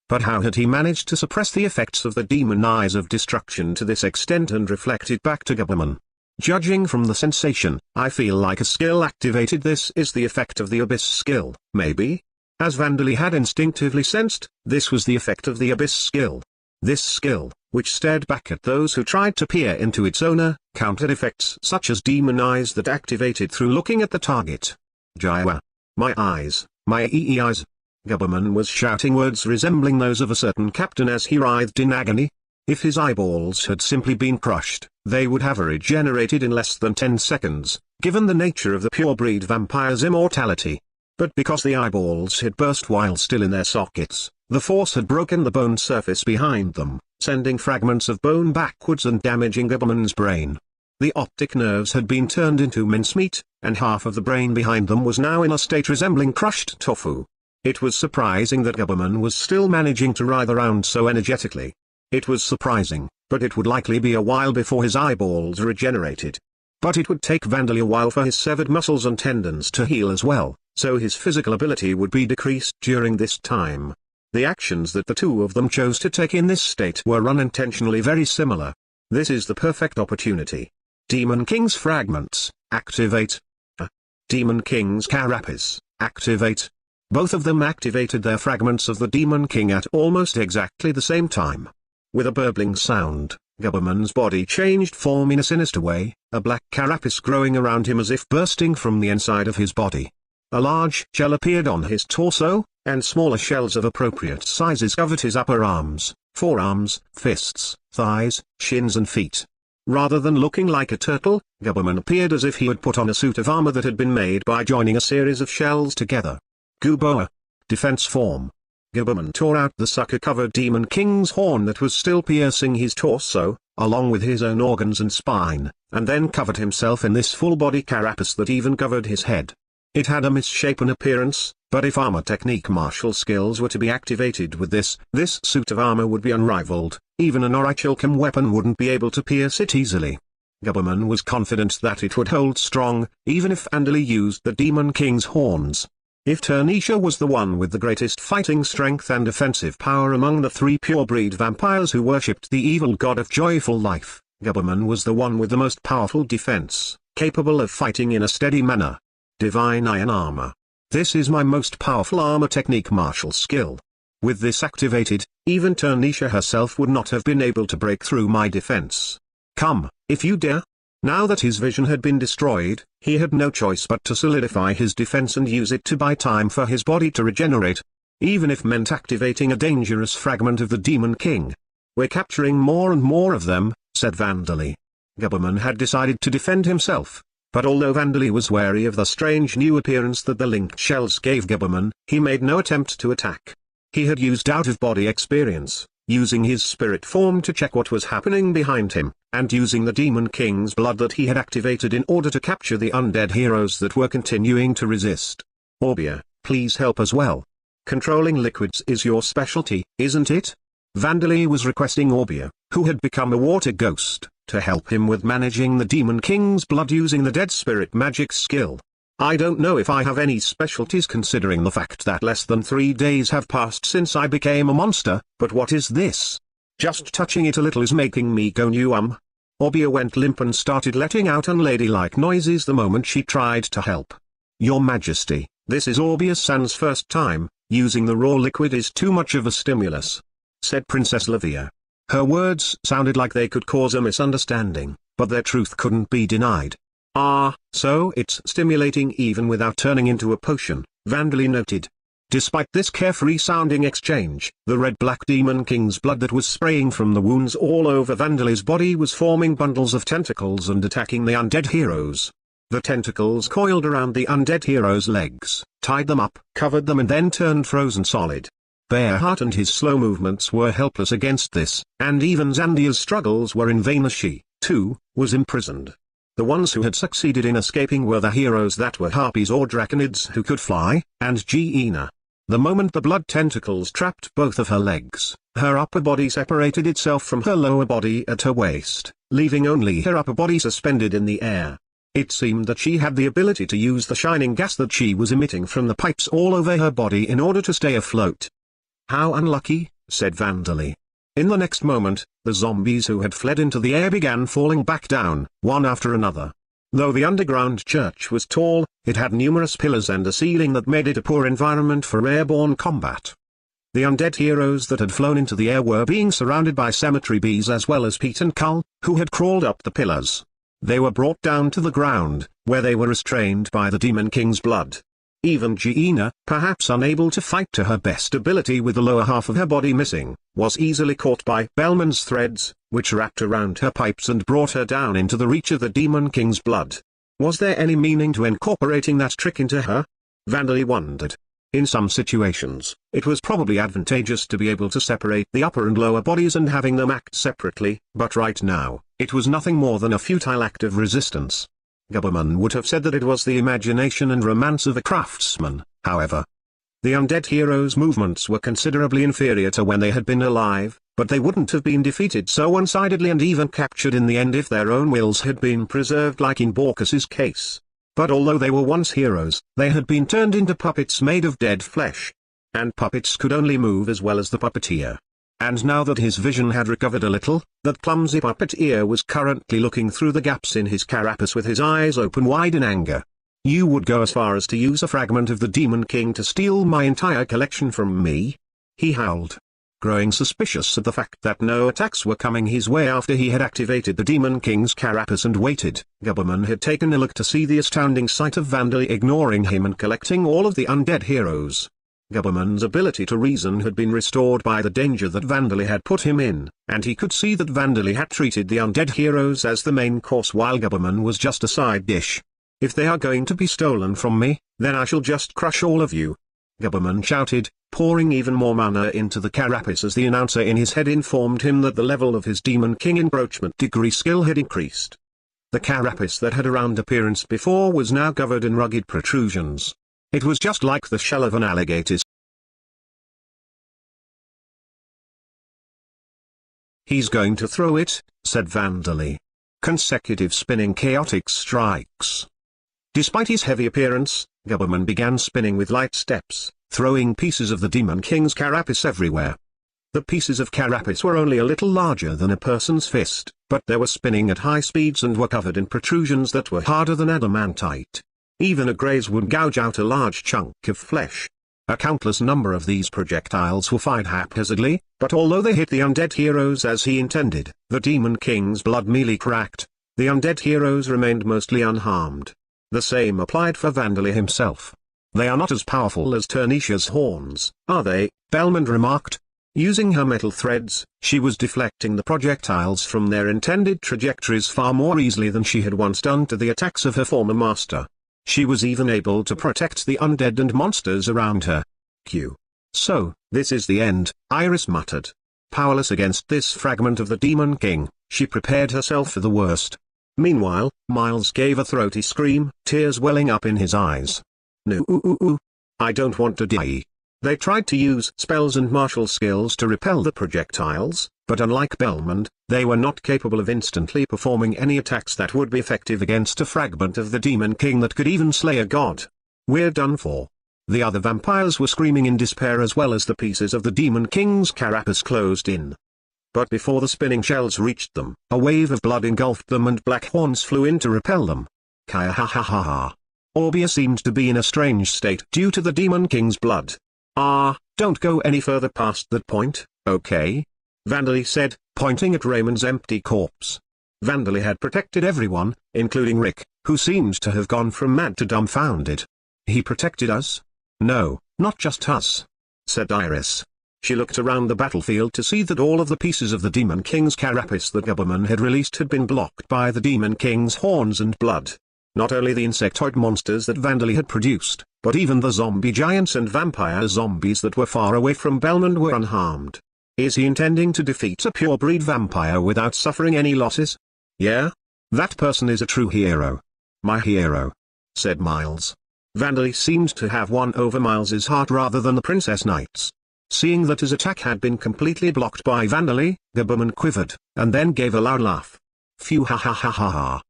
But how had he managed to suppress the effects of the demon eyes of destruction to this extent and reflect it back to Gabaman? Judging from the sensation, I feel like a skill activated. This is the effect of the Abyss skill, maybe? As Vandali had instinctively sensed, this was the effect of the Abyss skill. This skill, which stared back at those who tried to peer into its owner, countered effects such as demon eyes that activated through looking at the target. Jaiwa. My eyes, my eyes. Gabaman was shouting words resembling those of a certain captain as he writhed in agony. If his eyeballs had simply been crushed, they would have regenerated in less than 10 seconds, given the nature of the pure-breed vampire's immortality. But because the eyeballs had burst while still in their sockets, the force had broken the bone surface behind them, sending fragments of bone backwards and damaging Gabaman's brain. The optic nerves had been turned into mincemeat, and half of the brain behind them was now in a state resembling crushed tofu. It was surprising that Gabaman was still managing to writhe around so energetically. It was surprising, but it would likely be a while before his eyeballs regenerated. But it would take Vandali a while for his severed muscles and tendons to heal as well, so his physical ability would be decreased during this time. The actions that the two of them chose to take in this state were unintentionally very similar. This is the perfect opportunity. Demon King's fragments, activate. Demon King's carapace, activate. Both of them activated their fragments of the Demon King at almost exactly the same time. With a burbling sound, Gabaman's body changed form in a sinister way, a black carapace growing around him as if bursting from the inside of his body. A large shell appeared on his torso, and smaller shells of appropriate sizes covered his upper arms, forearms, fists, thighs, shins and feet. Rather than looking like a turtle, Gabaman appeared as if he had put on a suit of armor that had been made by joining a series of shells together. Guboa. Defense form. Gabaman tore out the sucker-covered Demon King's horn that was still piercing his torso, along with his own organs and spine, and then covered himself in this full-body carapace that even covered his head. It had a misshapen appearance, but if armor technique martial skills were to be activated with this suit of armor would be unrivaled. Even an orichalcum weapon wouldn't be able to pierce it easily. Gabaman was confident that it would hold strong, even if Vandali used the Demon King's horns. If Turnisha was the one with the greatest fighting strength and offensive power among the three pure-breed vampires who worshipped the evil god of joyful life, Gabaman was the one with the most powerful defense, capable of fighting in a steady manner. Divine Iron Armor. This is my most powerful armor technique martial skill. With this activated, even Turnisha herself would not have been able to break through my defense. Come, if you dare. Now that his vision had been destroyed, he had no choice but to solidify his defense and use it to buy time for his body to regenerate. Even if meant activating a dangerous fragment of the Demon King. We're capturing more and more of them, said Vandali. Gabaman had decided to defend himself. But although Vandali was wary of the strange new appearance that the linked shells gave Gabaman, he made no attempt to attack. He had used out-of-body experience, using his spirit form to check what was happening behind him, and using the Demon King's blood that he had activated in order to capture the undead heroes that were continuing to resist. Orbia, please help as well. Controlling liquids is your specialty, isn't it? Vandali was requesting Orbia, who had become a water ghost, to help him with managing the Demon King's blood using the Dead Spirit magic skill. I don't know if I have any specialties considering the fact that less than 3 days have passed since I became a monster, but what is this? Just touching it a little is making me go new. Orbia went limp and started letting out unladylike noises the moment she tried to help. Your Majesty, this is Orbia-san's first time, using the raw liquid is too much of a stimulus, said Princess Livia. Her words sounded like they could cause a misunderstanding, but their truth couldn't be denied. So it's stimulating even without turning into a potion, Vandali noted. Despite this carefree-sounding exchange, the red-black Demon King's blood that was spraying from the wounds all over Vandali's body was forming bundles of tentacles and attacking the undead heroes. The tentacles coiled around the undead heroes' legs, tied them up, covered them and then turned frozen solid. Bearheart and his slow movements were helpless against this, and even Zandia's struggles were in vain as she, too, was imprisoned. The ones who had succeeded in escaping were the heroes that were harpies or draconids who could fly, and Geena. The moment the blood tentacles trapped both of her legs, her upper body separated itself from her lower body at her waist, leaving only her upper body suspended in the air. It seemed that she had the ability to use the shining gas that she was emitting from the pipes all over her body in order to stay afloat. "How unlucky," said Vandali. In the next moment, the zombies who had fled into the air began falling back down, one after another. Though the underground church was tall, it had numerous pillars and a ceiling that made it a poor environment for airborne combat. The undead heroes that had flown into the air were being surrounded by cemetery bees as well as Pete and Cull, who had crawled up the pillars. They were brought down to the ground, where they were restrained by the Demon King's blood. Even Gienna, perhaps unable to fight to her best ability with the lower half of her body missing, was easily caught by Bellman's threads, which wrapped around her pipes and brought her down into the reach of the Demon King's blood. Was there any meaning to incorporating that trick into her? Vandali wondered. In some situations, it was probably advantageous to be able to separate the upper and lower bodies and having them act separately, but right now, it was nothing more than a futile act of resistance. Gubberman would have said that it was the imagination and romance of a craftsman, however. The undead heroes' movements were considerably inferior to when they had been alive, but they wouldn't have been defeated so one-sidedly and even captured in the end if their own wills had been preserved like in Borkus's case. But although they were once heroes, they had been turned into puppets made of dead flesh. And puppets could only move as well as the puppeteer. And now that his vision had recovered a little, that clumsy puppeteer was currently looking through the gaps in his carapace with his eyes open wide in anger. "You would go as far as to use a fragment of the Demon King to steal my entire collection from me?" he howled. Growing suspicious of the fact that no attacks were coming his way after he had activated the Demon King's carapace and waited, Gubberman had taken a look to see the astounding sight of Vandali ignoring him and collecting all of the undead heroes. Gubberman's ability to reason had been restored by the danger that Vandali had put him in, and he could see that Vandali had treated the undead heroes as the main course while Gubberman was just a side dish. "If they are going to be stolen from me, then I shall just crush all of you," Gubberman shouted, pouring even more mana into the carapace as the announcer in his head informed him that the level of his Demon King encroachment degree skill had increased. The carapace that had a round appearance before was now covered in rugged protrusions. It was just like the shell of an alligator. "He's going to throw it," said Vandali. Consecutive spinning chaotic strikes. Despite his heavy appearance, Gubberman began spinning with light steps, throwing pieces of the Demon King's carapace everywhere. The pieces of carapace were only a little larger than a person's fist, but they were spinning at high speeds and were covered in protrusions that were harder than adamantite. Even a graze would gouge out a large chunk of flesh. A countless number of these projectiles were fired haphazardly, but although they hit the undead heroes as he intended, the Demon King's blood merely cracked. The undead heroes remained mostly unharmed. The same applied for Vandali himself. "They are not as powerful as Ternicia's horns, are they?" Bellman remarked. Using her metal threads, she was deflecting the projectiles from their intended trajectories far more easily than she had once done to the attacks of her former master. She was even able to protect the undead and monsters around her. "So, this is the end," Iris muttered. Powerless against this fragment of the Demon King, she prepared herself for the worst. Meanwhile, Miles gave a throaty scream, tears welling up in his eyes. "No, I don't want to die." They tried to use spells and martial skills to repel the projectiles, but unlike Belmont, they were not capable of instantly performing any attacks that would be effective against a fragment of the Demon King that could even slay a god. "We're done for." The other vampires were screaming in despair as well as the pieces of the Demon King's carapace closed in. But before the spinning shells reached them, a wave of blood engulfed them and black horns flew in to repel them. Kaya ha ha ha ha. Orbia seemed to be in a strange state due to the Demon King's blood. Don't go any further past that point, okay?" Vandali said, pointing at Raymond's empty corpse. Vandali had protected everyone, including Rick, who seemed to have gone from mad to dumbfounded. "He protected us?" "No, not just us," said Iris. She looked around the battlefield to see that all of the pieces of the Demon King's carapace that Gubberman had released had been blocked by the Demon King's horns and blood. Not only the insectoid monsters that Vandali had produced, but even the zombie giants and vampire zombies that were far away from Belmont were unharmed. Is he intending to defeat a pure-breed vampire without suffering any losses? "Yeah? That person is a true hero. My hero," said Miles. Vandali seemed to have won over Miles's heart rather than the Princess Knight's. Seeing that his attack had been completely blocked by Vandali, Gaberman quivered, and then gave a loud laugh. Phew, ha ha ha ha ha.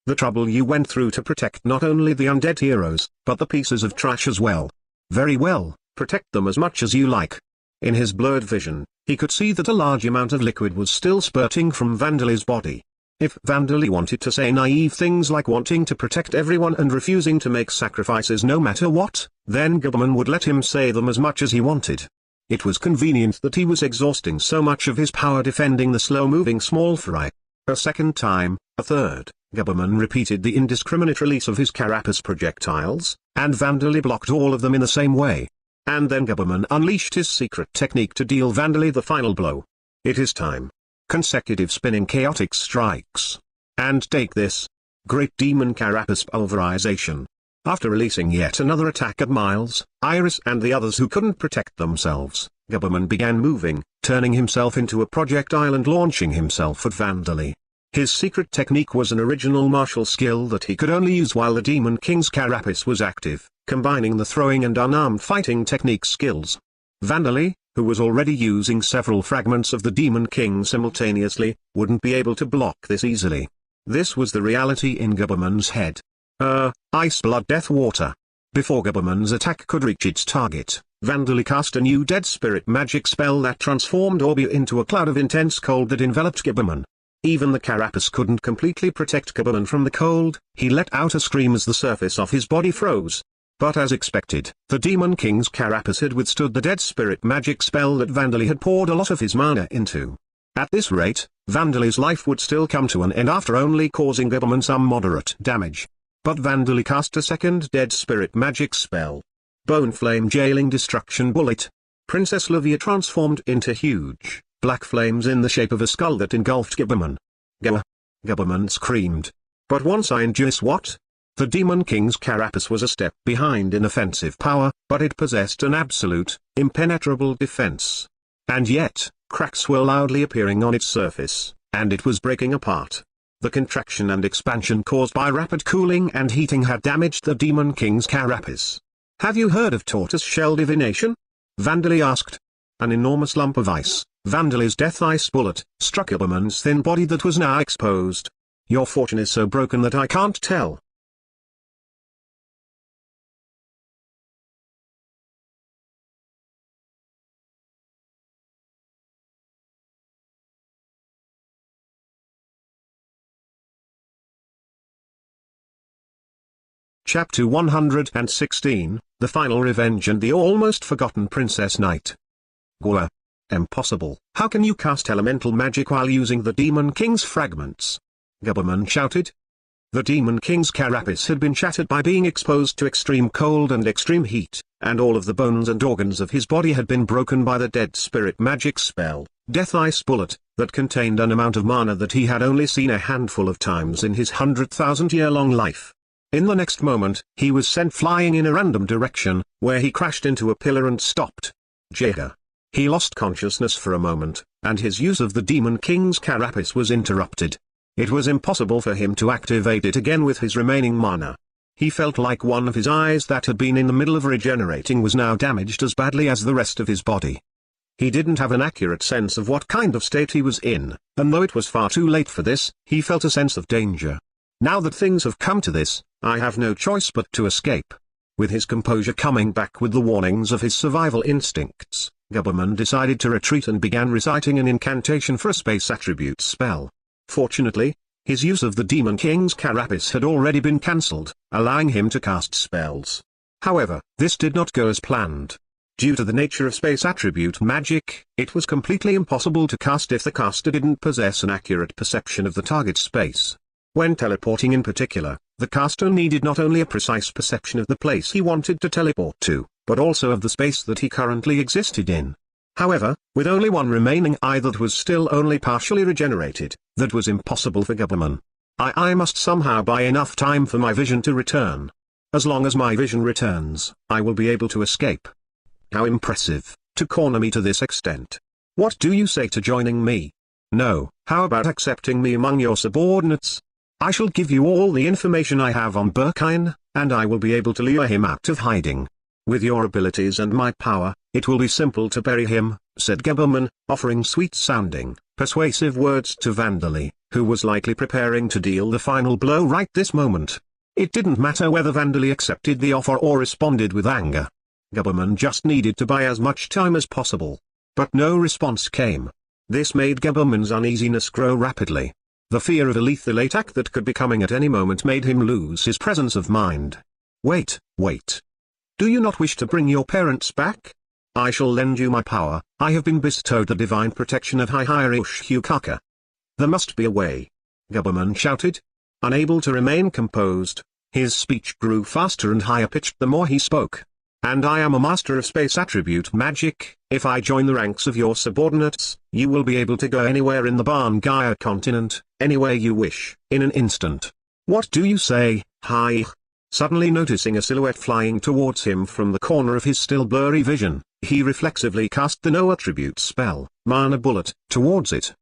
The trouble you went through to protect not only the undead heroes, but the pieces of trash as well. Very well, protect them as much as you like. In his blurred vision, he could see that a large amount of liquid was still spurting from Vandali's body. If Vandali wanted to say naive things like wanting to protect everyone and refusing to make sacrifices no matter what, then Gaberman would let him say them as much as he wanted. It was convenient that he was exhausting so much of his power defending the slow-moving small fry. A second time, a third, Gaberman repeated the indiscriminate release of his carapace projectiles, and Vandali blocked all of them in the same way. And then Gaberman unleashed his secret technique to deal Vandali the final blow. It is time. Consecutive spinning chaotic strikes. And take this. Great Demon Carapace Pulverization. After releasing yet another attack at Miles, Iris and the others who couldn't protect themselves, Gaberman began moving, turning himself into a projectile and launching himself at Vandali. His secret technique was an original martial skill that he could only use while the Demon King's carapace was active, combining the throwing and unarmed fighting technique skills. Vandali, who was already using several fragments of the Demon King simultaneously, wouldn't be able to block this easily. This was the reality in Gaberman's head. Ice Blood Death Water. Before Gaberman's attack could reach its target, Vandali cast a new dead spirit magic spell that transformed Orbia into a cloud of intense cold that enveloped Gaberman. Even the carapace couldn't completely protect Gaberman from the cold. He let out a scream as the surface of his body froze. But as expected, the Demon King's carapace had withstood the dead spirit magic spell that Vandali had poured a lot of his mana into. At this rate, Vandali's life would still come to an end after only causing Gaberman some moderate damage. But Vandali cast a second dead spirit magic spell. Bone Flame Jailing Destruction Bullet. Princess Livia transformed into huge, black flames in the shape of a skull that engulfed Gaberman. Gah! Gaberman screamed. But once I induce what? The Demon King's carapace was a step behind in offensive power, but it possessed an absolute, impenetrable defense. And yet, cracks were loudly appearing on its surface, and it was breaking apart. The contraction and expansion caused by rapid cooling and heating had damaged the Demon King's carapace. Have you heard of tortoise shell divination? Vandali asked. An enormous lump of ice, Vandali's death ice bullet, struck Gaberman's thin body that was now exposed. Your fortune is so broken that I can't tell. Chapter 116, The Final Revenge and the Almost Forgotten Princess Knight. Gua. Impossible. How can you cast elemental magic while using the Demon King's fragments? Gaberman shouted. The Demon King's carapace had been shattered by being exposed to extreme cold and extreme heat, and all of the bones and organs of his body had been broken by the dead spirit magic spell, Death Ice Bullet, that contained an amount of mana that he had only seen a handful of times in his 100,000-year-long life. In the next moment, he was sent flying in a random direction, where he crashed into a pillar and stopped. Jaeger. He lost consciousness for a moment, and his use of the Demon King's carapace was interrupted. It was impossible for him to activate it again with his remaining mana. He felt like one of his eyes that had been in the middle of regenerating was now damaged as badly as the rest of his body. He didn't have an accurate sense of what kind of state he was in, and though it was far too late for this, he felt a sense of danger. Now that things have come to this, I have no choice but to escape. With his composure coming back with the warnings of his survival instincts, Gaberman decided to retreat and began reciting an incantation for a space attribute spell. Fortunately, his use of the Demon King's carapace had already been cancelled, allowing him to cast spells. However, this did not go as planned. Due to the nature of space attribute magic, it was completely impossible to cast if the caster didn't possess an accurate perception of the target space. When teleporting in particular, the caster needed not only a precise perception of the place he wanted to teleport to, but also of the space that he currently existed in. However, with only one remaining eye that was still only partially regenerated, that was impossible for Gaberman. I must somehow buy enough time for my vision to return. As long as my vision returns, I will be able to escape. How impressive, to corner me to this extent. What do you say to joining me? No, how about accepting me among your subordinates? I shall give you all the information I have on Berkine, and I will be able to lure him out of hiding. With your abilities and my power, it will be simple to bury him, said Gabberman, offering sweet-sounding, persuasive words to Vandali, who was likely preparing to deal the final blow right this moment. It didn't matter whether Vandali accepted the offer or responded with anger. Gabberman just needed to buy as much time as possible. But no response came. This made Gabberman's uneasiness grow rapidly. The fear of a lethal attack that could be coming at any moment made him lose his presence of mind. Wait. Do you not wish to bring your parents back? I shall lend you my power. I have been bestowed the divine protection of Hyukaka. There must be a way. Gabberman shouted. Unable to remain composed, his speech grew faster and higher-pitched the more he spoke. And I am a master of space attribute magic. If I join the ranks of your subordinates, you will be able to go anywhere in the Barngaya continent, anywhere you wish, in an instant. What do you say, Hi? Suddenly noticing a silhouette flying towards him from the corner of his still blurry vision, he reflexively cast the no-attribute spell, Mana Bullet, towards it.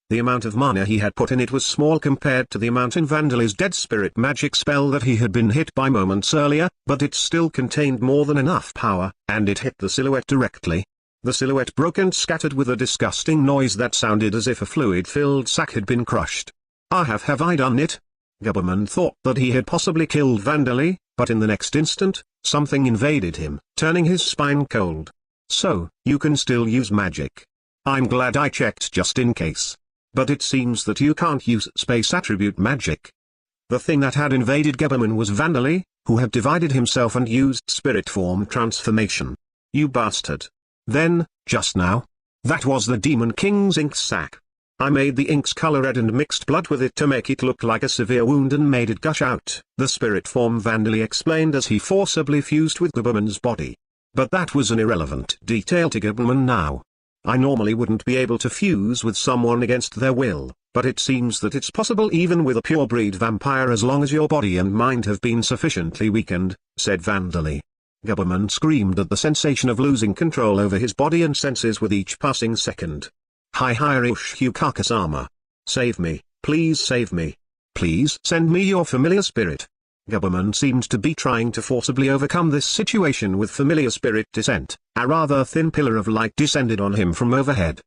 The amount of mana he had put in it was small compared to the amount in Vandali's Dead Spirit magic spell that he had been hit by moments earlier, but it still contained more than enough power, and it hit the silhouette directly. The silhouette broke and scattered with a disgusting noise that sounded as if a fluid-filled sack had been crushed. Have I done it? Gabberman thought that he had possibly killed Vandali, but in the next instant, something invaded him, turning his spine cold. So, you can still use magic. I'm glad I checked just in case. But it seems that you can't use space attribute magic. The thing that had invaded Gabberman was Vandali, who had divided himself and used spirit form transformation. You bastard. Then, just now, that was the Demon King's ink sac. I made the ink's color red and mixed blood with it to make it look like a severe wound and made it gush out, the spirit form Vandali explained as he forcibly fused with Gabberman's body. But that was an irrelevant detail to Gabberman now. I normally wouldn't be able to fuse with someone against their will, but it seems that it's possible even with a pure-breed vampire as long as your body and mind have been sufficiently weakened, said Vandali. Gabberman screamed at the sensation of losing control over his body and senses with each passing second. Hyukaka-sama. Save me, please save me. Please send me your familiar spirit. Gabberman seemed to be trying to forcibly overcome this situation with familiar spirit descent. A rather thin pillar of light descended on him from overhead.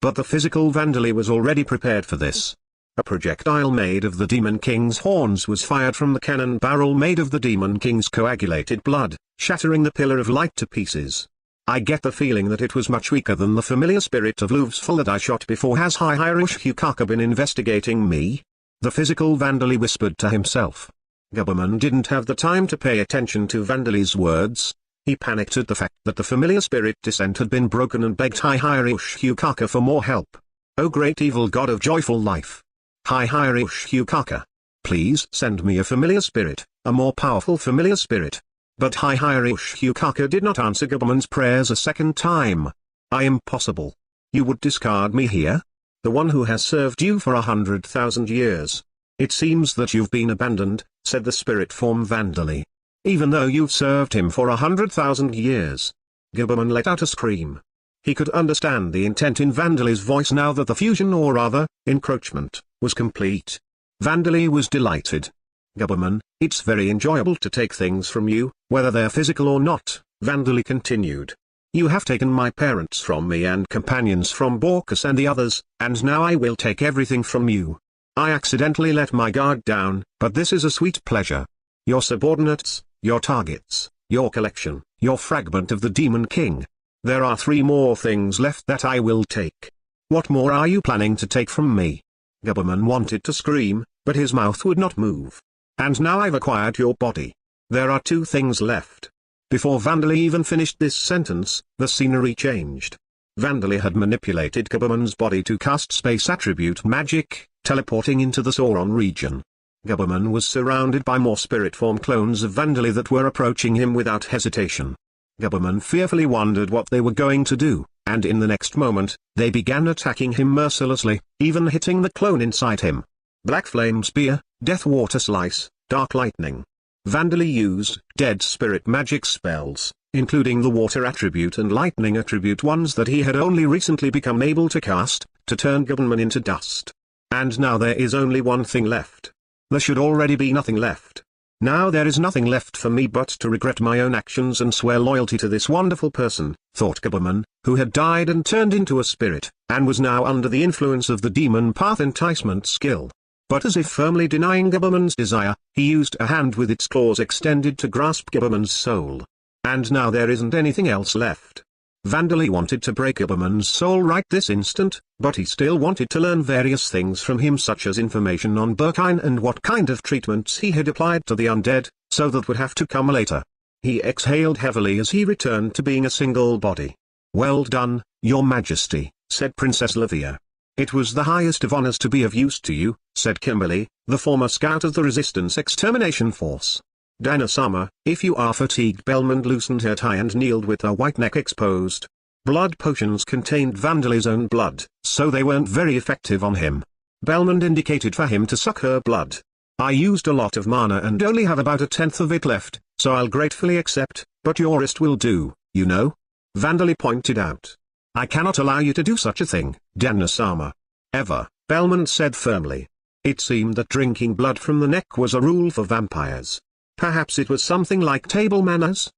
But the physical Vandali was already prepared for this. A projectile made of the Demon King's horns was fired from the cannon barrel made of the Demon King's coagulated blood, shattering the pillar of light to pieces. I get the feeling that it was much weaker than the familiar spirit of Louvesful that I shot before. Has Hyukaka been investigating me? The physical Vandali whispered to himself. Gabberman didn't have the time to pay attention to Vandali's words. He panicked at the fact that the familiar spirit descent had been broken and begged Hyukaka for more help. Oh great evil god of joyful life. Hyukaka. Please send me a familiar spirit, a more powerful familiar spirit. But Hyukaka did not answer Gabberman's prayers a second time. Impossible. You would discard me here? The one who has served you for 100,000 years. It seems that you've been abandoned, said the spirit form Vandali. Even though you've served him for 100,000 years. Gabberman let out a scream. He could understand the intent in Vandali's voice now that the fusion, or rather, encroachment, was complete. Vandali was delighted. Gabberman, it's very enjoyable to take things from you, whether they're physical or not, Vandali continued. You have taken my parents from me and companions from Borkus and the others, and now I will take everything from you. I accidentally let my guard down, but this is a sweet pleasure. Your subordinates, your targets, your collection, your fragment of the Demon King. There are 3 more things left that I will take. What more are you planning to take from me? Gabberman wanted to scream, but his mouth would not move. And now I've acquired your body. There are 2 things left. Before Vandali even finished this sentence, the scenery changed. Vandali had manipulated Gabberman's body to cast space attribute magic, teleporting into the Sauron region. Gabberman was surrounded by more spirit form clones of Vandali that were approaching him without hesitation. Gabberman fearfully wondered what they were going to do, and in the next moment, they began attacking him mercilessly, even hitting the clone inside him. Black Flame Spear, Death Water Slice, Dark Lightning. Vandali used dead spirit magic spells, including the water attribute and lightning attribute ones that he had only recently become able to cast, to turn Gabberman into dust. And now there is only one thing left. There should already be nothing left. Now there is nothing left for me but to regret my own actions and swear loyalty to this wonderful person, thought Gaberman, who had died and turned into a spirit, and was now under the influence of the demon path enticement skill. But as if firmly denying Gaberman's desire, he used a hand with its claws extended to grasp Gaberman's soul. And now there isn't anything else left. Vandali wanted to break Gaberman's soul right this instant, but he still wanted to learn various things from him, such as information on Burkine and what kind of treatments he had applied to the undead, so that would have to come later. He exhaled heavily as he returned to being a single body. "Well done, Your Majesty," said Princess Livia. "It was the highest of honors to be of use to you," said Kimberly, the former scout of the Resistance Extermination Force. "Dana-sama, if you are fatigued." Belmond loosened her tie and kneeled with her white neck exposed. Blood potions contained Vandali's own blood, so they weren't very effective on him. Belmond indicated for him to suck her blood. "I used a lot of mana and only have about 1/10 of it left, so I'll gratefully accept, but your wrist will do, you know," Vandali pointed out. "I cannot allow you to do such a thing, Dana-sama. Ever," Belmond said firmly. It seemed that drinking blood from the neck was a rule for vampires. Perhaps it was something like table manners?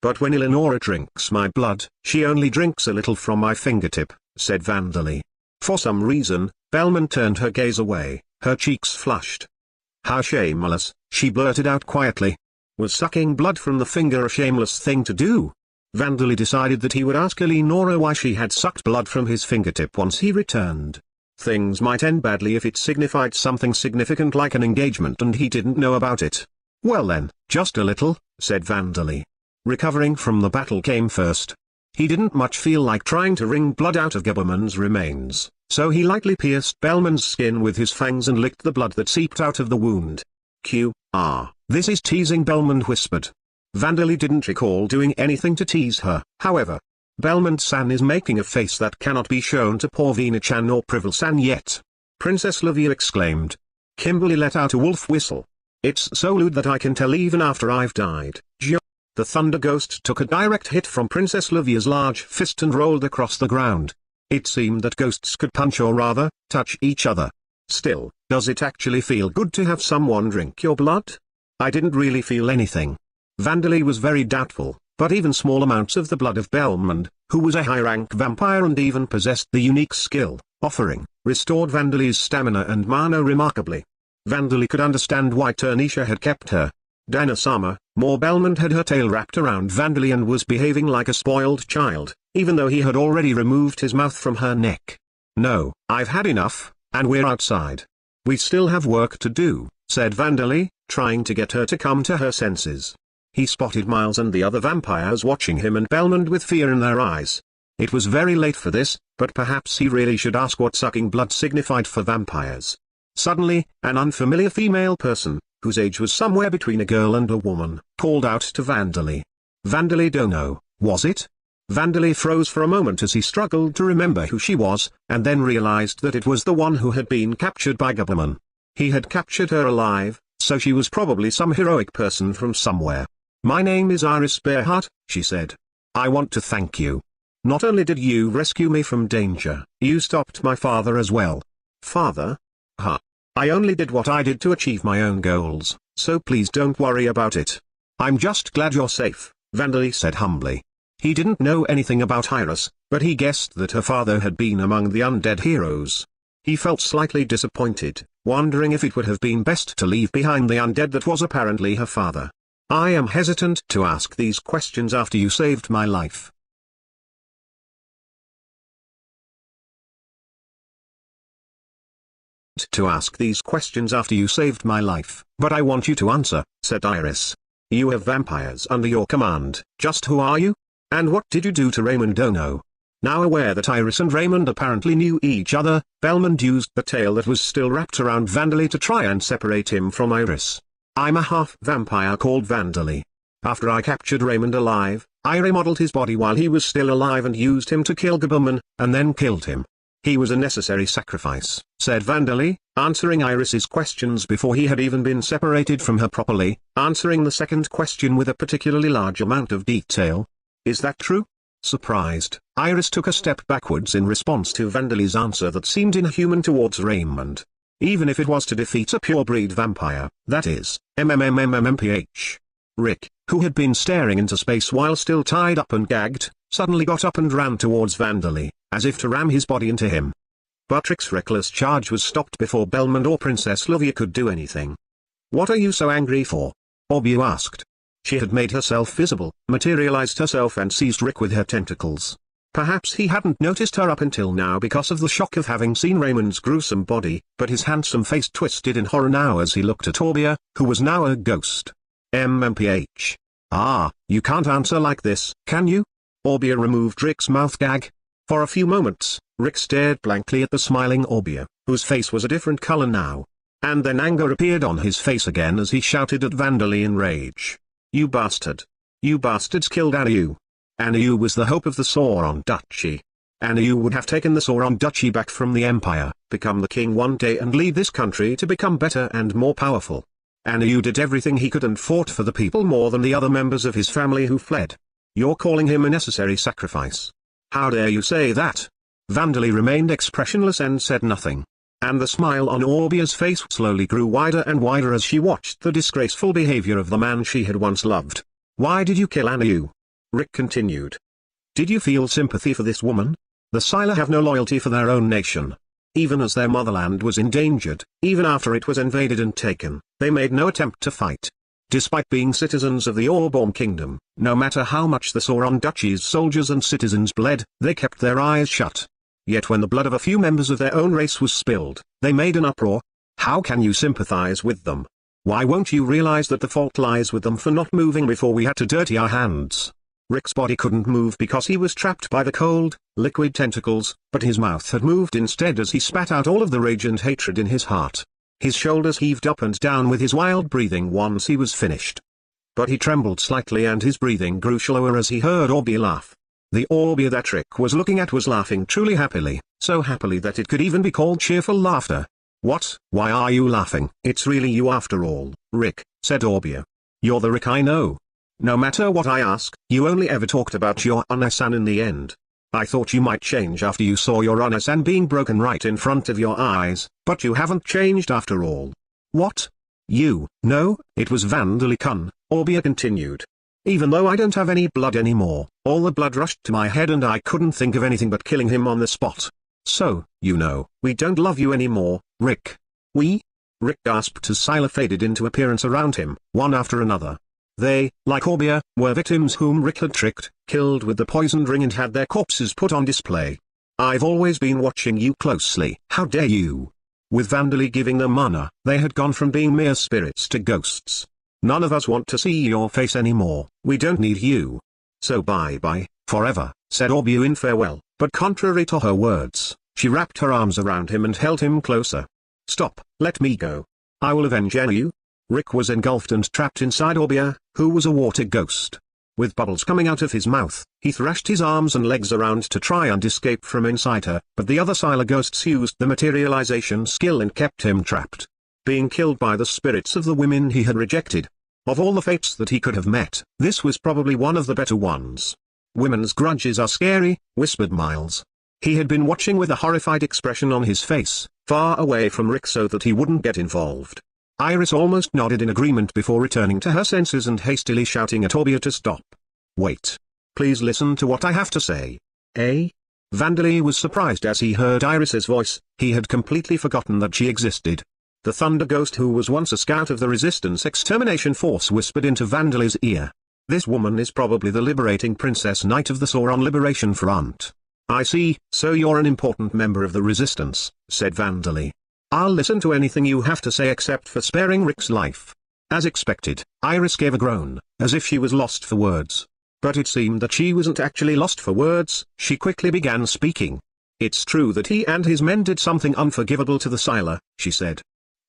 "But when Eleonora drinks my blood, she only drinks a little from my fingertip," said Vandali. For some reason, Belmond turned her gaze away, her cheeks flushed. "How shameless," she blurted out quietly. Was sucking blood from the finger a shameless thing to do? Vandali decided that he would ask Eleonora why she had sucked blood from his fingertip once he returned. Things might end badly if it signified something significant like an engagement and he didn't know about it. "Well then, just a little," said Vandali. Recovering from the battle came first. He didn't much feel like trying to wring blood out of Gaberman's remains, so he lightly pierced Belmond's skin with his fangs and licked the blood that seeped out of the wound. This is teasing," Belmond whispered. Vandali didn't recall doing anything to tease her, however. "Belmond-san is making a face that cannot be shown to Porvina-chan or Privel-san yet," Princess Livia exclaimed. Kimberly let out a wolf whistle. "It's so lewd that I can tell even after I've died." The Thunder Ghost took a direct hit from Princess Livia's large fist and rolled across the ground. It seemed that ghosts could punch, or rather, touch each other. "Still, does it actually feel good to have someone drink your blood?" "I didn't really feel anything." Vandali was very doubtful, but even small amounts of the blood of Belmond, who was a high-rank vampire and even possessed the unique skill, offering, restored Vandali's stamina and mana remarkably. Vandali could understand why Turnisha had kept her. Dana-sama, more Belmond had her tail wrapped around Vandali and was behaving like a spoiled child, even though he had already removed his mouth from her neck. "No, I've had enough, and we're outside. We still have work to do," said Vandali, trying to get her to come to her senses. He spotted Miles and the other vampires watching him and Belmond with fear in their eyes. It was very late for this, but perhaps he really should ask what sucking blood signified for vampires. Suddenly, an unfamiliar female person, whose age was somewhere between a girl and a woman, called out to Vandali. "Vandali Dono, was it?" Vandali froze for a moment as he struggled to remember who she was, and then realized that it was the one who had been captured by Gaberman. He had captured her alive, so she was probably some heroic person from somewhere. "My name is Iris Bearheart," she said. "I want to thank you. Not only did you rescue me from danger, you stopped my father as well." "Father? Huh. I only did what I did to achieve my own goals, so please don't worry about it. I'm just glad you're safe," Vandali said humbly. He didn't know anything about Iris, but he guessed that her father had been among the undead heroes. He felt slightly disappointed, wondering if it would have been best to leave behind the undead that was apparently her father. "I am hesitant to ask these questions after you saved my life." "But I want you to answer," said Iris. "You have vampires under your command. Just who are you? And what did you do to Raymond Dono?" Now aware that Iris and Raymond apparently knew each other, Belmond used the tail that was still wrapped around Vandali to try and separate him from Iris. "I'm a half-vampire called Vandali. After I captured Raymond alive, I remodeled his body while he was still alive and used him to kill Gaberman, and then killed him. He was a necessary sacrifice," said Vandali, answering Iris's questions before he had even been separated from her properly, answering the second question with a particularly large amount of detail. "Is that true?" Surprised, Iris took a step backwards in response to Vandali's answer that seemed inhuman towards Raymond. even if it was to defeat a pure-breed vampire, that is, MMMMMPH. Rick, who had been staring into space while still tied up and gagged, suddenly got up and ran towards Vandali, as if to ram his body into him. But Rick's reckless charge was stopped before Belmont or Princess Livia could do anything. "What are you so angry for?" Orbu asked. She had made herself visible, materialized herself and seized Rick with her tentacles. Perhaps he hadn't noticed her up until now because of the shock of having seen Raymond's gruesome body, but his handsome face twisted in horror now as he looked at Orbia, who was now a ghost. MMPH. "Ah, you can't answer like this, can you?" Orbia removed Rick's mouth gag. For a few moments, Rick stared blankly at the smiling Orbia, whose face was a different color now. And then anger appeared on his face again as he shouted at Vandali in rage. "You bastard! You bastards killed Anu! Anu was the hope of the Sauron Duchy. Anu would have taken the Sauron Duchy back from the Empire, become the king one day and lead this country to become better and more powerful. Anu did everything he could and fought for the people more than the other members of his family who fled. You're calling him a necessary sacrifice. How dare you say that?" Vandali remained expressionless and said nothing. And the smile on Orbia's face slowly grew wider and wider as she watched the disgraceful behavior of the man she had once loved. "Why did you kill Anu?" Rick continued. "Did you feel sympathy for this woman? The Sila have no loyalty for their own nation. Even as their motherland was endangered, even after it was invaded and taken, they made no attempt to fight. Despite being citizens of the Orborn Kingdom, no matter how much the Sauron Duchy's soldiers and citizens bled, they kept their eyes shut. Yet when the blood of a few members of their own race was spilled, they made an uproar. How can you sympathize with them? Why won't you realize that the fault lies with them for not moving before we had to dirty our hands?" Rick's body couldn't move because he was trapped by the cold, liquid tentacles, but his mouth had moved instead as he spat out all of the rage and hatred in his heart. His shoulders heaved up and down with his wild breathing once he was finished. But he trembled slightly and his breathing grew shallower as he heard Orbia laugh. The Orbia that Rick was looking at was laughing truly happily, so happily that it could even be called cheerful laughter. "What? Why are you laughing?" "It's really you after all, Rick," said Orbia. "You're the Rick I know. No matter what I ask, you only ever talked about your Onasan in the end. I thought you might change after you saw your Onasan being broken right in front of your eyes, but you haven't changed after all." "What? You?" "No, it was Vandali-kun," Orbia continued. "Even though I don't have any blood anymore, all the blood rushed to my head and I couldn't think of anything but killing him on the spot. So, you know, we don't love you anymore, Rick." "We?" Rick gasped as Sila faded into appearance around him, one after another. They, like Orbia, were victims whom Rick had tricked, killed with the poisoned ring and had their corpses put on display. "I've always been watching you closely. How dare you?" With Vandali giving them mana, they had gone from being mere spirits to ghosts. "None of us want to see your face anymore. We don't need you. So bye-bye, forever," said Orbia in farewell, but contrary to her words, she wrapped her arms around him and held him closer. "Stop, let me go. I will avenge you." Rick was engulfed and trapped inside Orbia, who was a water ghost. With bubbles coming out of his mouth, he thrashed his arms and legs around to try and escape from inside her, but the other Sila ghosts used the materialization skill and kept him trapped. Being killed by the spirits of the women he had rejected. Of all the fates that he could have met, this was probably one of the better ones. "Women's grudges are scary," whispered Miles. He had been watching with a horrified expression on his face, far away from Rick so that he wouldn't get involved. Iris almost nodded in agreement before returning to her senses and hastily shouting at Orbia to stop. "Wait. Please listen to what I have to say." "Eh?" Vandali was surprised as he heard Iris's voice. He had completely forgotten that she existed. The Thunder Ghost, who was once a scout of the Resistance Extermination Force, whispered into Vandali's ear. "This woman is probably the liberating Princess Knight of the Sauron Liberation Front." "I see, so you're an important member of the Resistance," said Vandali. "I'll listen to anything you have to say except for sparing Rick's life." As expected, Iris gave a groan, as if she was lost for words. But it seemed that she wasn't actually lost for words. She quickly began speaking. "It's true that he and his men did something unforgivable to the Sila," she said.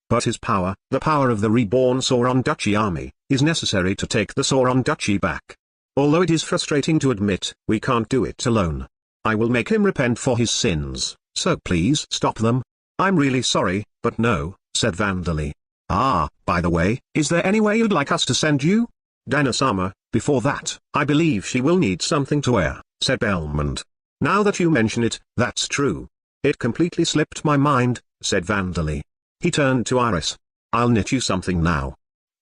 "But his power, the power of the reborn Sauron Duchy army, is necessary to take the Sauron Duchy back. Although it is frustrating to admit, we can't do it alone. I will make him repent for his sins, so please stop them." "I'm really sorry, but no," said Vandali. "Ah, by the way, is there anywhere you'd like us to send you?" "Dana-sama, before that, I believe she will need something to wear," said Belmont. "Now that you mention it, that's true. It completely slipped my mind," said Vandali. He turned to Iris. I'll knit you something now.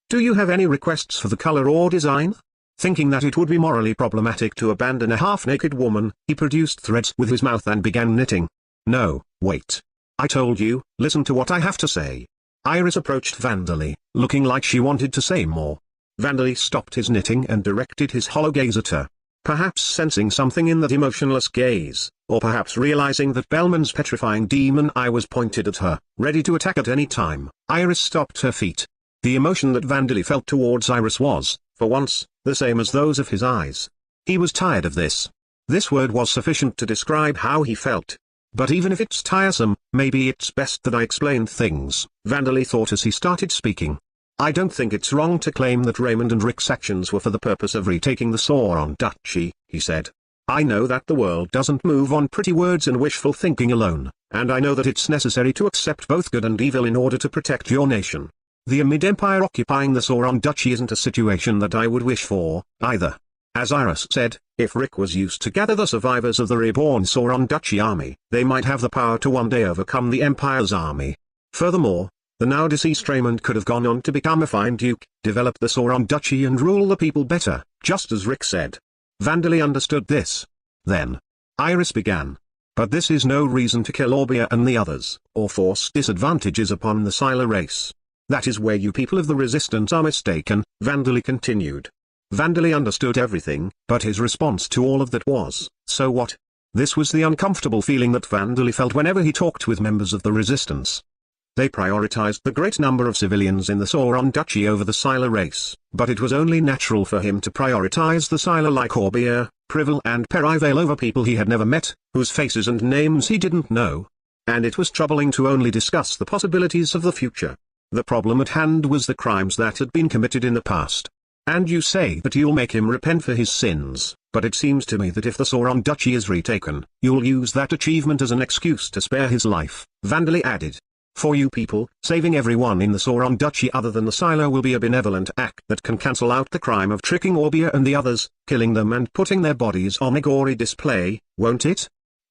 Do you have any requests for the color or design? Thinking that it would be morally problematic to abandon a half-naked woman, he produced threads with his mouth and began knitting. No, wait. I told you, listen to what I have to say. Iris approached Vandali, looking like she wanted to say more. Vandali stopped his knitting and directed his hollow gaze at her. Perhaps sensing something in that emotionless gaze, or perhaps realizing that Bellman's petrifying demon eye was pointed at her, ready to attack at any time, Iris stopped her feet. The emotion that Vandali felt towards Iris was, for once, the same as those of his eyes. He was tired of this. This word was sufficient to describe how he felt. But even if it's tiresome, maybe it's best that I explain things, Vandali thought as he started speaking. I don't think it's wrong to claim that Raymond and Rick's actions were for the purpose of retaking the Sauron Duchy, he said. I know that the world doesn't move on pretty words and wishful thinking alone, and I know that it's necessary to accept both good and evil in order to protect your nation. The Amid Empire occupying the Sauron Duchy isn't a situation that I would wish for, either. As Iris said, if Rick was used to gather the survivors of the reborn Sauron Duchy army, they might have the power to one day overcome the Empire's army. Furthermore, the now deceased Raymond could have gone on to become a fine duke, develop the Sauron Duchy and rule the people better, just as Rick said. Vandali understood this. Then, Iris began. But this is no reason to kill Orbia and the others, or force disadvantages upon the Sylar race. That is where you people of the Resistance are mistaken, Vandali continued. Vandali understood everything, but his response to all of that was, so what? This was the uncomfortable feeling that Vandali felt whenever he talked with members of the Resistance. They prioritized the great number of civilians in the Sauron Duchy over the Sylar race, but it was only natural for him to prioritize the Sylar like Orbia, Privel and Perivale over people he had never met, whose faces and names he didn't know. And it was troubling to only discuss the possibilities of the future. The problem at hand was the crimes that had been committed in the past. And you say that you'll make him repent for his sins, but it seems to me that if the Sauron Duchy is retaken, you'll use that achievement as an excuse to spare his life, Vandali added. For you people, saving everyone in the Sauron Duchy other than the Sylar will be a benevolent act that can cancel out the crime of tricking Orbia and the others, killing them and putting their bodies on a gory display, won't it?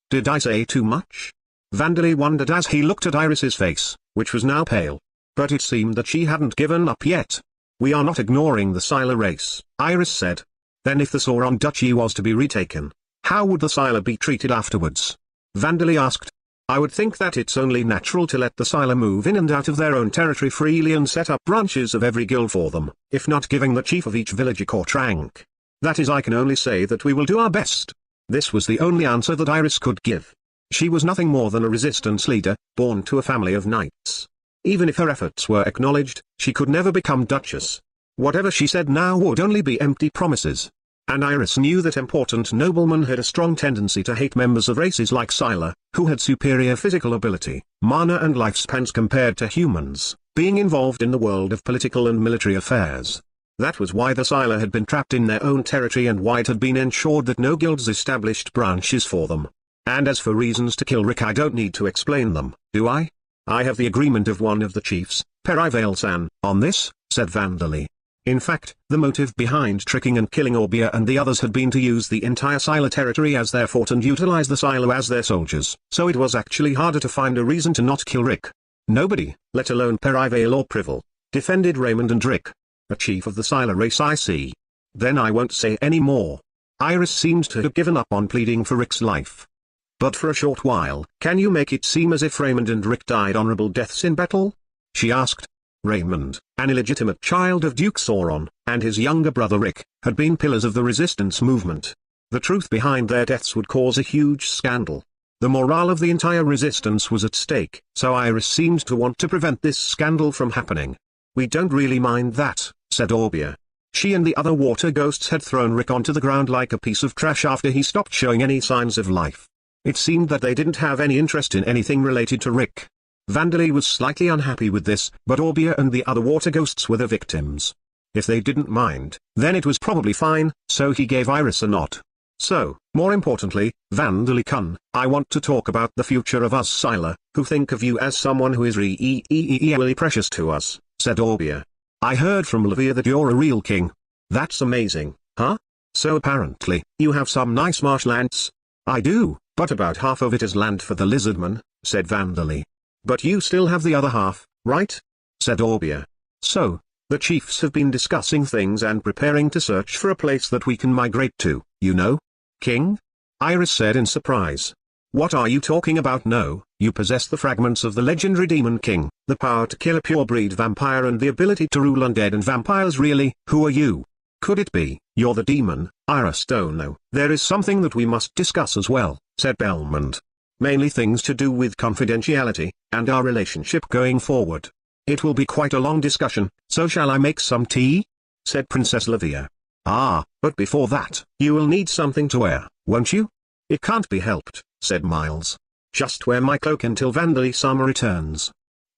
Did I say too much? Vandali wondered as he looked at Iris's face, which was now pale. But it seemed that she hadn't given up yet. We are not ignoring the Sylar race, Iris said. Then if the Sauron Duchy was to be retaken, how would the Sylar be treated afterwards? Vandali asked. I would think that it's only natural to let the Sylar move in and out of their own territory freely and set up branches of every guild for them, if not giving the chief of each village a court rank. That is, I can only say that we will do our best. This was the only answer that Iris could give. She was nothing more than a resistance leader, born to a family of knights. Even if her efforts were acknowledged, she could never become Duchess. Whatever she said now would only be empty promises. And Iris knew that important noblemen had a strong tendency to hate members of races like Sylar, who had superior physical ability, mana and lifespans compared to humans, being involved in the world of political and military affairs. That was why the Sylar had been trapped in their own territory and why it had been ensured that no guilds established branches for them. And as for reasons to kill Rick, I don't need to explain them, do I? I have the agreement of one of the chiefs, Perivale-san, on this, said Vandali. In fact, the motive behind tricking and killing Orbia and the others had been to use the entire Sylar territory as their fort and utilize the Sylar as their soldiers, so it was actually harder to find a reason to not kill Rick. Nobody, let alone Perivale or Privel, defended Raymond and Rick. A chief of the Sylar race, I see. Then I won't say any more. Iris seemed to have given up on pleading for Rick's life. But for a short while, can you make it seem as if Raymond and Rick died honorable deaths in battle? She asked. Raymond, an illegitimate child of Duke Sauron, and his younger brother Rick, had been pillars of the resistance movement. The truth behind their deaths would cause a huge scandal. The morale of the entire resistance was at stake, so Iris seemed to want to prevent this scandal from happening. We don't really mind that, said Orbia. She and the other water ghosts had thrown Rick onto the ground like a piece of trash after he stopped showing any signs of life. It seemed that they didn't have any interest in anything related to Rick. Vandali was slightly unhappy with this, but Orbia and the other water ghosts were the victims. If they didn't mind, then it was probably fine, so he gave Iris a nod. So, more importantly, Vandali-kun, I want to talk about the future of us Sylar, who think of you as someone who is really precious to us, said Orbia. I heard from Levia that you're a real king. That's amazing, huh? So apparently, you have some nice marshlands. I do, but about half of it is land for the lizardmen, said Vandali. But you still have the other half, right? Said Orbia. So, the chiefs have been discussing things and preparing to search for a place that we can migrate to, you know? King? Iris said in surprise. What are you talking about? No, you possess the fragments of the legendary Demon King, the power to kill a pure-breed vampire and the ability to rule undead and vampires. Really, who are you? Could it be, you're the demon, Iris? Don't know. There is something that we must discuss as well, said Belmont. Mainly things to do with confidentiality, and our relationship going forward. It will be quite a long discussion, so shall I make some tea? Said Princess Livia. Ah, but before that, you will need something to wear, won't you? It can't be helped, said Miles. Just wear my cloak until Vandalisama returns.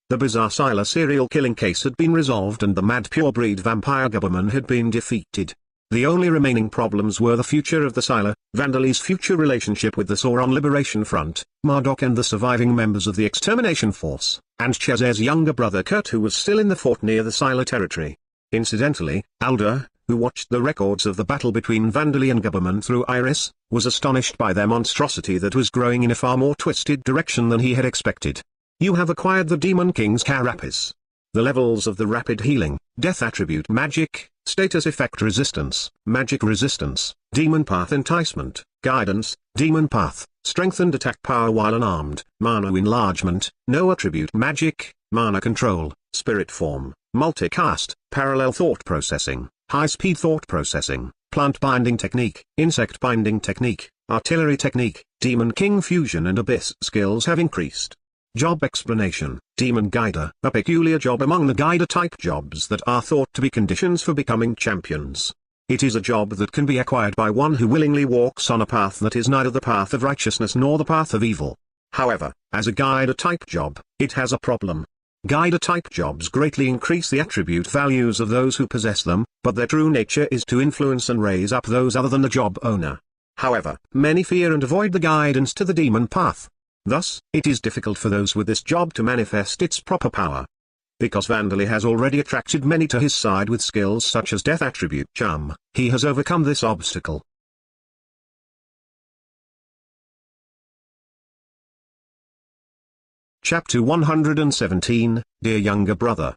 The bizarre Scylla serial killing case had been resolved and the mad pure-breed vampire Gubberman had been defeated. The only remaining problems were the future of the Scylla, Vandali's future relationship with the Sauron Liberation Front, Marduk and the surviving members of the Extermination Force, and Chazer's younger brother Kurt, who was still in the fort near the Scylla territory. Incidentally, Alder, who watched the records of the battle between Vandali and Gubberman through Iris, was astonished by their monstrosity that was growing in a far more twisted direction than he had expected. You have acquired the Demon King's Carapace. The levels of the rapid healing, death attribute magic, status effect resistance, magic resistance, demon path enticement, guidance, demon path, strength and attack power while unarmed, mana enlargement, no attribute magic, mana control, spirit form, multicast, parallel thought processing, high-speed thought processing, plant binding technique, insect binding technique, artillery technique, demon king fusion and abyss skills have increased. Job explanation, Demon Guider, a peculiar job among the Guider-type jobs that are thought to be conditions for becoming champions. It is a job that can be acquired by one who willingly walks on a path that is neither the path of righteousness nor the path of evil. However, as a Guider-type job, it has a problem. Guider-type jobs greatly increase the attribute values of those who possess them, but their true nature is to influence and raise up those other than the job owner. However, many fear and avoid the guidance to the demon path. Thus, it is difficult for those with this job to manifest its proper power. Because Vandali has already attracted many to his side with skills such as Death Attribute Charm, he has overcome this obstacle. Chapter 117, Dear Younger Brother.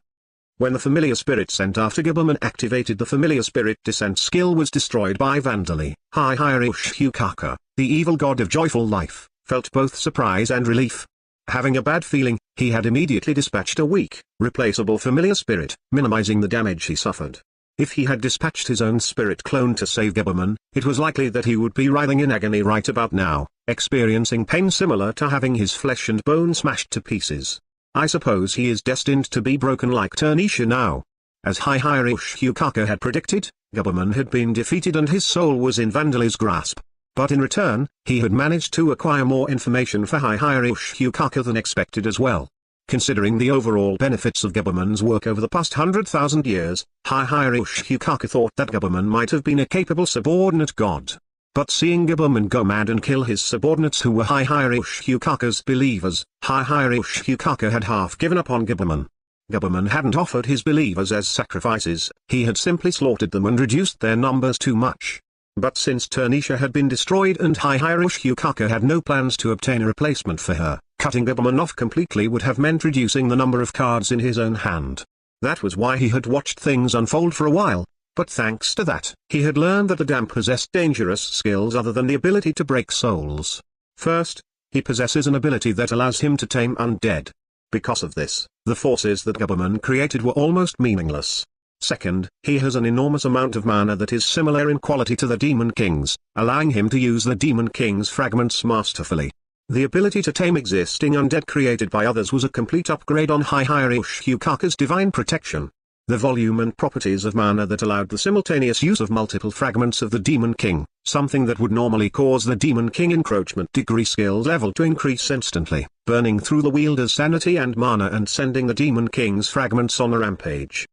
When the familiar spirit sent after Gubberman activated, the familiar spirit descent skill was destroyed by Vandali. Hukaka, the evil god of joyful life, felt both surprise and relief. Having a bad feeling, he had immediately dispatched a weak, replaceable familiar spirit, minimizing the damage he suffered. If he had dispatched his own spirit clone to save Gubberman, it was likely that he would be writhing in agony right about now, experiencing pain similar to having his flesh and bone smashed to pieces. I suppose he is destined to be broken like Turnisha now. As Hukaka had predicted, Gubberman had been defeated and his soul was in Vandali's grasp. But in return, he had managed to acquire more information for Hukaka than expected as well. Considering the overall benefits of Gubberman's work over the past 100,000 years, Hukaka thought that Gubberman might have been a capable subordinate god. But seeing Gubberman go mad and kill his subordinates who were Hukaka's believers, Hukaka had half given up on Gubberman. Gubberman hadn't offered his believers as sacrifices, he had simply slaughtered them and reduced their numbers too much. But since Turnisha had been destroyed and Hukaka had no plans to obtain a replacement for her, cutting Gubberman off completely would have meant reducing the number of cards in his own hand. That was why he had watched things unfold for a while, but thanks to that, he had learned that the Damp possessed dangerous skills other than the ability to break souls. First, he possesses an ability that allows him to tame undead. Because of this, the forces that Gubberman created were almost meaningless. Second, he has an enormous amount of mana that is similar in quality to the Demon King's, allowing him to use the Demon King's fragments masterfully. The ability to tame existing undead created by others was a complete upgrade on Hukaka's divine protection. The volume and properties of mana that allowed the simultaneous use of multiple fragments of the Demon King, something that would normally cause the Demon King encroachment degree skill level to increase instantly, burning through the wielder's sanity and mana and sending the Demon King's fragments on a rampage.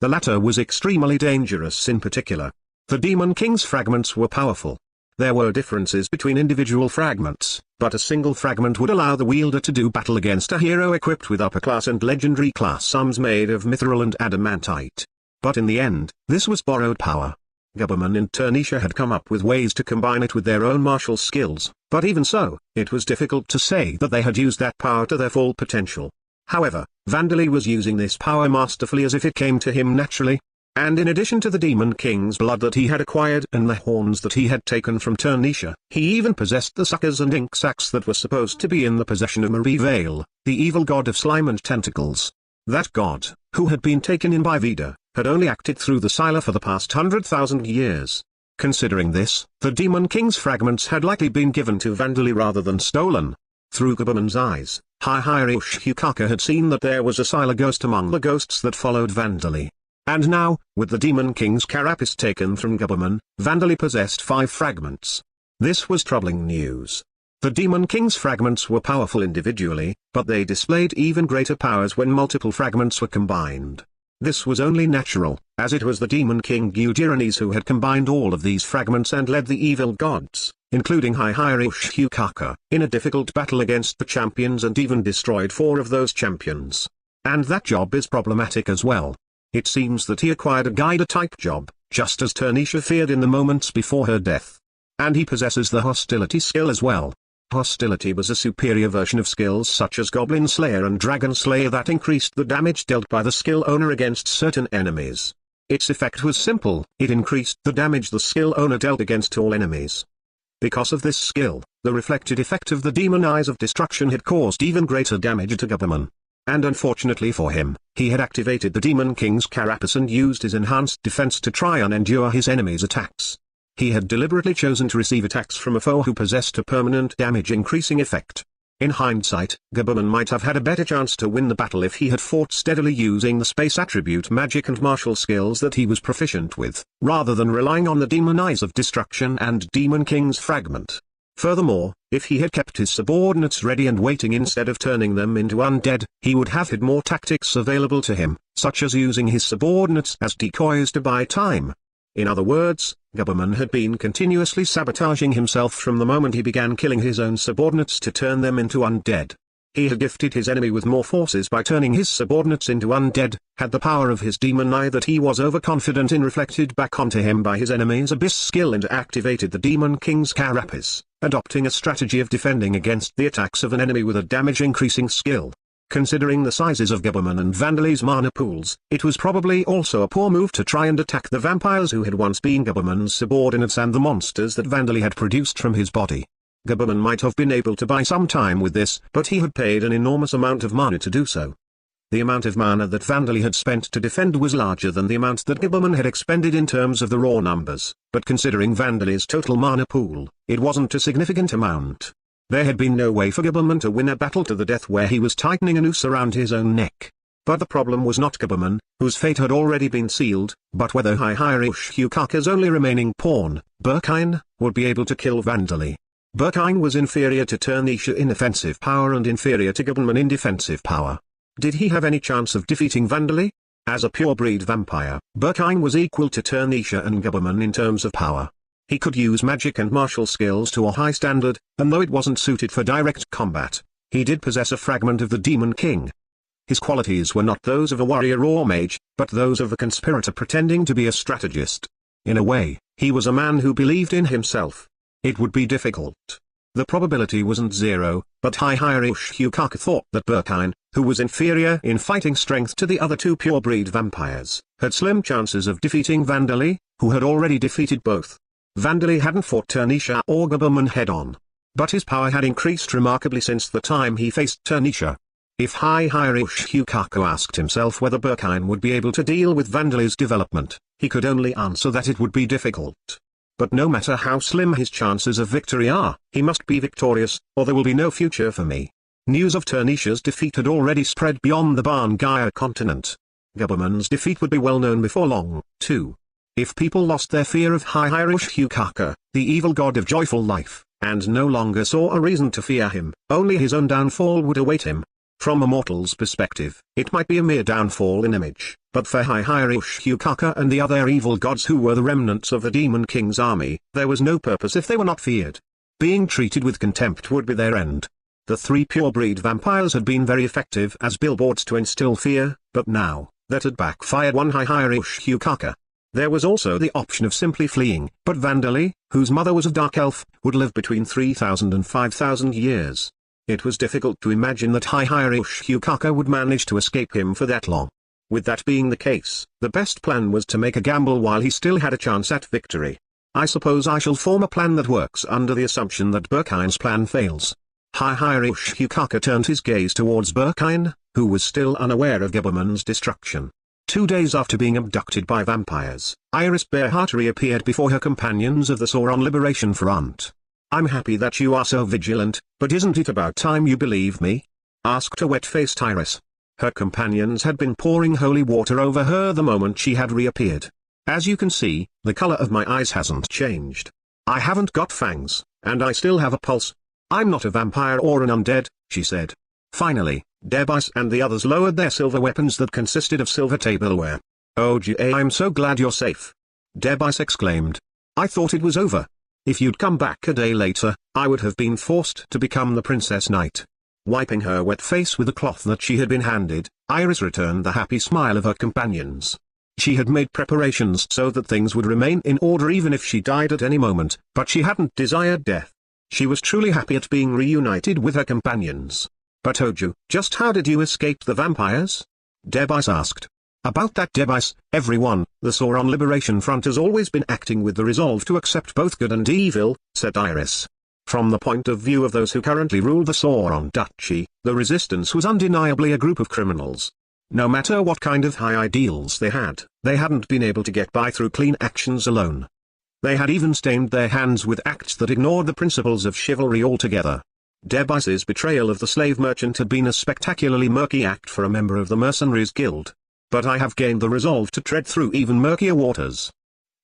The latter was extremely dangerous in particular. The Demon King's fragments were powerful. There were differences between individual fragments, but a single fragment would allow the wielder to do battle against a hero equipped with upper class and legendary class arms made of mithril and adamantite. But in the end, this was borrowed power. Gubberman and Turnisha had come up with ways to combine it with their own martial skills, but even so, it was difficult to say that they had used that power to their full potential. However, Vandali was using this power masterfully as if it came to him naturally. And in addition to the Demon King's blood that he had acquired and the horns that he had taken from Turnisha, he even possessed the suckers and ink sacs that were supposed to be in the possession of Meriveil, the evil god of slime and tentacles. That god, who had been taken in by Vida, had only acted through the Sila for the past 100,000 years. Considering this, the Demon King's fragments had likely been given to Vandali rather than stolen. Through Gabuman's eyes, Hukaka had seen that there was a Sila ghost among the ghosts that followed Vandali. And now, with the Demon King's carapace taken from Gabuman, Vandali possessed 5 fragments. This was troubling news. The Demon King's fragments were powerful individually, but they displayed even greater powers when multiple fragments were combined. This was only natural, as it was the Demon King Gyujiranes who had combined all of these fragments and led the evil gods, including Hukaka, in a difficult battle against the champions and even destroyed 4 of those champions. And that job is problematic as well. It seems that he acquired a guider-type job, just as Turnisha feared in the moments before her death. And he possesses the hostility skill as well. Hostility was a superior version of skills such as Goblin Slayer and Dragon Slayer that increased the damage dealt by the skill owner against certain enemies. Its effect was simple, it increased the damage the skill owner dealt against all enemies. Because of this skill, the reflected effect of the demon eyes of destruction had caused even greater damage to Gabuman. And unfortunately for him, he had activated the Demon King's carapace and used his enhanced defense to try and endure his enemies' attacks. He had deliberately chosen to receive attacks from a foe who possessed a permanent damage-increasing effect. In hindsight, Gabuman might have had a better chance to win the battle if he had fought steadily using the space attribute magic and martial skills that he was proficient with, rather than relying on the Demon Eyes of Destruction and Demon King's fragment. Furthermore, if he had kept his subordinates ready and waiting instead of turning them into undead, he would have had more tactics available to him, such as using his subordinates as decoys to buy time. In other words, Gabuman had been continuously sabotaging himself from the moment he began killing his own subordinates to turn them into undead. He had gifted his enemy with more forces by turning his subordinates into undead, had the power of his demon eye that he was overconfident in reflected back onto him by his enemy's abyss skill and activated the Demon King's carapace, adopting a strategy of defending against the attacks of an enemy with a damage-increasing skill. Considering the sizes of Gabuman and Vandali's mana pools, it was probably also a poor move to try and attack the vampires who had once been Gabuman's subordinates and the monsters that Vandali had produced from his body. Gabuman might have been able to buy some time with this, but he had paid an enormous amount of mana to do so. The amount of mana that Vandali had spent to defend was larger than the amount that Gabuman had expended in terms of the raw numbers, but considering Vandali's total mana pool, it wasn't a significant amount. There had been no way for Gabuman to win a battle to the death where he was tightening a noose around his own neck. But the problem was not Gabuman, whose fate had already been sealed, but whether Hukaka's only remaining pawn, Berkine, would be able to kill Vandali. Berkine was inferior to Turnisha in offensive power and inferior to Gabuman in defensive power. Did he have any chance of defeating Vandali? As a pure-breed vampire, Berkine was equal to Turnisha and Gabuman in terms of power. He could use magic and martial skills to a high standard, and though it wasn't suited for direct combat, he did possess a fragment of the Demon King. His qualities were not those of a warrior or mage, but those of a conspirator pretending to be a strategist. In a way, he was a man who believed in himself. It would be difficult. The probability wasn't zero, but Hukaka thought that Berkine, who was inferior in fighting strength to the other 2 pure-breed vampires, had slim chances of defeating Vandali, who had already defeated both. Vandali hadn't fought Turnisha or Gabuman head-on. But his power had increased remarkably since the time he faced Turnisha. If Hukaka asked himself whether Berkine would be able to deal with Vandali's development, he could only answer that it would be difficult. But no matter how slim his chances of victory are, he must be victorious, or there will be no future for me. News of Turnisha's defeat had already spread beyond the Barngaya continent. Gabuman's defeat would be well known before long, too. If people lost their fear of Hukaka, the evil god of joyful life, and no longer saw a reason to fear him, only his own downfall would await him. From a mortal's perspective, it might be a mere downfall in image, but for Hukaka and the other evil gods who were the remnants of the Demon King's army, there was no purpose if they were not feared. Being treated with contempt would be their end. The 3 pure-breed vampires had been very effective as billboards to instill fear, but now, that had backfired on Hukaka. There was also the option of simply fleeing, but Vandali, whose mother was a dark elf, would live between 3,000 and 5,000 years. It was difficult to imagine that Hyukaka would manage to escape him for that long. With that being the case, the best plan was to make a gamble while he still had a chance at victory. I suppose I shall form a plan that works under the assumption that Berkine's plan fails. Hyukaka turned his gaze towards Berkine, who was still unaware of Geberman's destruction. 2 days after being abducted by vampires, Iris Bearheart reappeared before her companions of the Sauron Liberation Front. "I'm happy that you are so vigilant, but isn't it about time you believe me?" asked a wet-faced Iris. Her companions had been pouring holy water over her the moment she had reappeared. "As you can see, the color of my eyes hasn't changed. I haven't got fangs, and I still have a pulse. I'm not a vampire or an undead," she said. Finally, Debus and the others lowered their silver weapons that consisted of silver tableware. "Oh gee, I'm so glad you're safe," Debus exclaimed. "I thought it was over. If you'd come back a day later, I would have been forced to become the Princess Knight." Wiping her wet face with a cloth that she had been handed, Iris returned the happy smile of her companions. She had made preparations so that things would remain in order even if she died at any moment, but she hadn't desired death. She was truly happy at being reunited with her companions. "But Oju, just how did you escape the vampires?" Debus asked. "About that Debus, everyone, the Sauron Liberation Front has always been acting with the resolve to accept both good and evil," said Iris. From the point of view of those who currently rule the Sauron Duchy, the Resistance was undeniably a group of criminals. No matter what kind of high ideals they hadn't been able to get by through clean actions alone. They had even stained their hands with acts that ignored the principles of chivalry altogether. Debus's betrayal of the slave merchant had been a spectacularly murky act for a member of the Mercenaries Guild. But I have gained the resolve to tread through even murkier waters.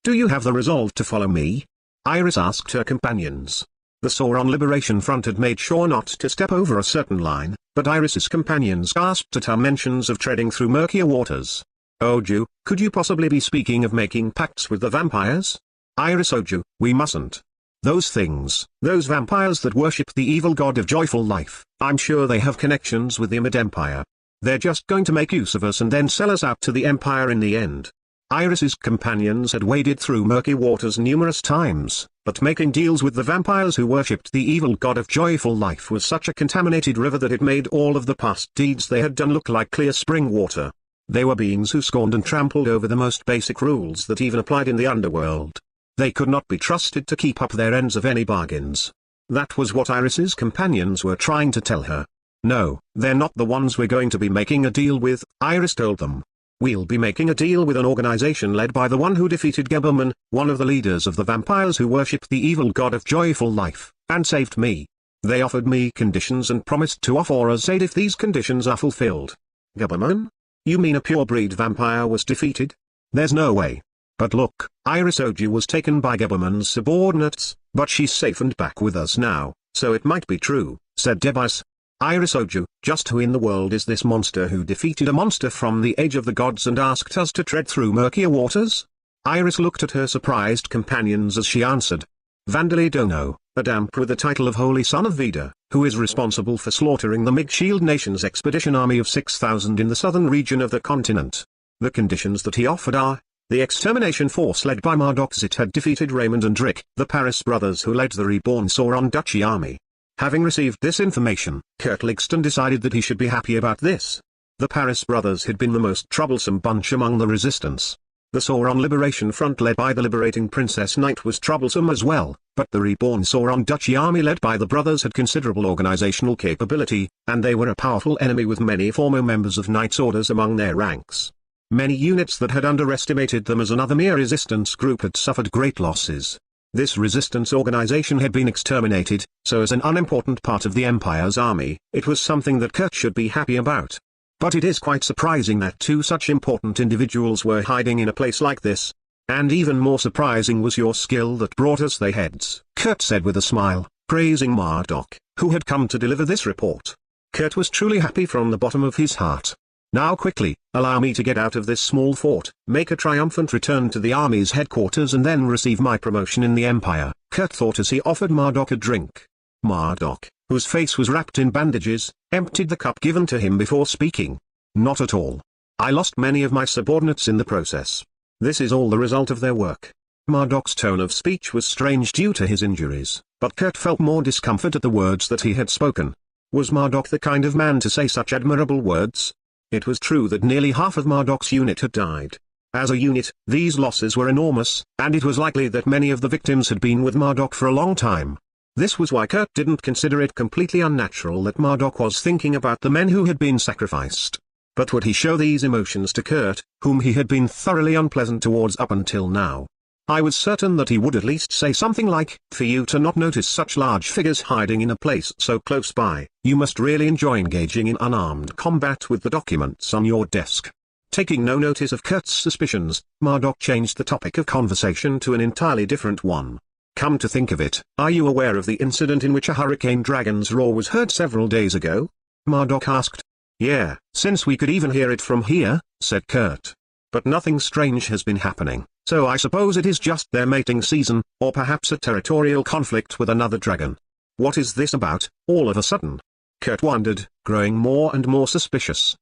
"Do you have the resolve to follow me?" Iris asked her companions. The Sauron Liberation Front had made sure not to step over a certain line, but Iris's companions gasped at her mentions of treading through murkier waters. "Oju, could you possibly be speaking of making pacts with the vampires?" "Iris Oju, we mustn't. Those things, those vampires that worship the evil god of joyful life, I'm sure they have connections with the Mid Empire. They're just going to make use of us and then sell us out to the Empire in the end." Iris's companions had waded through murky waters numerous times, but making deals with the vampires who worshipped the evil god of joyful life was such a contaminated river that it made all of the past deeds they had done look like clear spring water. They were beings who scorned and trampled over the most basic rules that even applied in the underworld. They could not be trusted to keep up their ends of any bargains. That was what Iris's companions were trying to tell her. "No, they're not the ones we're going to be making a deal with," Iris told them. "We'll be making a deal with an organization led by the one who defeated Geberman, one of the leaders of the vampires who worship the evil god of joyful life, and saved me. They offered me conditions and promised to offer us aid if these conditions are fulfilled." "Geberman? You mean a pure-breed vampire was defeated? There's no way. But look, Iris Oju was taken by Geberman's subordinates, but she's safe and back with us now, so it might be true," said Debus. "Iris Oju, just who in the world is this monster who defeated a monster from the Age of the Gods and asked us to tread through murkier waters?" Iris looked at her surprised companions as she answered. "Vandali Dono, a damp with the title of Holy Son of Vida, who is responsible for slaughtering the Mig-Shield Nation's expedition army of 6,000 in the southern region of the continent. The conditions that he offered are: the extermination force led by Mardokzit had defeated Raymond and Rick, the Paris brothers who led the reborn Sauron Duchy army. Having received this information, Kurt Ligston decided that he should be happy about this. The Paris brothers had been the most troublesome bunch among the resistance. The Sauron Liberation Front led by the liberating Princess Knight was troublesome as well, but the reborn Sauron Duchy army led by the brothers had considerable organizational capability, and they were a powerful enemy with many former members of Knight's orders among their ranks. Many units that had underestimated them as another mere resistance group had suffered great losses. This resistance organization had been exterminated, so as an unimportant part of the Empire's army, it was something that Kurt should be happy about. But it is quite surprising that two such important individuals were hiding in a place like this. And even more surprising was your skill that brought us their heads, Kurt said with a smile, praising Mardok, who had come to deliver this report. Kurt was truly happy from the bottom of his heart. "Now quickly, allow me to get out of this small fort, make a triumphant return to the army's headquarters and then receive my promotion in the Empire," Kurt thought as he offered Mardok a drink. Mardok, whose face was wrapped in bandages, emptied the cup given to him before speaking. "Not at all. I lost many of my subordinates in the process. This is all the result of their work." Mardok's tone of speech was strange due to his injuries, but Kurt felt more discomfort at the words that he had spoken. Was Marduk the kind of man to say such admirable words? It was true that nearly half of Marduk's unit had died. As a unit, these losses were enormous, and it was likely that many of the victims had been with Marduk for a long time. This was why Kurt didn't consider it completely unnatural that Marduk was thinking about the men who had been sacrificed. But would he show these emotions to Kurt, whom he had been thoroughly unpleasant towards up until now? I was certain that he would at least say something like, "For you to not notice such large figures hiding in a place so close by, you must really enjoy engaging in unarmed combat with the documents on your desk." Taking no notice of Kurt's suspicions, Marduk changed the topic of conversation to an entirely different one. "Come to think of it, are you aware of the incident in which a hurricane dragon's roar was heard several days ago?" Marduk asked. "Yeah, since we could even hear it from here," said Kurt. "But nothing strange has been happening, so I suppose it is just their mating season, or perhaps a territorial conflict with another dragon. What is this about, all of a sudden?" Kurt wondered, growing more and more suspicious.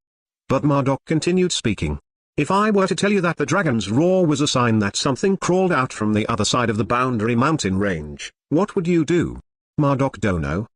But Marduk continued speaking. "If I were to tell you that the dragon's roar was a sign that something crawled out from the other side of the boundary mountain range, what would you do?" Marduk don't know.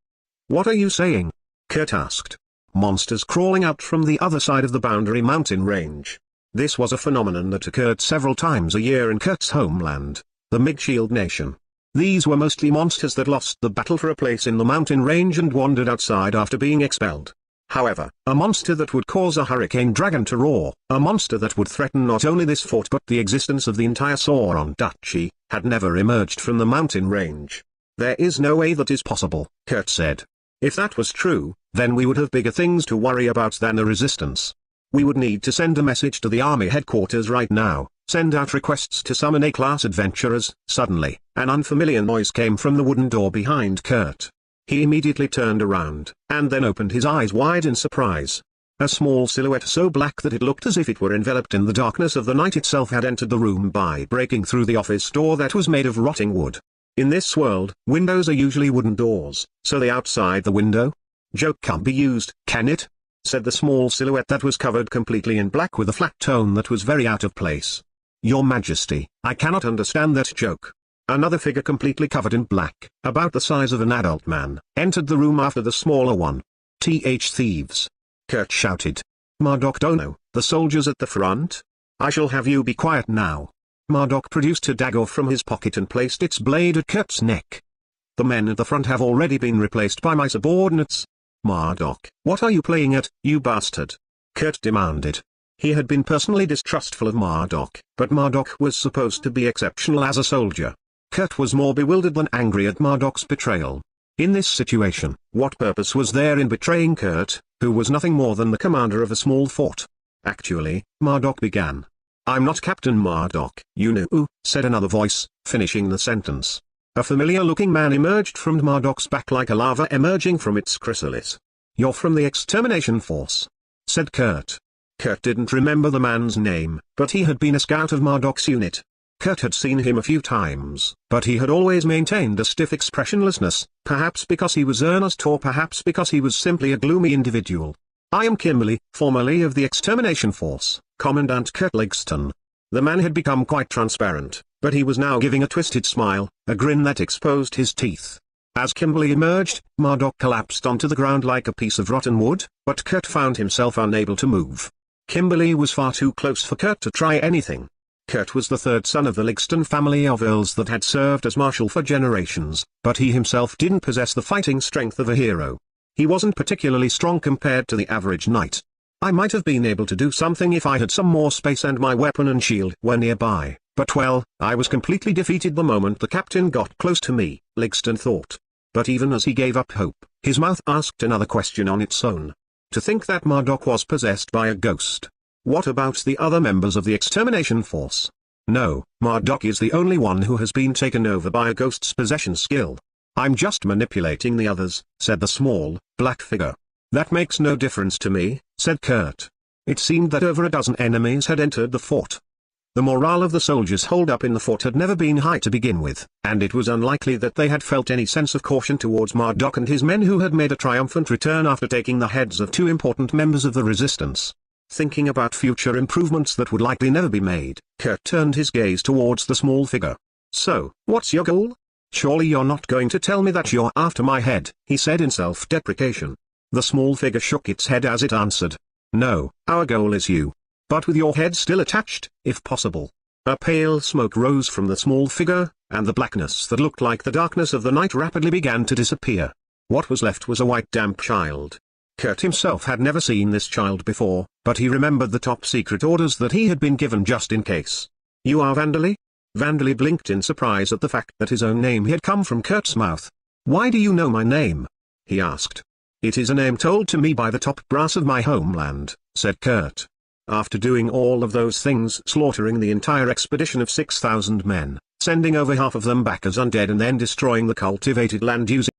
"What are you saying?" Kurt asked. "Monsters crawling out from the other side of the boundary mountain range." This was a phenomenon that occurred several times a year in Kurt's homeland, the Mage nation. These were mostly monsters that lost the battle for a place in the mountain range and wandered outside after being expelled. However, a monster that would cause a hurricane dragon to roar, a monster that would threaten not only this fort but the existence of the entire Sauron duchy, had never emerged from the mountain range. "There is no way that is possible," Kurt said. "If that was true, then we would have bigger things to worry about than the resistance. We would need to send a message to the army headquarters right now, send out requests to summon A-class adventurers." Suddenly, an unfamiliar noise came from the wooden door behind Kurt. He immediately turned around, and then opened his eyes wide in surprise. A small silhouette so black that it looked as if it were enveloped in the darkness of the night itself had entered the room by breaking through the office door that was made of rotting wood. In this world, windows are usually wooden doors, so the outside the window? "Joke can't be used, can it?" said the small silhouette that was covered completely in black with a flat tone that was very out of place. "Your Majesty, I cannot understand that joke." Another figure completely covered in black, about the size of an adult man, entered the room after the smaller one. Thieves!" Kurt shouted. "Marduk don't know, the soldiers at the front? I shall have you be quiet now." Marduk produced a dagger from his pocket and placed its blade at Kurt's neck. "The men at the front have already been replaced by my subordinates." "Marduk, what are you playing at, you bastard?" Kurt demanded. He had been personally distrustful of Marduk, but Marduk was supposed to be exceptional as a soldier. Kurt was more bewildered than angry at Marduk's betrayal. In this situation, what purpose was there in betraying Kurt, who was nothing more than the commander of a small fort? "Actually," Marduk began. "I'm not Captain Marduk, you know," said another voice, finishing the sentence. A familiar-looking man emerged from Marduk's back like a lava emerging from its chrysalis. "You're from the extermination force," said Kurt. Kurt didn't remember the man's name, but he had been a scout of Marduk's unit. Kurt had seen him a few times, but he had always maintained a stiff expressionlessness, perhaps because he was earnest or perhaps because he was simply a gloomy individual. "I am Kimberly, formerly of the Extermination Force, Commandant Kurt Ligston." The man had become quite transparent, but he was now giving a twisted smile, a grin that exposed his teeth. As Kimberly emerged, Marduk collapsed onto the ground like a piece of rotten wood, but Kurt found himself unable to move. Kimberly was far too close for Kurt to try anything. Kurt was the third son of the Ligston family of earls that had served as marshal for generations, but he himself didn't possess the fighting strength of a hero. He wasn't particularly strong compared to the average knight. "I might have been able to do something if I had some more space and my weapon and shield were nearby, but well, I was completely defeated the moment the captain got close to me," Ligston thought. But even as he gave up hope, his mouth asked another question on its own. To think that Marduk was possessed by a ghost. What about the other members of the extermination force? No, Marduk is the only one who has been taken over by a ghost's possession skill. "I'm just manipulating the others," said the small, black figure. "That makes no difference to me," said Kurt. It seemed that over a dozen enemies had entered the fort. The morale of the soldiers holed up in the fort had never been high to begin with, and it was unlikely that they had felt any sense of caution towards Marduk and his men who had made a triumphant return after taking the heads of two important members of the resistance. Thinking about future improvements that would likely never be made, Kurt turned his gaze towards the small figure. "So, what's your goal? Surely you're not going to tell me that you're after my head," he said in self-deprecation. The small figure shook its head as it answered. No, our goal is you. But with your head still attached, if possible. A pale smoke rose from the small figure, and the blackness that looked like the darkness of the night rapidly began to disappear. What was left was a white damp child. Kurt himself had never seen this child before, but he remembered the top secret orders that he had been given just in case. You are Vandali? Vandali blinked in surprise at the fact that his own name had come from Kurt's mouth. Why do you know my name? He asked. It is a name told to me by the top brass of my homeland, said Kurt. After doing all of those things, slaughtering the entire expedition of 6,000 men, sending over half of them back as undead and then destroying the cultivated land using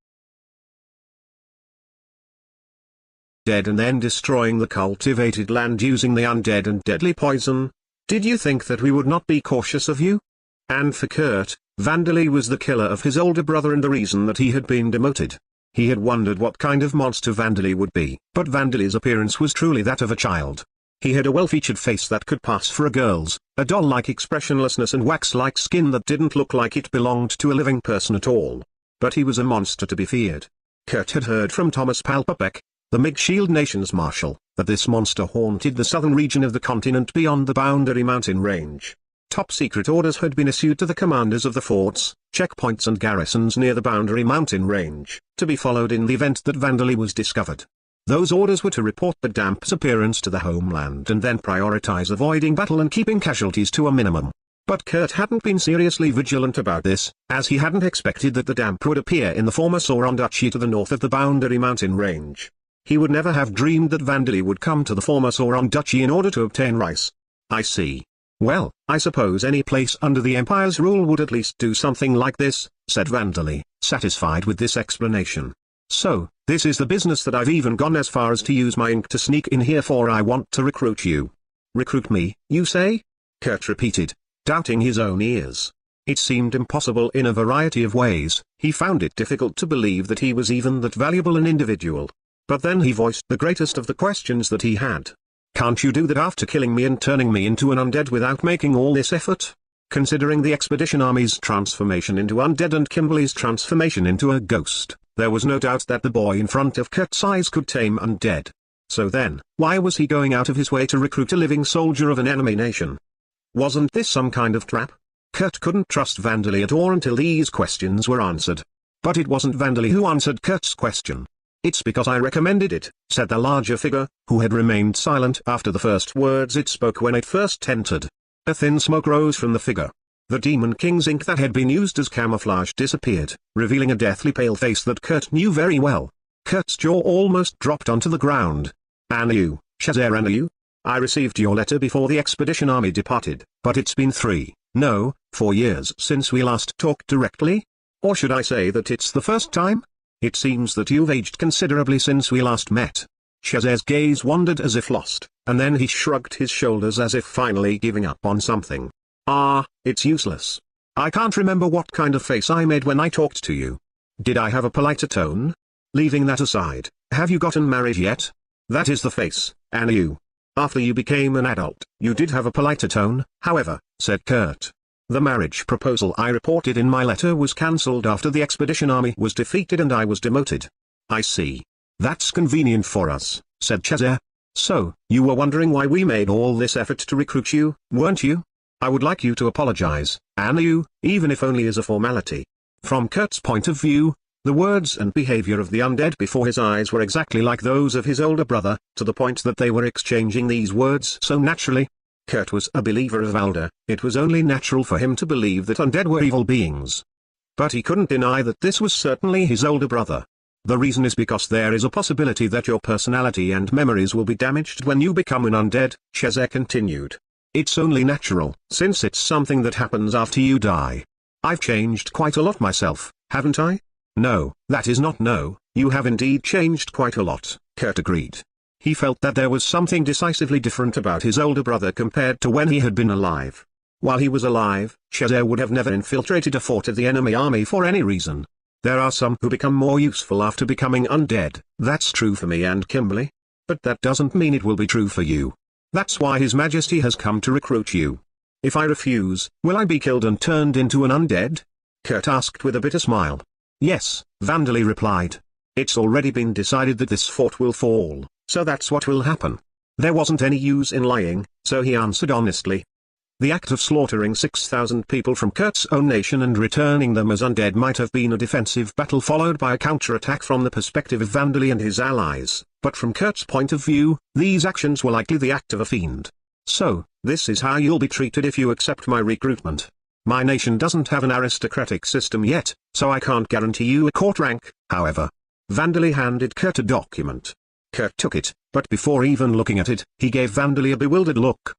the undead and deadly poison. Did you think that we would not be cautious of you? And for Kurt, Vandali was the killer of his older brother and the reason that he had been demoted. He had wondered what kind of monster Vandali would be, but Vandali's appearance was truly that of a child. He had a well-featured face that could pass for a girl's, a doll-like expressionlessness and wax-like skin that didn't look like it belonged to a living person at all. But he was a monster to be feared. Kurt had heard from Thomas Palpabek, the Mage Shield Nation's marshal, that this monster haunted the southern region of the continent beyond the Boundary Mountain Range. Top secret orders had been issued to the commanders of the forts, checkpoints and garrisons near the Boundary Mountain Range, to be followed in the event that Vandali was discovered. Those orders were to report the damp's appearance to the homeland and then prioritize avoiding battle and keeping casualties to a minimum. But Kurt hadn't been seriously vigilant about this, as he hadn't expected that the damp would appear in the former Sauron Duchy to the north of the Boundary Mountain Range. He would never have dreamed that Vandali would come to the former Sauron Duchy in order to obtain rice. I see. Well, I suppose any place under the Empire's rule would at least do something like this, said Vandali, satisfied with this explanation. So, this is the business that I've even gone as far as to use my ink to sneak in here for. I want to recruit you. Recruit me, you say? Kurt repeated, doubting his own ears. It seemed impossible in a variety of ways. He found it difficult to believe that he was even that valuable an individual. But then he voiced the greatest of the questions that he had. Can't you do that after killing me and turning me into an undead without making all this effort? Considering the expedition army's transformation into undead and Kimberly's transformation into a ghost, there was no doubt that the boy in front of Kurt's eyes could tame undead. So then, why was he going out of his way to recruit a living soldier of an enemy nation? Wasn't this some kind of trap? Kurt couldn't trust Vandali at all until these questions were answered. But it wasn't Vandali who answered Kurt's question. It's because I recommended it, said the larger figure, who had remained silent after the first words it spoke when it first entered. A thin smoke rose from the figure. The Demon King's ink that had been used as camouflage disappeared, revealing a deathly pale face that Kurt knew very well. Kurt's jaw almost dropped onto the ground. And you, Shazar, and you? I received your letter before the expedition army departed, but it's been 4 years since we last talked directly? Or should I say that it's the first time? It seems that you've aged considerably since we last met. Shazar's gaze wandered as if lost, and then he shrugged his shoulders as if finally giving up on something. It's useless. I can't remember what kind of face I made when I talked to you. Did I have a politer tone? Leaving that aside, have you gotten married yet? That is the face, and you. After you became an adult, you did have a politer tone, however, said Kurt. The marriage proposal I reported in my letter was cancelled after the expedition army was defeated and I was demoted. I see. That's convenient for us, said Shazar. So, you were wondering why we made all this effort to recruit you, weren't you? I would like you to apologize, and you, even if only as a formality. From Kurt's point of view, the words and behavior of the undead before his eyes were exactly like those of his older brother, to the point that they were exchanging these words so naturally. Kurt was a believer of Valda. It was only natural for him to believe that undead were evil beings. But he couldn't deny that this was certainly his older brother. The reason is because there is a possibility that your personality and memories will be damaged when you become an undead, Shazar continued. It's only natural, since it's something that happens after you die. I've changed quite a lot myself, haven't I? No, that is not no, you have indeed changed quite a lot, Kurt agreed. He felt that there was something decisively different about his older brother compared to when he had been alive. While he was alive, Shazar would have never infiltrated a fort of the enemy army for any reason. There are some who become more useful after becoming undead. That's true for me and Kimberly. But that doesn't mean it will be true for you. That's why His Majesty has come to recruit you. If I refuse, will I be killed and turned into an undead? Kurt asked with a bitter smile. Yes, Vandali replied. It's already been decided that this fort will fall, so that's what will happen. There wasn't any use in lying, so he answered honestly. The act of slaughtering 6,000 people from Kurt's own nation and returning them as undead might have been a defensive battle followed by a counterattack from the perspective of Vandali and his allies, but from Kurt's point of view, these actions were likely the act of a fiend. So, this is how you'll be treated if you accept my recruitment. My nation doesn't have an aristocratic system yet, so I can't guarantee you a court rank, however. Vandali handed Kurt a document. Kurt took it, but before even looking at it, he gave Vandali a bewildered look.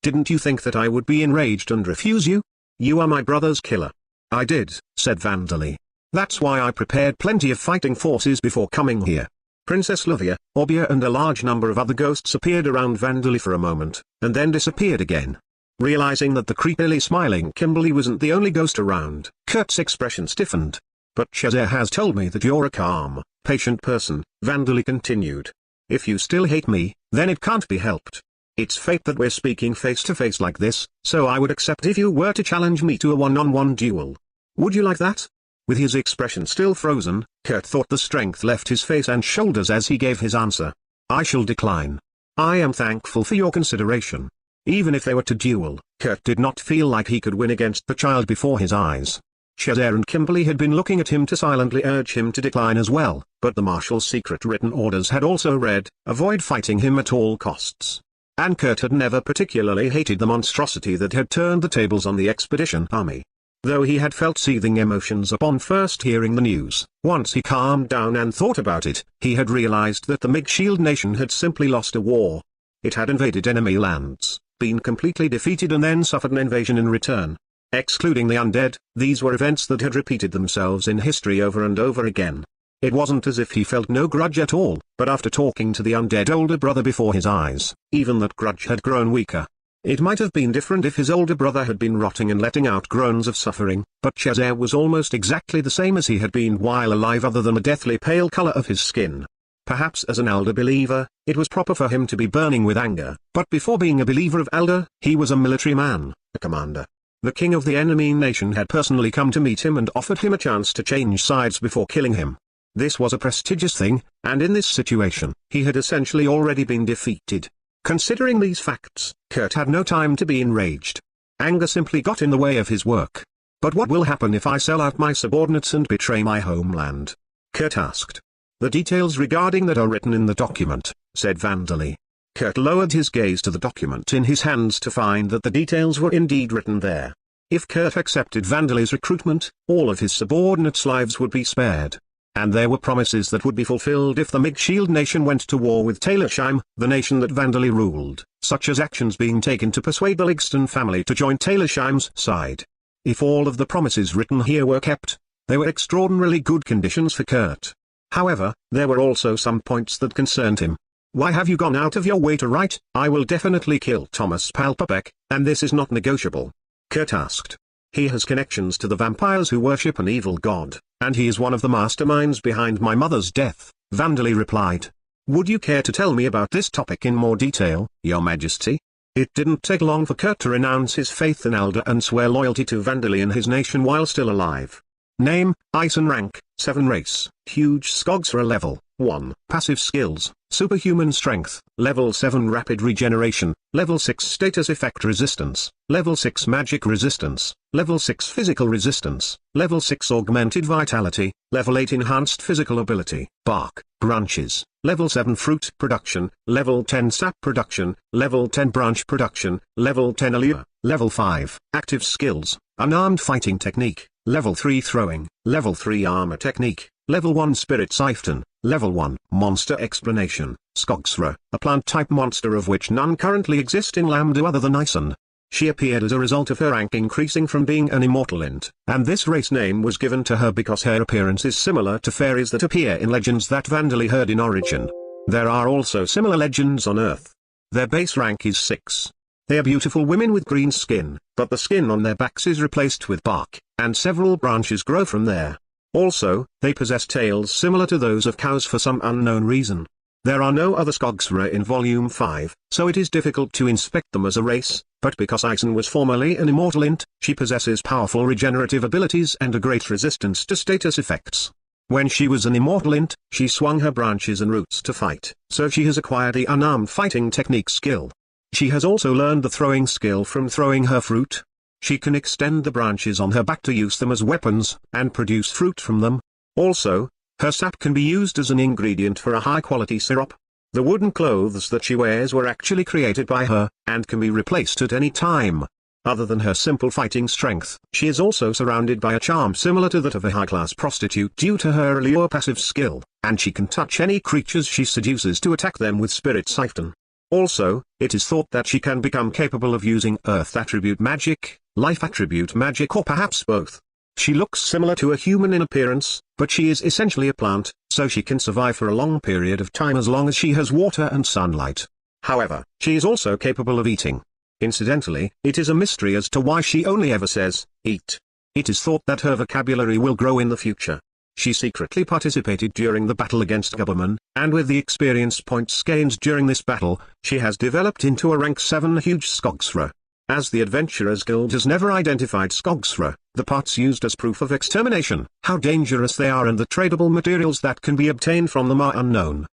Didn't you think that I would be enraged and refuse you? You are my brother's killer. I did, said Vandali. That's why I prepared plenty of fighting forces before coming here. Princess Livia, Orbia and a large number of other ghosts appeared around Vandali for a moment, and then disappeared again. Realizing that the creepily smiling Kimberly wasn't the only ghost around, Kurt's expression stiffened. But Chazère has told me that you're a calm, patient person, Vandali continued. If you still hate me, then it can't be helped. It's fate that we're speaking face to face like this, so I would accept if you were to challenge me to a one-on-one duel. Would you like that? With his expression still frozen, Kurt thought the strength left his face and shoulders as he gave his answer. I shall decline. I am thankful for your consideration. Even if they were to duel, Kurt did not feel like he could win against the child before his eyes. Chazère and Kimberly had been looking at him to silently urge him to decline as well, but the Marshal's secret written orders had also read, avoid fighting him at all costs. And Kurt had never particularly hated the monstrosity that had turned the tables on the expedition army. Though he had felt seething emotions upon first hearing the news, once he calmed down and thought about it, he had realized that the Mage Shield nation had simply lost a war. It had invaded enemy lands, been completely defeated and then suffered an invasion in return. Excluding the undead, these were events that had repeated themselves in history over and over again. It wasn't as if he felt no grudge at all, but after talking to the undead older brother before his eyes, even that grudge had grown weaker. It might have been different if his older brother had been rotting and letting out groans of suffering, but Chazère was almost exactly the same as he had been while alive other than a deathly pale color of his skin. Perhaps as an elder believer, it was proper for him to be burning with anger, but before being a believer of elder, he was a military man, a commander. The king of the enemy nation had personally come to meet him and offered him a chance to change sides before killing him. This was a prestigious thing, and in this situation, he had essentially already been defeated. Considering these facts, Kurt had no time to be enraged. Anger simply got in the way of his work. But what will happen if I sell out my subordinates and betray my homeland? Kurt asked. The details regarding that are written in the document, said Vandali. Kurt lowered his gaze to the document in his hands to find that the details were indeed written there. If Kurt accepted Vandali's recruitment, all of his subordinates' lives would be spared. And there were promises that would be fulfilled if the Mage Shield nation went to war with Taylorsheim, the nation that Vandali ruled, such as actions being taken to persuade the Ligston family to join Taylorsheim's side. If all of the promises written here were kept, they were extraordinarily good conditions for Kurt. However, there were also some points that concerned him. Why have you gone out of your way to write, I will definitely kill Thomas Palpabek, and this is not negotiable? Kurt asked. He has connections to the vampires who worship an evil god, and he is one of the masterminds behind my mother's death, Vandali replied. Would you care to tell me about this topic in more detail, Your Majesty? It didn't take long for Kurt to renounce his faith in Elder and swear loyalty to Vandali and his nation while still alive. Name, Ison rank, 7 race, huge Skogsra level, 1. Passive skills, superhuman strength, level 7 rapid regeneration, level 6 status effect resistance, level 6 magic resistance, level 6 physical resistance, level 6 augmented vitality, level 8 enhanced physical ability, bark, branches, level 7 fruit production, level 10 sap production, level 10 branch production, level 10 allure, level 5 active skills, unarmed fighting technique, level 3 throwing, level 3 armor technique, level 1 spirit siphon, level 1 monster explanation, Skogsra, a plant-type monster of which none currently exist in Lambda other than Ison. She appeared as a result of her rank increasing from being an immortal int, and this race name was given to her because her appearance is similar to fairies that appear in legends that Vandali heard in origin. There are also similar legends on Earth. Their base rank is 6. They are beautiful women with green skin, but the skin on their backs is replaced with bark, and several branches grow from there. Also, they possess tails similar to those of cows for some unknown reason. There are no other Skogsra in Volume 5, so it is difficult to inspect them as a race, but because Ison was formerly an immortal int, she possesses powerful regenerative abilities and a great resistance to status effects. When she was an immortal int, she swung her branches and roots to fight, so she has acquired the unarmed fighting technique skill. She has also learned the throwing skill from throwing her fruit. She can extend the branches on her back to use them as weapons, and produce fruit from them. Also, her sap can be used as an ingredient for a high-quality syrup. The wooden clothes that she wears were actually created by her, and can be replaced at any time. Other than her simple fighting strength, she is also surrounded by a charm similar to that of a high-class prostitute due to her allure passive skill, and she can touch any creatures she seduces to attack them with spirit siphon. Also, it is thought that she can become capable of using earth attribute magic, life attribute magic, or perhaps both. She looks similar to a human in appearance, but she is essentially a plant, so she can survive for a long period of time as long as she has water and sunlight. However, she is also capable of eating. Incidentally, it is a mystery as to why she only ever says, eat. It is thought that her vocabulary will grow in the future. She secretly participated during the battle against Gubberman, and with the experience points gained during this battle, she has developed into a rank 7 huge Skogsra. As the Adventurers Guild has never identified Skogsra, the parts used as proof of extermination, how dangerous they are and the tradable materials that can be obtained from them are unknown.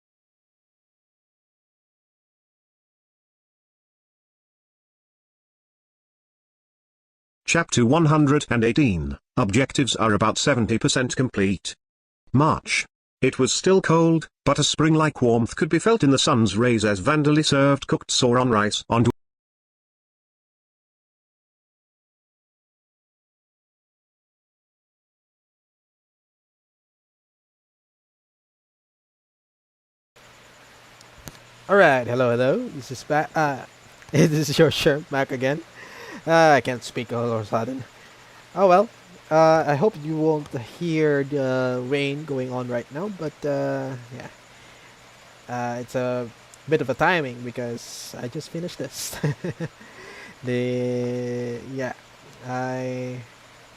Chapter 118, Objectives are about 70% complete. March. It was still cold, but a spring-like warmth could be felt in the sun's rays as Vandali served cooked sauron rice onto Alright, hello. This is this is your shirt back again. I can't speak all of a sudden. Oh well. I hope you won't hear the rain going on right now, but yeah. It's a bit of a timing because I just finished this. Yeah, I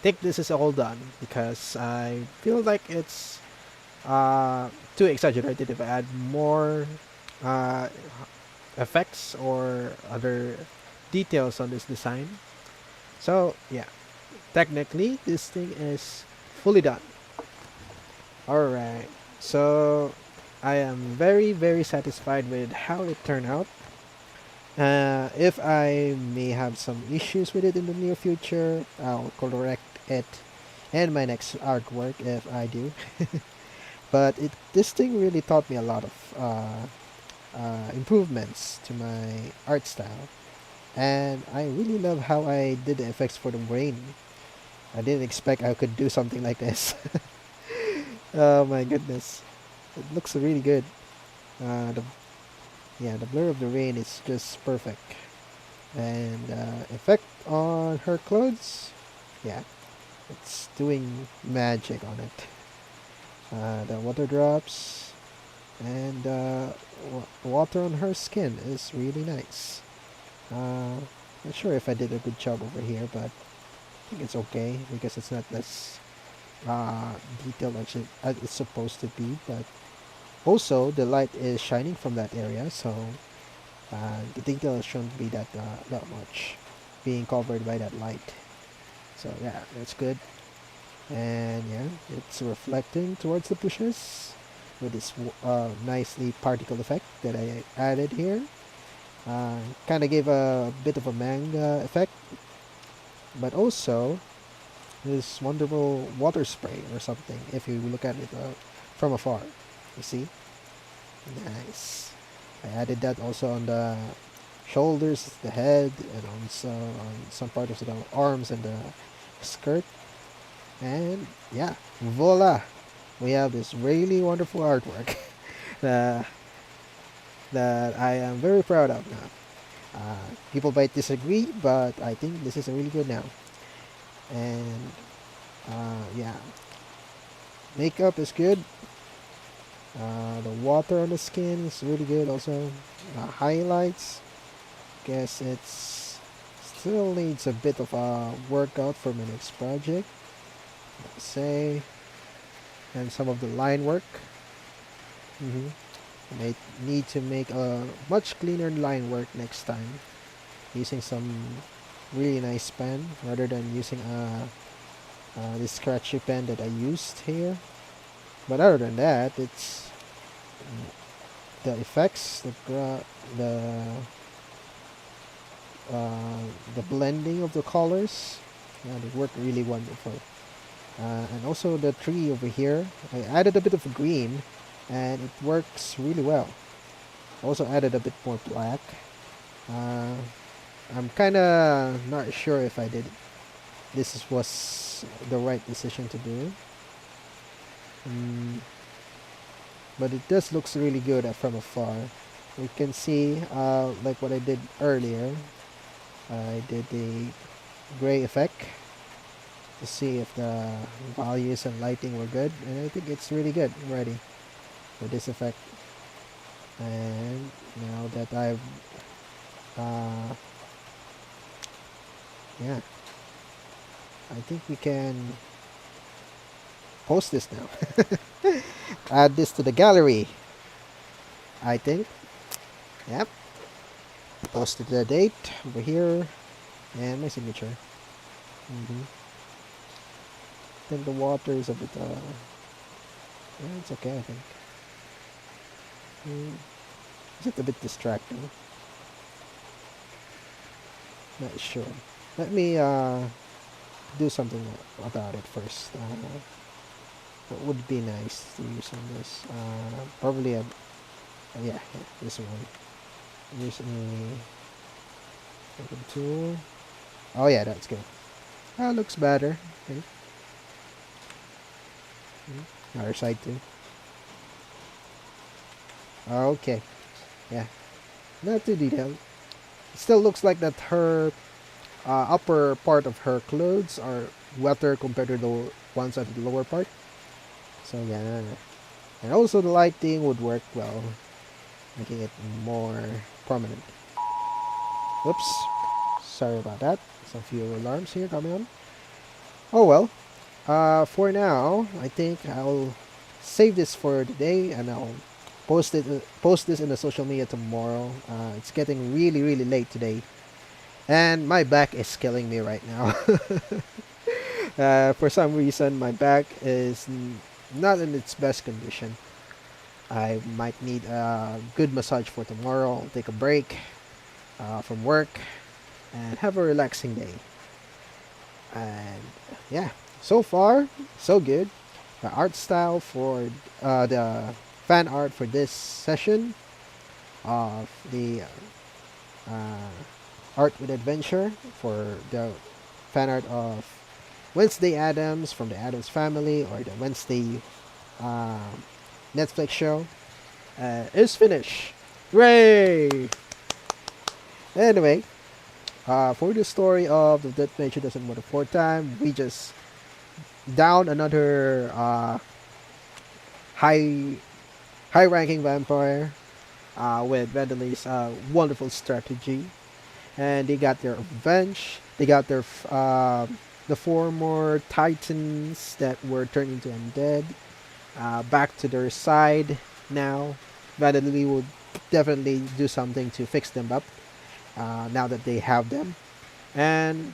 think this is all done because I feel like it's too exaggerated if I add more uh, effects or other details on this design. So yeah, technically this thing is fully done. Alright, so I am very satisfied with how it turned out. If I may have some issues with it in the near future, I'll correct it in my next artwork if I do. But this thing really taught me a lot of improvements to my art style. And I really love how I did the effects for the rain. I didn't expect I could do something like this. Oh my goodness. It looks really good. The blur of the rain is just perfect. And effect on her clothes, yeah, it's doing magic on it. The water drops and water on her skin is really nice. Not sure if I did a good job over here, but I think it's okay because it's not as detailed as it's supposed to be. But also the light is shining from that area, so the detail shouldn't be that much being covered by that light. So yeah, that's good. And yeah, it's reflecting towards the bushes with this nicely particle effect that I added here. Kind of gave a bit of a manga effect, but also this wonderful water spray or something if you look at it from afar. You see? Nice. I added that also on the shoulders, the head, and also on some part of the arms and the skirt. And yeah, voila! We have this really wonderful artwork uh, that I am very proud of now. People might disagree, but I think this is really good now. And yeah, makeup is good. The water on the skin is really good also. Highlights, guess it's still needs a bit of a workout for my next project, let's say. And some of the line work. I may need to make a much cleaner line work next time, using some really nice pen rather than using this scratchy pen that I used here. But other than that, it's the effects, the uh, the blending of the colors. They work really wonderful. And also the tree over here, I added a bit of green, and it works really well. Also added a bit more black. Uh, I'm kind of not sure if I did was the right decision to do. Mm, but it does looks really good from afar. You can see, like what I did earlier. I did the gray effect to see if the values and lighting were good, and I think it's really good already for this effect. And now that I've uh, yeah, I think we can post this now. Add this to the gallery, I think. Yep. Posted the date over here and my signature. I think the water is a bit yeah, it's okay, I think. Is it a bit distracting? Not sure. Let me do something about it first. What would be nice to use on this? Probably yeah, this one. Use a tool. Oh yeah, that's good. That looks better. Okay. Other side too. Okay. Yeah. Not too detailed. It still looks like that her upper part of her clothes are wetter compared to the ones at the lower part. So yeah. And also the lighting would work well, making it more prominent. Whoops. Sorry about that. Some few alarms here coming on. Oh well. For now, I think I'll save this for today, and I'll post this in the social media tomorrow. It's getting really late today, and my back is killing me right now. For some reason, my back is not in its best condition. I might need a good massage for tomorrow. I'll take a break from work and have a relaxing day. And yeah, so far so good. The art style for the fan art for this session of the uh, art with adventure, for the fan art of Wednesday Adams from the Adams Family, or the Wednesday uh, Netflix show, is finished. Hooray! Anyway, for the story of the Death Mage Who Doesn't Move the Fourth Time, we just down another high ranking vampire with Vandal's wonderful strategy, and they got their revenge. They got their the four more titans that were turned into undead back to their side now. Vandal would definitely do something to fix them up now that they have them. And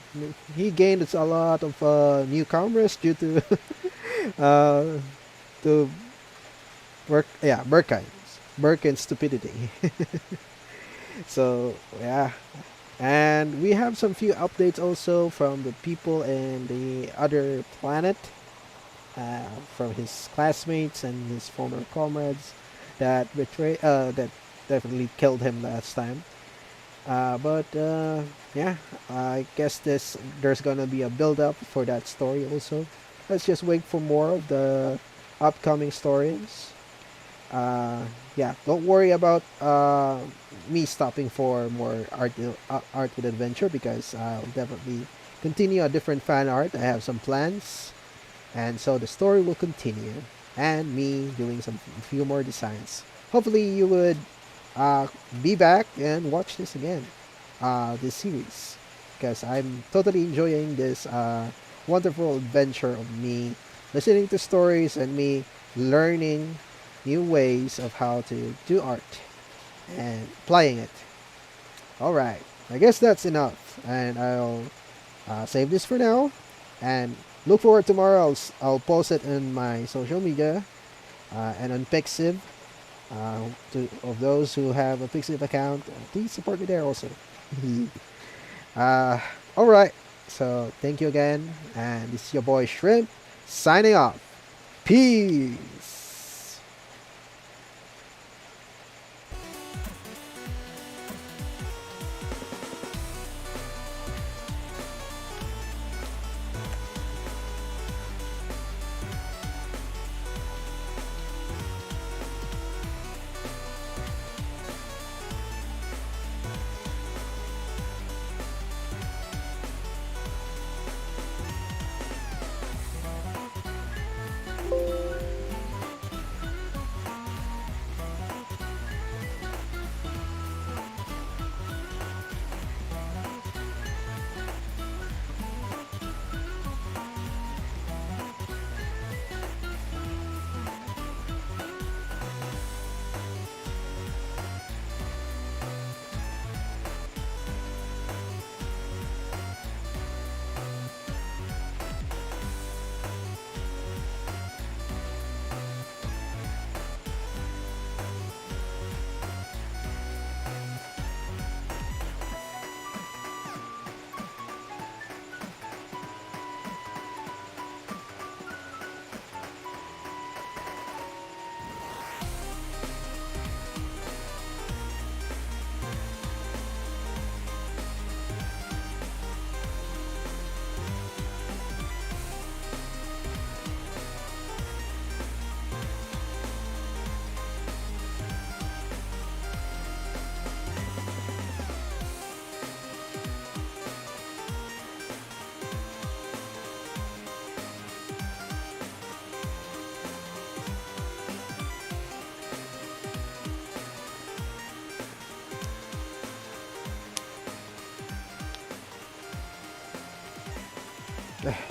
he gained a lot of newcomers due to uh, to Birkin's stupidity. So yeah, and we have some few updates also from the people in the other planet, from his classmates and his former comrades that definitely killed him last time. But yeah, I guess there's gonna be a build up for that story also. Let's just wait for more of the upcoming stories. Yeah, don't worry about me stopping for more art with adventure, because I'll definitely continue a different fan art. I have some plans, and so the story will continue, and me doing some few more designs. Hopefully, you would be back and watch this again, this series, because I'm totally enjoying this wonderful adventure of me listening to stories and me learning new ways of how to do art and applying it. Alright, I guess that's enough, and I'll save this for now, and look forward tomorrow. I'll post it in my social media, And on Pixiv, of those who have a Pixiv account, please support me there also. uh, all right. So thank you again, and this is your boy Shrimp signing off. Peace.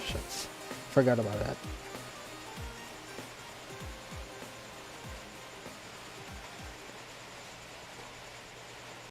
Shucks. Forgot about that.